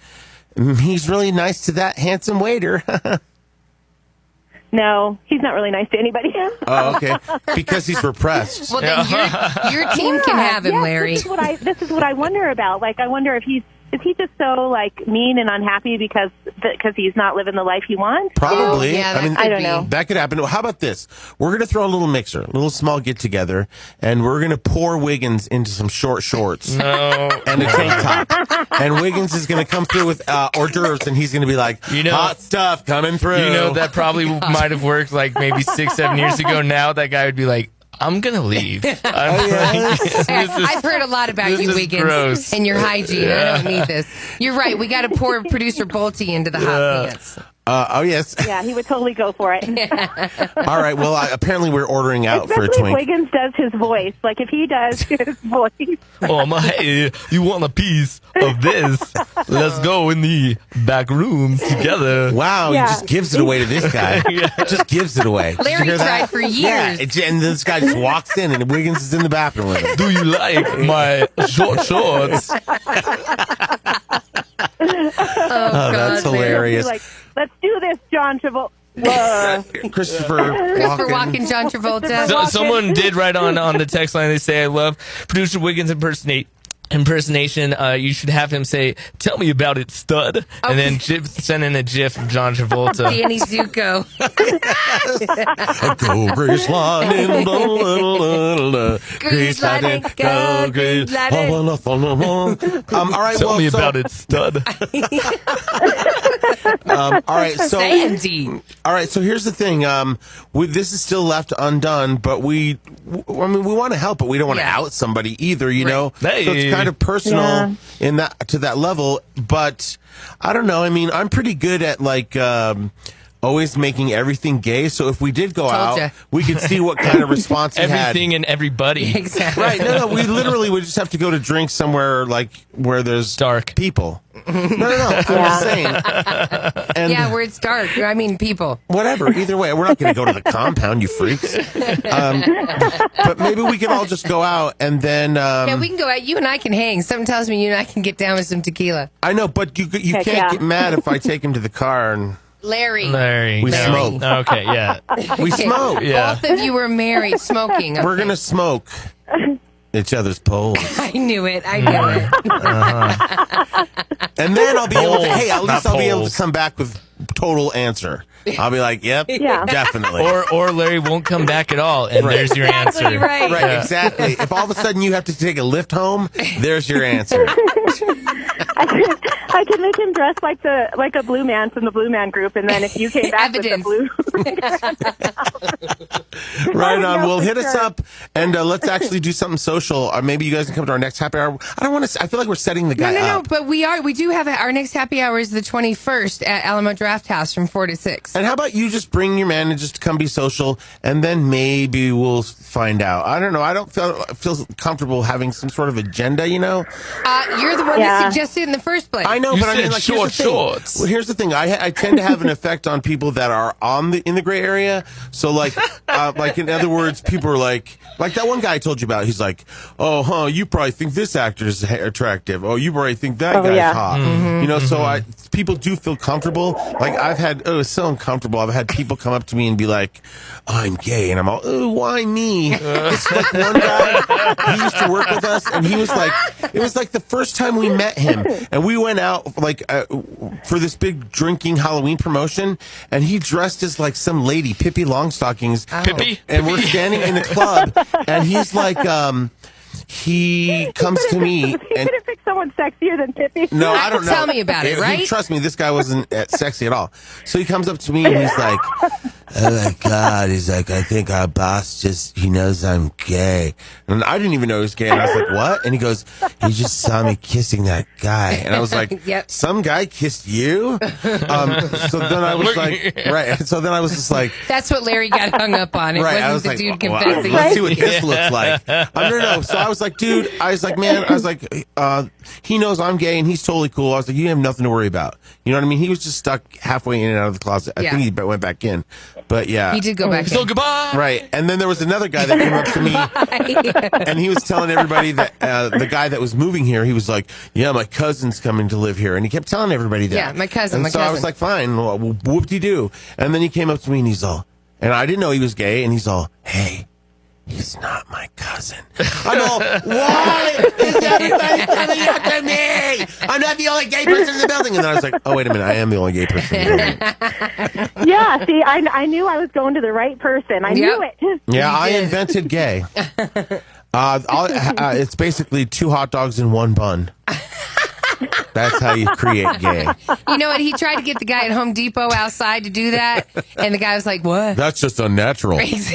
he's really nice to that handsome waiter? No, he's not really nice to anybody. Oh, okay. Because he's repressed. Well, then your team can have him, Larry. This is what I wonder about. Like, I wonder if is he just so like mean and unhappy because he's not living the life he wants? Probably. Yeah, I mean, I don't know. That could happen. How about this? We're going to throw a little mixer, a little small get together, and we're going to pour Wiggins into some short shorts and a tank top. And Wiggins is going to come through with hors d'oeuvres, and he's going to be like, hot stuff coming through. You know, that probably might have worked like maybe 6-7 years ago. Now that guy would be like, I'm going to leave. I've heard a lot about you, Wiggins, gross. And your hygiene. I don't need this. You're right. We got to pour producer Bolte into the hot pants. Oh, yes. Yeah, he would totally go for it. All right. Well, apparently we're ordering out for a Especially twink. if Wiggins does his voice. Like, if he does his voice. Hey, you want a piece of this? Let's go in the back rooms together. Wow, he just gives it away to this guy. Just gives it away. Larry Did you hear tried that? for years. Yeah, and this guy just walks in, and Wiggins is in the bathroom with him. Do you like my short shorts? Oh, that's hilarious. Like, let's do this, John Travolta. Christopher Walken, John Travolta. Someone did write on the text line. They say, I love producer Wiggins impersonation. You should have him say, tell me about it, stud. And then send in a gif of John Travolta. Danny Zuko. Go Grease Lightning, Grease Lightning, go Grease Lightning. All right, tell me about it, stud. All right, so Sandy. All right, so here's the thing. This is still left undone, but we want to help, but we don't want to out somebody either. You know, so it's kind of personal in that to that level. But I don't know. I mean, I'm pretty good at like. Always making everything gay, so if we did go out, we could see what kind of response he had. Everything and everybody. Exactly. Right, no, we literally would just have to go to drink somewhere like where there's dark people. No, I'm just saying. And where it's dark. I mean, people. Whatever, either way. We're not going to go to the compound, you freaks. But maybe we can all just go out and then... we can go out. You and I can hang. Something tells me you and I can get down with some tequila. I know, but you can't get mad if I take him to the car and... Larry. We smoke. Okay, yeah. We smoke. Yeah. Both of you were married, smoking. Okay. We're going to smoke each other's poles. I knew it. And then I'll be able to, at least I'll be able to come back with total answer. I'll be like, yep, definitely. Or Larry won't come back at all, and there's your answer. Right. Right, exactly. If all of a sudden you have to take a lift home, there's your answer. I could make him dress like a blue man from the Blue Man Group, and then if you came back with the blue, right on. Well, hit us up and let's actually do something social. Or maybe you guys can come to our next happy hour. I don't want to. I feel like we're setting the guy up. No, but we do have our next happy hour is the 21st at Alamo Draft House from 4 to 6. And how about you just bring your man and just come be social, and then maybe we'll find out. I don't know. I don't feel comfortable having some sort of agenda. You know. You're the one that suggested it in the first place. I know, but I mean, like, shorts. Well, here's the thing. I tend to have an effect on people that are in the gray area. So, like in other words, people are like that one guy I told you about. He's like, oh, you probably think this actor is attractive. Oh, you probably think that guy's hot. Mm-hmm, You know, so people do feel comfortable. Like it's so uncomfortable. I've had people come up to me and be like, I'm gay, and I'm all, oh, why me? It's like one guy. He used to work with us, and he was like, it was like the first time we met him, and we went out like for this big drinking Halloween promotion, and he dressed as like some lady, Pippi Longstockings. Pippi? And we're standing in the club, and he's like, he comes to me. You could have picked someone sexier than Pippi. No, I don't know. Tell me about it, right? Trust me, this guy wasn't sexy at all. So he comes up to me and he's like, oh my God. He's like, I think our boss he knows I'm gay. And I didn't even know he was gay. And I was like, what? And he goes, he just saw me kissing that guy. And I was like, some guy kissed you? So then I was like, right. So then I was just like. That's what Larry got hung up on. It wasn't the dude confessing. Let's see what this looks like. No. So I was like, dude, he knows I'm gay and he's totally cool. I was like, you have nothing to worry about. You know what I mean? He was just stuck halfway in and out of the closet. I think he went back in. But yeah. He did go back in. So goodbye. Right. And then there was another guy that came up to me and he was telling everybody that the guy that was moving here, he was like, yeah, my cousin's coming to live here. And he kept telling everybody that. Yeah, my cousin. And so I was like, fine, well, whoop-de-doo. And then he came up to me and he's all, and I didn't know he was gay, and he's all, hey, he's not my cousin. I'm all, why is everybody coming after me? I'm not the only gay person in the building. And then I was like, oh, wait a minute, I am the only gay person in the building. Yeah, see, I knew I was going to the right person. I knew it. Yeah, I invented gay. It's basically 2 hot dogs in 1 bun. That's how you create gay. You know what? He tried to get the guy at Home Depot outside to do that, and the guy was like, what? That's just unnatural. His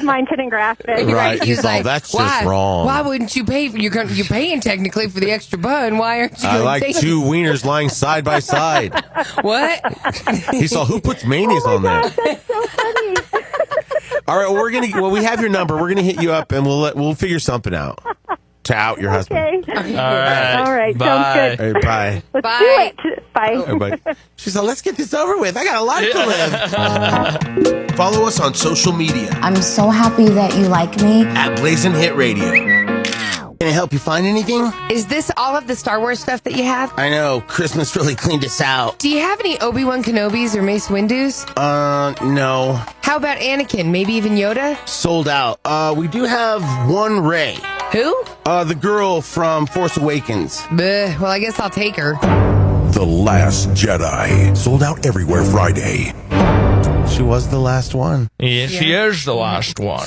mind couldn't grasp it. Right. He's all, that's just wrong. Why wouldn't you pay? You're paying technically for the extra bun. Why aren't you I like 2 wieners lying side by side. What? He's all, who puts mayonnaise on there? That's so funny. All right, well, we have your number. We're gonna hit you up, and we'll figure something out to out your husband. Okay. All right. Sounds good. All right, bye. Let's do it. Bye. Everybody. She's like, let's get this over with. I got a life to live. Follow us on social media I'm so happy that you like me. at Blazing Hit Radio. Can I help you find anything? Is this all of the Star Wars stuff that you have? I know. Christmas really cleaned us out. Do you have any Obi-Wan Kenobis or Mace Windu's? No. How about Anakin? Maybe even Yoda? Sold out. We do have one Rey. Who? The girl from Force Awakens. Well, I guess I'll take her. The Last Jedi. Sold out everywhere Friday. She was the last one. Yeah, she is the last one.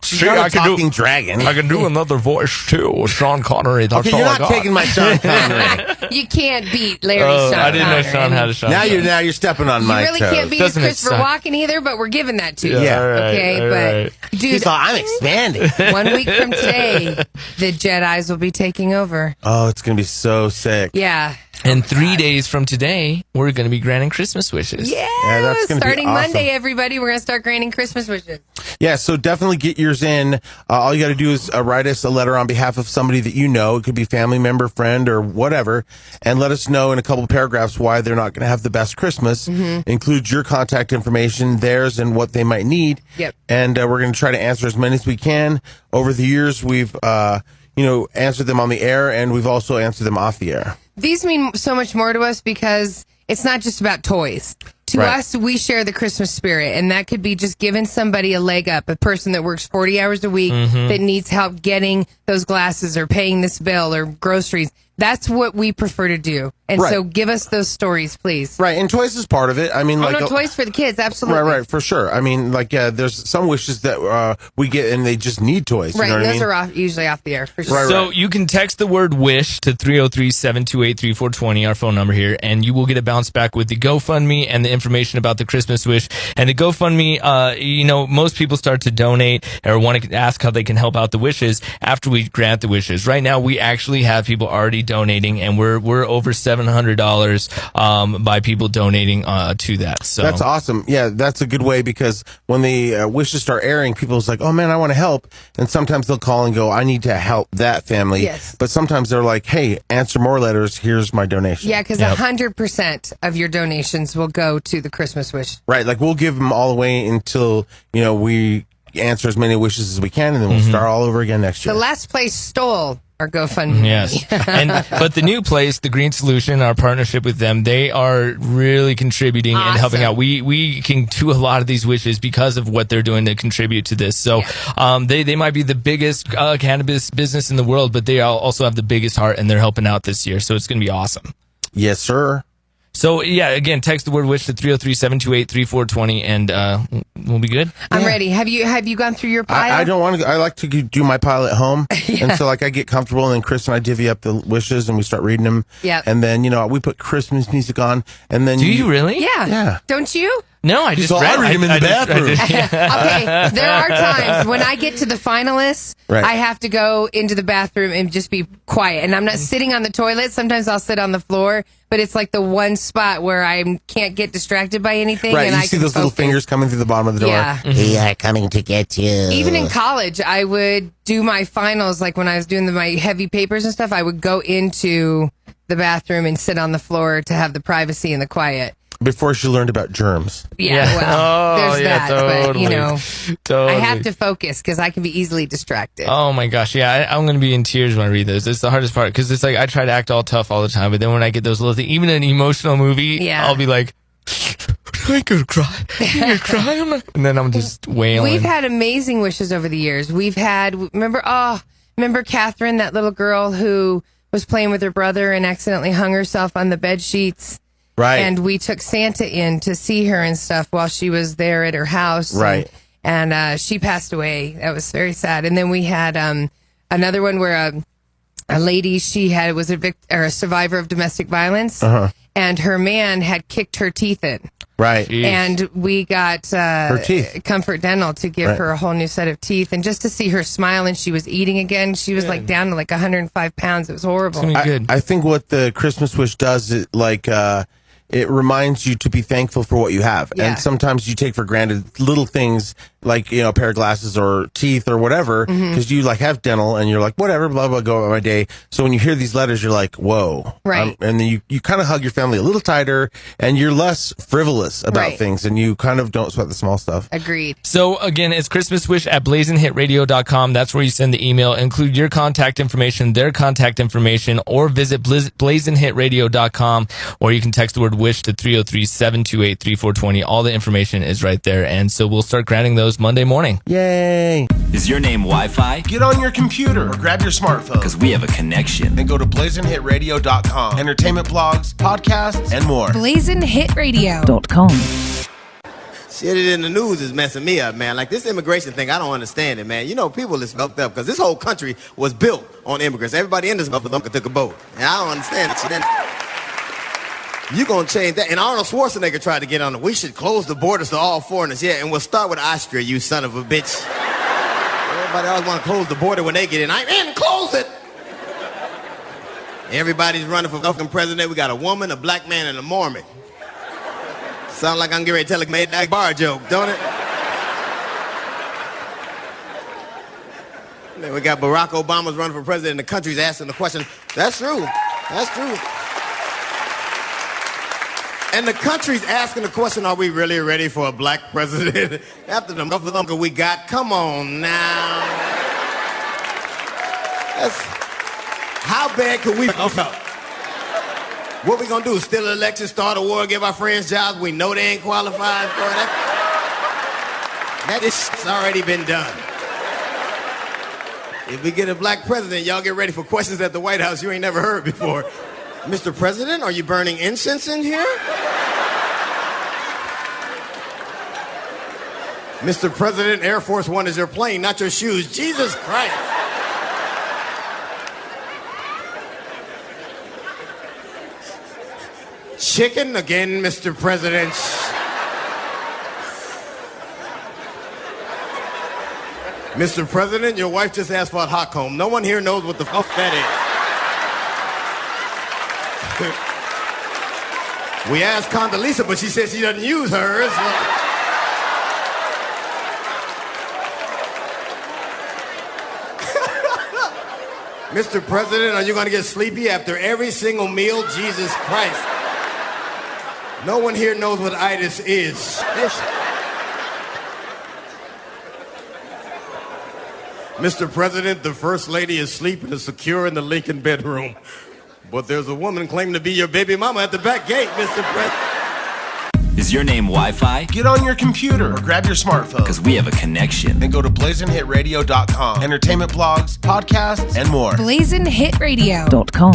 She's not a talking dragon. I can do another voice, too. Sean Connery. That's okay, all you're I not got. taking my Sean Connery. You can't beat Larry Sean I didn't know Connery. Sean had a Sean Now Connery. you're stepping on my toes. You really can't beat Christopher Walken either, but we're giving that to you. Yeah. Okay, but dude, He's all, I'm expanding. 1 week from today, the Jedis will be taking over. Oh, it's gonna be so sick. Yeah. And 3 days from today, we're going to be granting Christmas wishes. Yeah, that's gonna be starting awesome. Monday, everybody, we're going to start granting Christmas wishes. Yeah, so definitely get yours in. All you got to do is write us a letter on behalf of somebody that you know. It could be family member, friend, or whatever, and let us know in a couple of paragraphs why they're not going to have the best Christmas. Include your contact information, theirs, and what they might need. Yep. And we're going to try to answer as many as we can. Over the years, we've answered them on the air, and we've also answered them off the air. These mean so much more to us because it's not just about toys. To us, we share the Christmas spirit, and that could be just giving somebody a leg up, a person that works 40 hours a week that needs help getting those glasses or paying this bill or groceries. That's what we prefer to do. And so give us those stories, please. Right, and toys is part of it. I mean, toys for the kids, absolutely. Right, for sure. I mean, there's some wishes that we get and they just need toys. Right, you know what those I mean? are usually off the air, for sure. So you can text the word wish to 303-728-3420, our phone number here, and you will get a bounce back with the GoFundMe and the information about the Christmas wish. And the GoFundMe, most people start to donate or want to ask how they can help out the wishes after we grant the wishes. Right now, we actually have people already donating, and we're over $700 by people donating to that. So that's awesome. Yeah, that's a good way because when the wishes start airing, people's like, "Oh man, I want to help," and sometimes they'll call and go, "I need to help that family." Yes. But sometimes they're like, "Hey, answer more letters. Here's my donation." Yeah, because 100% of your donations will go to the Christmas wish. Right, like we'll give them all the way until we answer as many wishes as we can, and then we'll start all over again next year. The last place stole our GoFundMe. Yes. But the new place, the Green Solution, our partnership with them, they are really contributing and helping out. We can do a lot of these wishes because of what they're doing to contribute to this. So they might be the biggest cannabis business in the world, but they also have the biggest heart, and they're helping out this year. So it's going to be awesome. Yes, sir. So, yeah, again, text the word wish to 303-728-3420, and we'll be good. I'm ready. Have you gone through your pile? I don't want to. I like to do my pile at home, and so like I get comfortable, and then Chris and I divvy up the wishes, and we start reading them. Yeah. And then we put Christmas music on, and then do you really? Yeah. Yeah. Don't you? No, I just I read them in the bathroom. Okay, there are times when I get to the finalists, Right. I have to go into the bathroom and just be quiet. And I'm not sitting on the toilet. Sometimes I'll sit on the floor, but it's like the one spot where I can't get distracted by anything. Right, and you I see can those little focus. fingers coming through the bottom of the door. Yeah. We are coming to get you. Even in college, I would do my finals, like when I was doing my heavy papers and stuff, I would go into the bathroom and sit on the floor to have the privacy and the quiet. Before she learned about germs. Yeah, well, there's that. Totally. But, I have to focus because I can be easily distracted. Oh my gosh, yeah, I'm going to be in tears when I read those. It's the hardest part because it's like I try to act all tough all the time, but then when I get those little things, even an emotional movie, I'll be like, I'm going to cry. I'm going to cry. And then I'm just wailing. We've had amazing wishes over the years. We've had, remember Catherine, that little girl who was playing with her brother and accidentally hung herself on the bed sheets. Right. And we took Santa in to see her and stuff while she was there at her house. Right. And she passed away. That was very sad. And then we had another one where a lady, she was a survivor of domestic violence. And her man had kicked her teeth in. Right. Jeez. And we got her teeth. Comfort Dental to give her a whole new set of teeth. And just to see her smile and she was eating again, she was like down to like 105 pounds. It was horrible. It's gonna be good. I think what the Christmas wish does is it reminds you to be thankful for what you have. Yeah. And sometimes you take for granted little things like, a pair of glasses or teeth or whatever, because you like have dental and you're like, whatever, blah, blah, go about my day. So when you hear these letters, you're like, whoa. Right. And then you kind of hug your family a little tighter and you're less frivolous about things and you kind of don't sweat the small stuff. Agreed. So again, it's ChristmasWish@blazinhitradio.com. That's where you send the email. Include your contact information, their contact information, or visit blazinhitradio.com, or you can text the word wish to 303-728-3420. All the information is right there. And so we'll start granting those Monday morning. Yay. Is your name Wi-Fi? Get on your computer or grab your smartphone. Because we have a connection. And go to blazinhitradio.com. Entertainment blogs, podcasts, and more. blazinhitradio.com. Shit in the news is messing me up, man. Like this immigration thing, I don't understand it, man. People is fucked up because this whole country was built on immigrants. Everybody in this motherfucker took a boat. And I don't understand it. You gonna change that? And Arnold Schwarzenegger tried to get on it. We should close the borders to all foreigners. Yeah, and we'll start with Austria, you son of a bitch. Everybody always want to close the border when they get in. I'm in, close it. Everybody's running for fucking president. We got a woman, a black man, and a Mormon. Sound like I'm getting ready to tell a made that bar joke, don't it? Then we got Barack Obama's running for president, and the country's asking the question. That's true. That's true. And the country's asking the question, are we really ready for a black president? After the motherfucker we got, come on now. How bad could we fuck up? What we gonna do, steal an election, start a war, give our friends jobs we know they ain't qualified for? That shit's already been done. If we get a black president, y'all get ready for questions at the White House you ain't never heard before. Mr. President, are you burning incense in here? Mr. President, Air Force One is your plane, not your shoes. Jesus Christ. Chicken again, Mr. President. Mr. President, your wife just asked for a hot comb. No one here knows what the fuck that is. We asked Condoleezza, but she said she doesn't use hers. Mr. President, are you going to get sleepy after every single meal? Jesus Christ. No one here knows what itis is. Mr. President, the First Lady is sleeping and secure in the Lincoln bedroom. But there's a woman claiming to be your baby mama at the back gate, Mr. President. Is your name Wi-Fi? Get on your computer or grab your smartphone. Because we have a connection. And go to blazinhitradio.com. Entertainment blogs, podcasts, and more. blazinhitradio.com.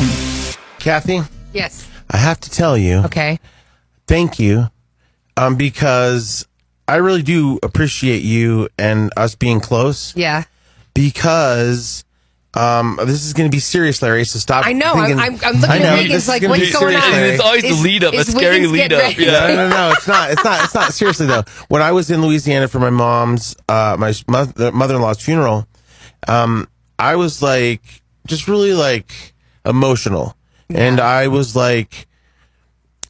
Kathie? Yes. I have to tell you. Okay. Thank you. Because I really do appreciate you and us being close. Yeah. Because this is going to be serious, Larry. So stop. I know. Thinking, I'm looking at Wiggins like, what's going on? It's always the lead up, a scary lead up. Yeah. No, it's not. It's not. Seriously though, when I was in Louisiana for my mom's, my mother-in-law's funeral, I was like, just really like emotional, and I was like,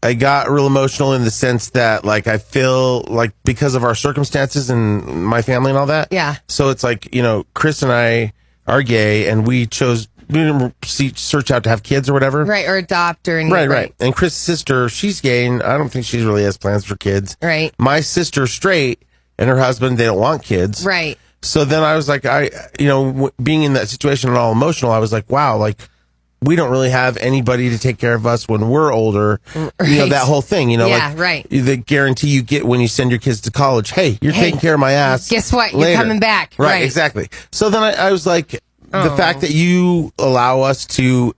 I got real emotional in the sense that like I feel like because of our circumstances and my family and all that. Yeah. So it's like, you know, Chris and I are gay, and we didn't search out to have kids or whatever. Right, or adopt or anything. Right. And Chris' sister, she's gay, and I don't think she really has plans for kids. Right. My sister's straight, and her husband, they don't want kids. Right. So then I was like, being in that situation and all emotional, I was like, wow, like, we don't really have anybody to take care of us when we're older. Right. You know, that whole thing, you know, like the guarantee you get when you send your kids to college. Hey, you're taking care of my ass. Guess what? Later. You're coming back. Right, exactly. So then I was like, the fact that you allow us to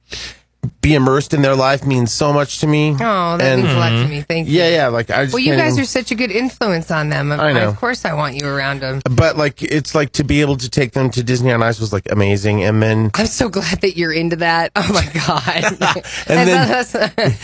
be immersed in their life means so much to me. Oh, that means a lot to me. Thank you. Yeah. Like I just. Well, you guys are such a good influence on them. I know. Of course, I want you around them. But like, it's like to be able to take them to Disney on Ice was like amazing, and then I'm so glad that you're into that. Oh my god! And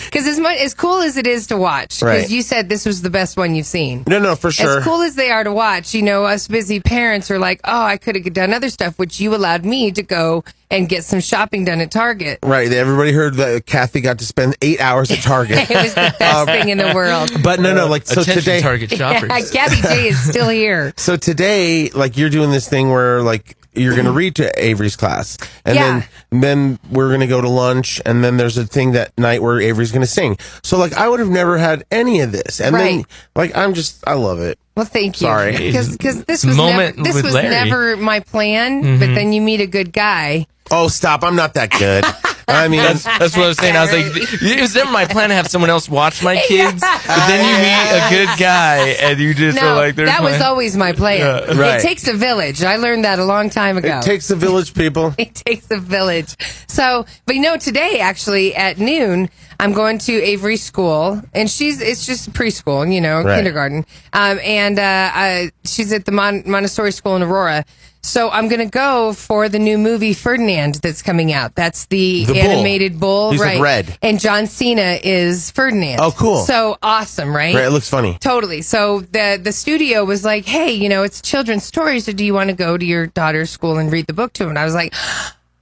because as cool as it is to watch, because you said this was the best one you've seen. No, for sure. As cool as they are to watch, you know, us busy parents are like, oh, I could have done other stuff, which you allowed me to go and get some shopping done at Target. Right. Everybody heard that Kathie got to spend 8 hours at Target. It was the best thing in the world. But no, like, so attention today. Target shoppers. Yeah, Kathie J is still here. So today, like, you're doing this thing where, like, you're going to read to Avery's class. And then we're going to go to lunch. And then there's a thing that night where Avery's going to sing. So, like, I would have never had any of this. And then, like, I love it. Well, thank you. Sorry. Because this was never my plan. Mm-hmm. But then you meet a good guy. Oh, stop. I'm not that good. I mean, that's what I was saying. I was like, it was never my plan to have someone else watch my kids, but then you meet a good guy and you just are like, there's that was always my plan. Yeah, right. It takes a village. I learned that a long time ago. It takes a village, people. It takes a village. So, but you know, today actually at noon, I'm going to Avery's school, and it's just preschool, you know, kindergarten. And she's at the Montessori school in Aurora. So I'm going to go for the new movie Ferdinand that's coming out. That's the animated bull. He's right? like red. And John Cena is Ferdinand. Oh, cool. So awesome, right? Right, it looks funny. Totally. So the studio was like, hey, you know, it's children's stories, so do you want to go to your daughter's school and read the book to them? And I was like,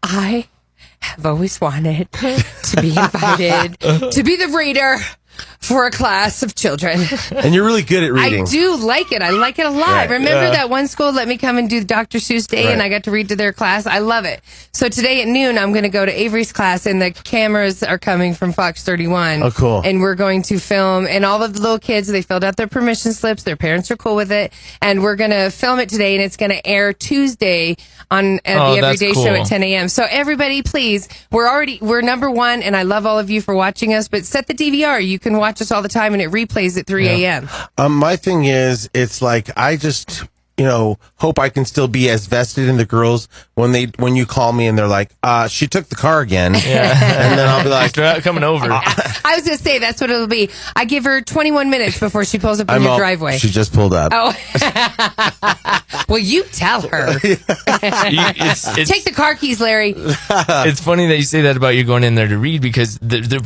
I have always wanted to be invited to be the reader for a class of children. And you're really good at reading. I do like it. I like it a lot. Right. Remember that one school let me come and do Dr. Seuss Day, and I got to read to their class? I love it. So today at noon, I'm going to go to Avery's class, and the cameras are coming from Fox 31. Oh, cool. And we're going to film, and all of the little kids, they filled out their permission slips. Their parents are cool with it. And we're going to film it today, and it's going to air Tuesday on the Everyday Show at 10 a.m. So everybody, please, we're number one, and I love all of you for watching us, but set the DVR. You can watch us all the time, and it replays at 3 a.m. My thing is, it's like, I just, you know, hope I can still be as vested in the girls when you call me and they're like, she took the car again. Yeah. And then I'll be like, coming over. I was going to say, that's what it'll be. I give her 21 minutes before she pulls up in your driveway. She just pulled up. Oh. Well, you tell her. Take the car keys, Larry. It's funny that you say that about you going in there to read, because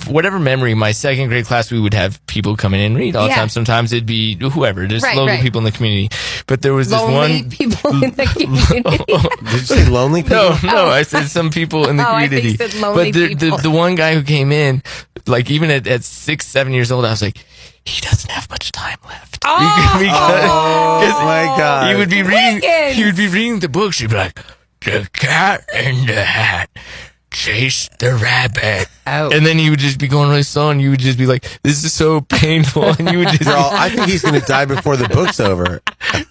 whatever memory, my second grade class, we would have people come in and read all the time. Sometimes it'd be whoever, just local people in the community. But there was this lonely people in the community. Did you say lonely people? No, I said some people in the community. I think you said lonely people. The one guy who came in, like even at 6, 7 years old, I was like, he doesn't have much time left. Oh my God. He would be reading the books. He'd be like, The Cat in the Hat chased the rabbit. And then he would just be going really slow, and you would just be like, this is so painful. And you would just I think he's going to die before the book's over.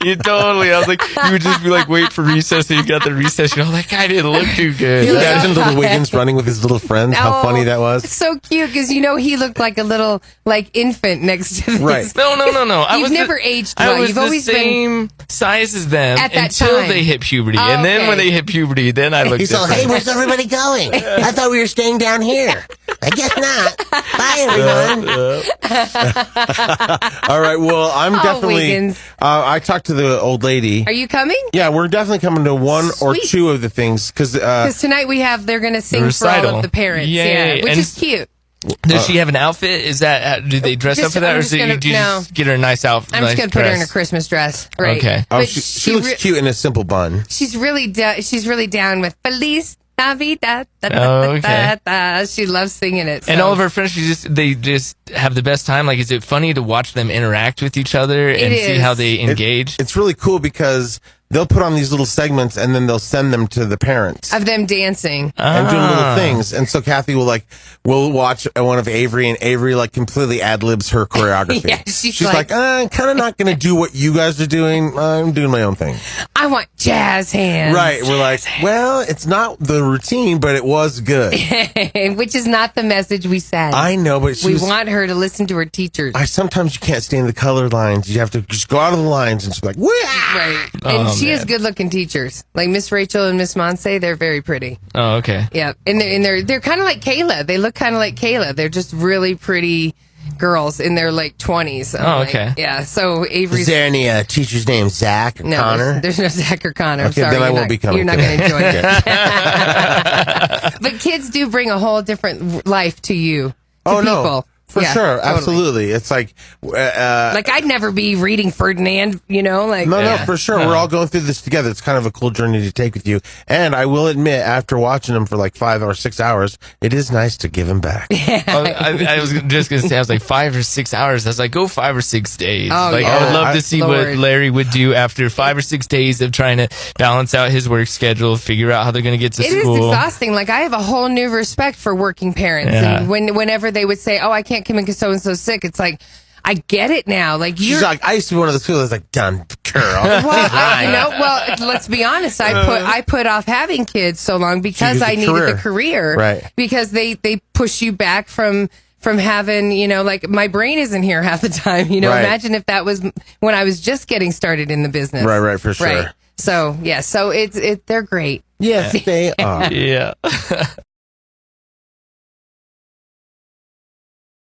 You totally. I was like, you would just be like, wait for recess, and you got the recess. You're all like, I didn't look too good. You imagine little Wiggins running with his little friends. How funny that was. So cute, because you know he looked like a little infant next to this. Right. No. You've never aged well. I was You've the always same size as them at that until time. they hit puberty. Oh, and then when they hit puberty, then I looked He's all, hey, where's everybody going? I thought we were staying down here. I guess not. Bye, everyone. All right. Well, I'm definitely. I talked to the old lady. Are you coming? Yeah, we're definitely coming to one or two of the things because tonight they're going to sing for all of the parents. Yay. Yeah, which is cute. Does she have an outfit? Is that do they dress up for that, or do you just get her a nice outfit? I'm just going to put her in a Christmas dress. Right. Okay. But she looks cute in a simple bun. She's really down with Feliz Navidad. Okay. She loves singing it. So. And all of her friends, they just have the best time. Like, is it funny to watch them interact with each other and see how they engage? It's really cool because they'll put on these little segments and then they'll send them to the parents of them dancing and doing little things. And so Kathie will watch one of Avery, and Avery completely ad libs her choreography. Yeah, she's like, I'm kind of not going to do what you guys are doing. I'm doing my own thing. I want jazz hands. Right. We're like, well, it's not the routine, but it was good. Which is not the message we said. I know, but we want her to listen to her teachers. Sometimes you can't stay in the color lines. You have to just go out of the lines and just be like, wah! Right. And she has good-looking teachers. Like Miss Rachel and Miss Monse, they're very pretty. Oh, okay. Yeah. And they're kind of like Kayla. They look kind of like Kayla. They're just really pretty girls in their 20s. Oh, okay. Yeah. So Avery's... Is there any teacher's name, Zach or Connor? There's no Zach or Connor. Okay, I'm sorry. then I won't be coming. You're not going to enjoy it. But kids do bring a whole different life to you. To people. No. For sure, totally. Absolutely. It's like I'd never be reading Ferdinand, No, for sure. We're all going through this together. It's kind of a cool journey to take with you. And I will admit, after watching them for 5 or 6 hours, it is nice to give them back. I was just going to say, I was like 5 or 6 hours. I was like, go 5 or 6 days. Oh, I would love to see what Larry would do after 5 or 6 days of trying to balance out his work schedule, figure out how they're going to get to school. It is exhausting. I have a whole new respect for working parents. Yeah. And whenever they would say, I can't come in because so-and-so's sick, it's like, I get it now. She's like, I used to be one of those people that's like, done, girl. Well, let's be honest. I put off having kids so long because I needed the career. Right. Because they push you back from having, my brain isn't here half the time. Right. Imagine if that was when I was just getting started in the business. Right, for sure. Right. So, yeah, they're great. Yes, they are. Yeah.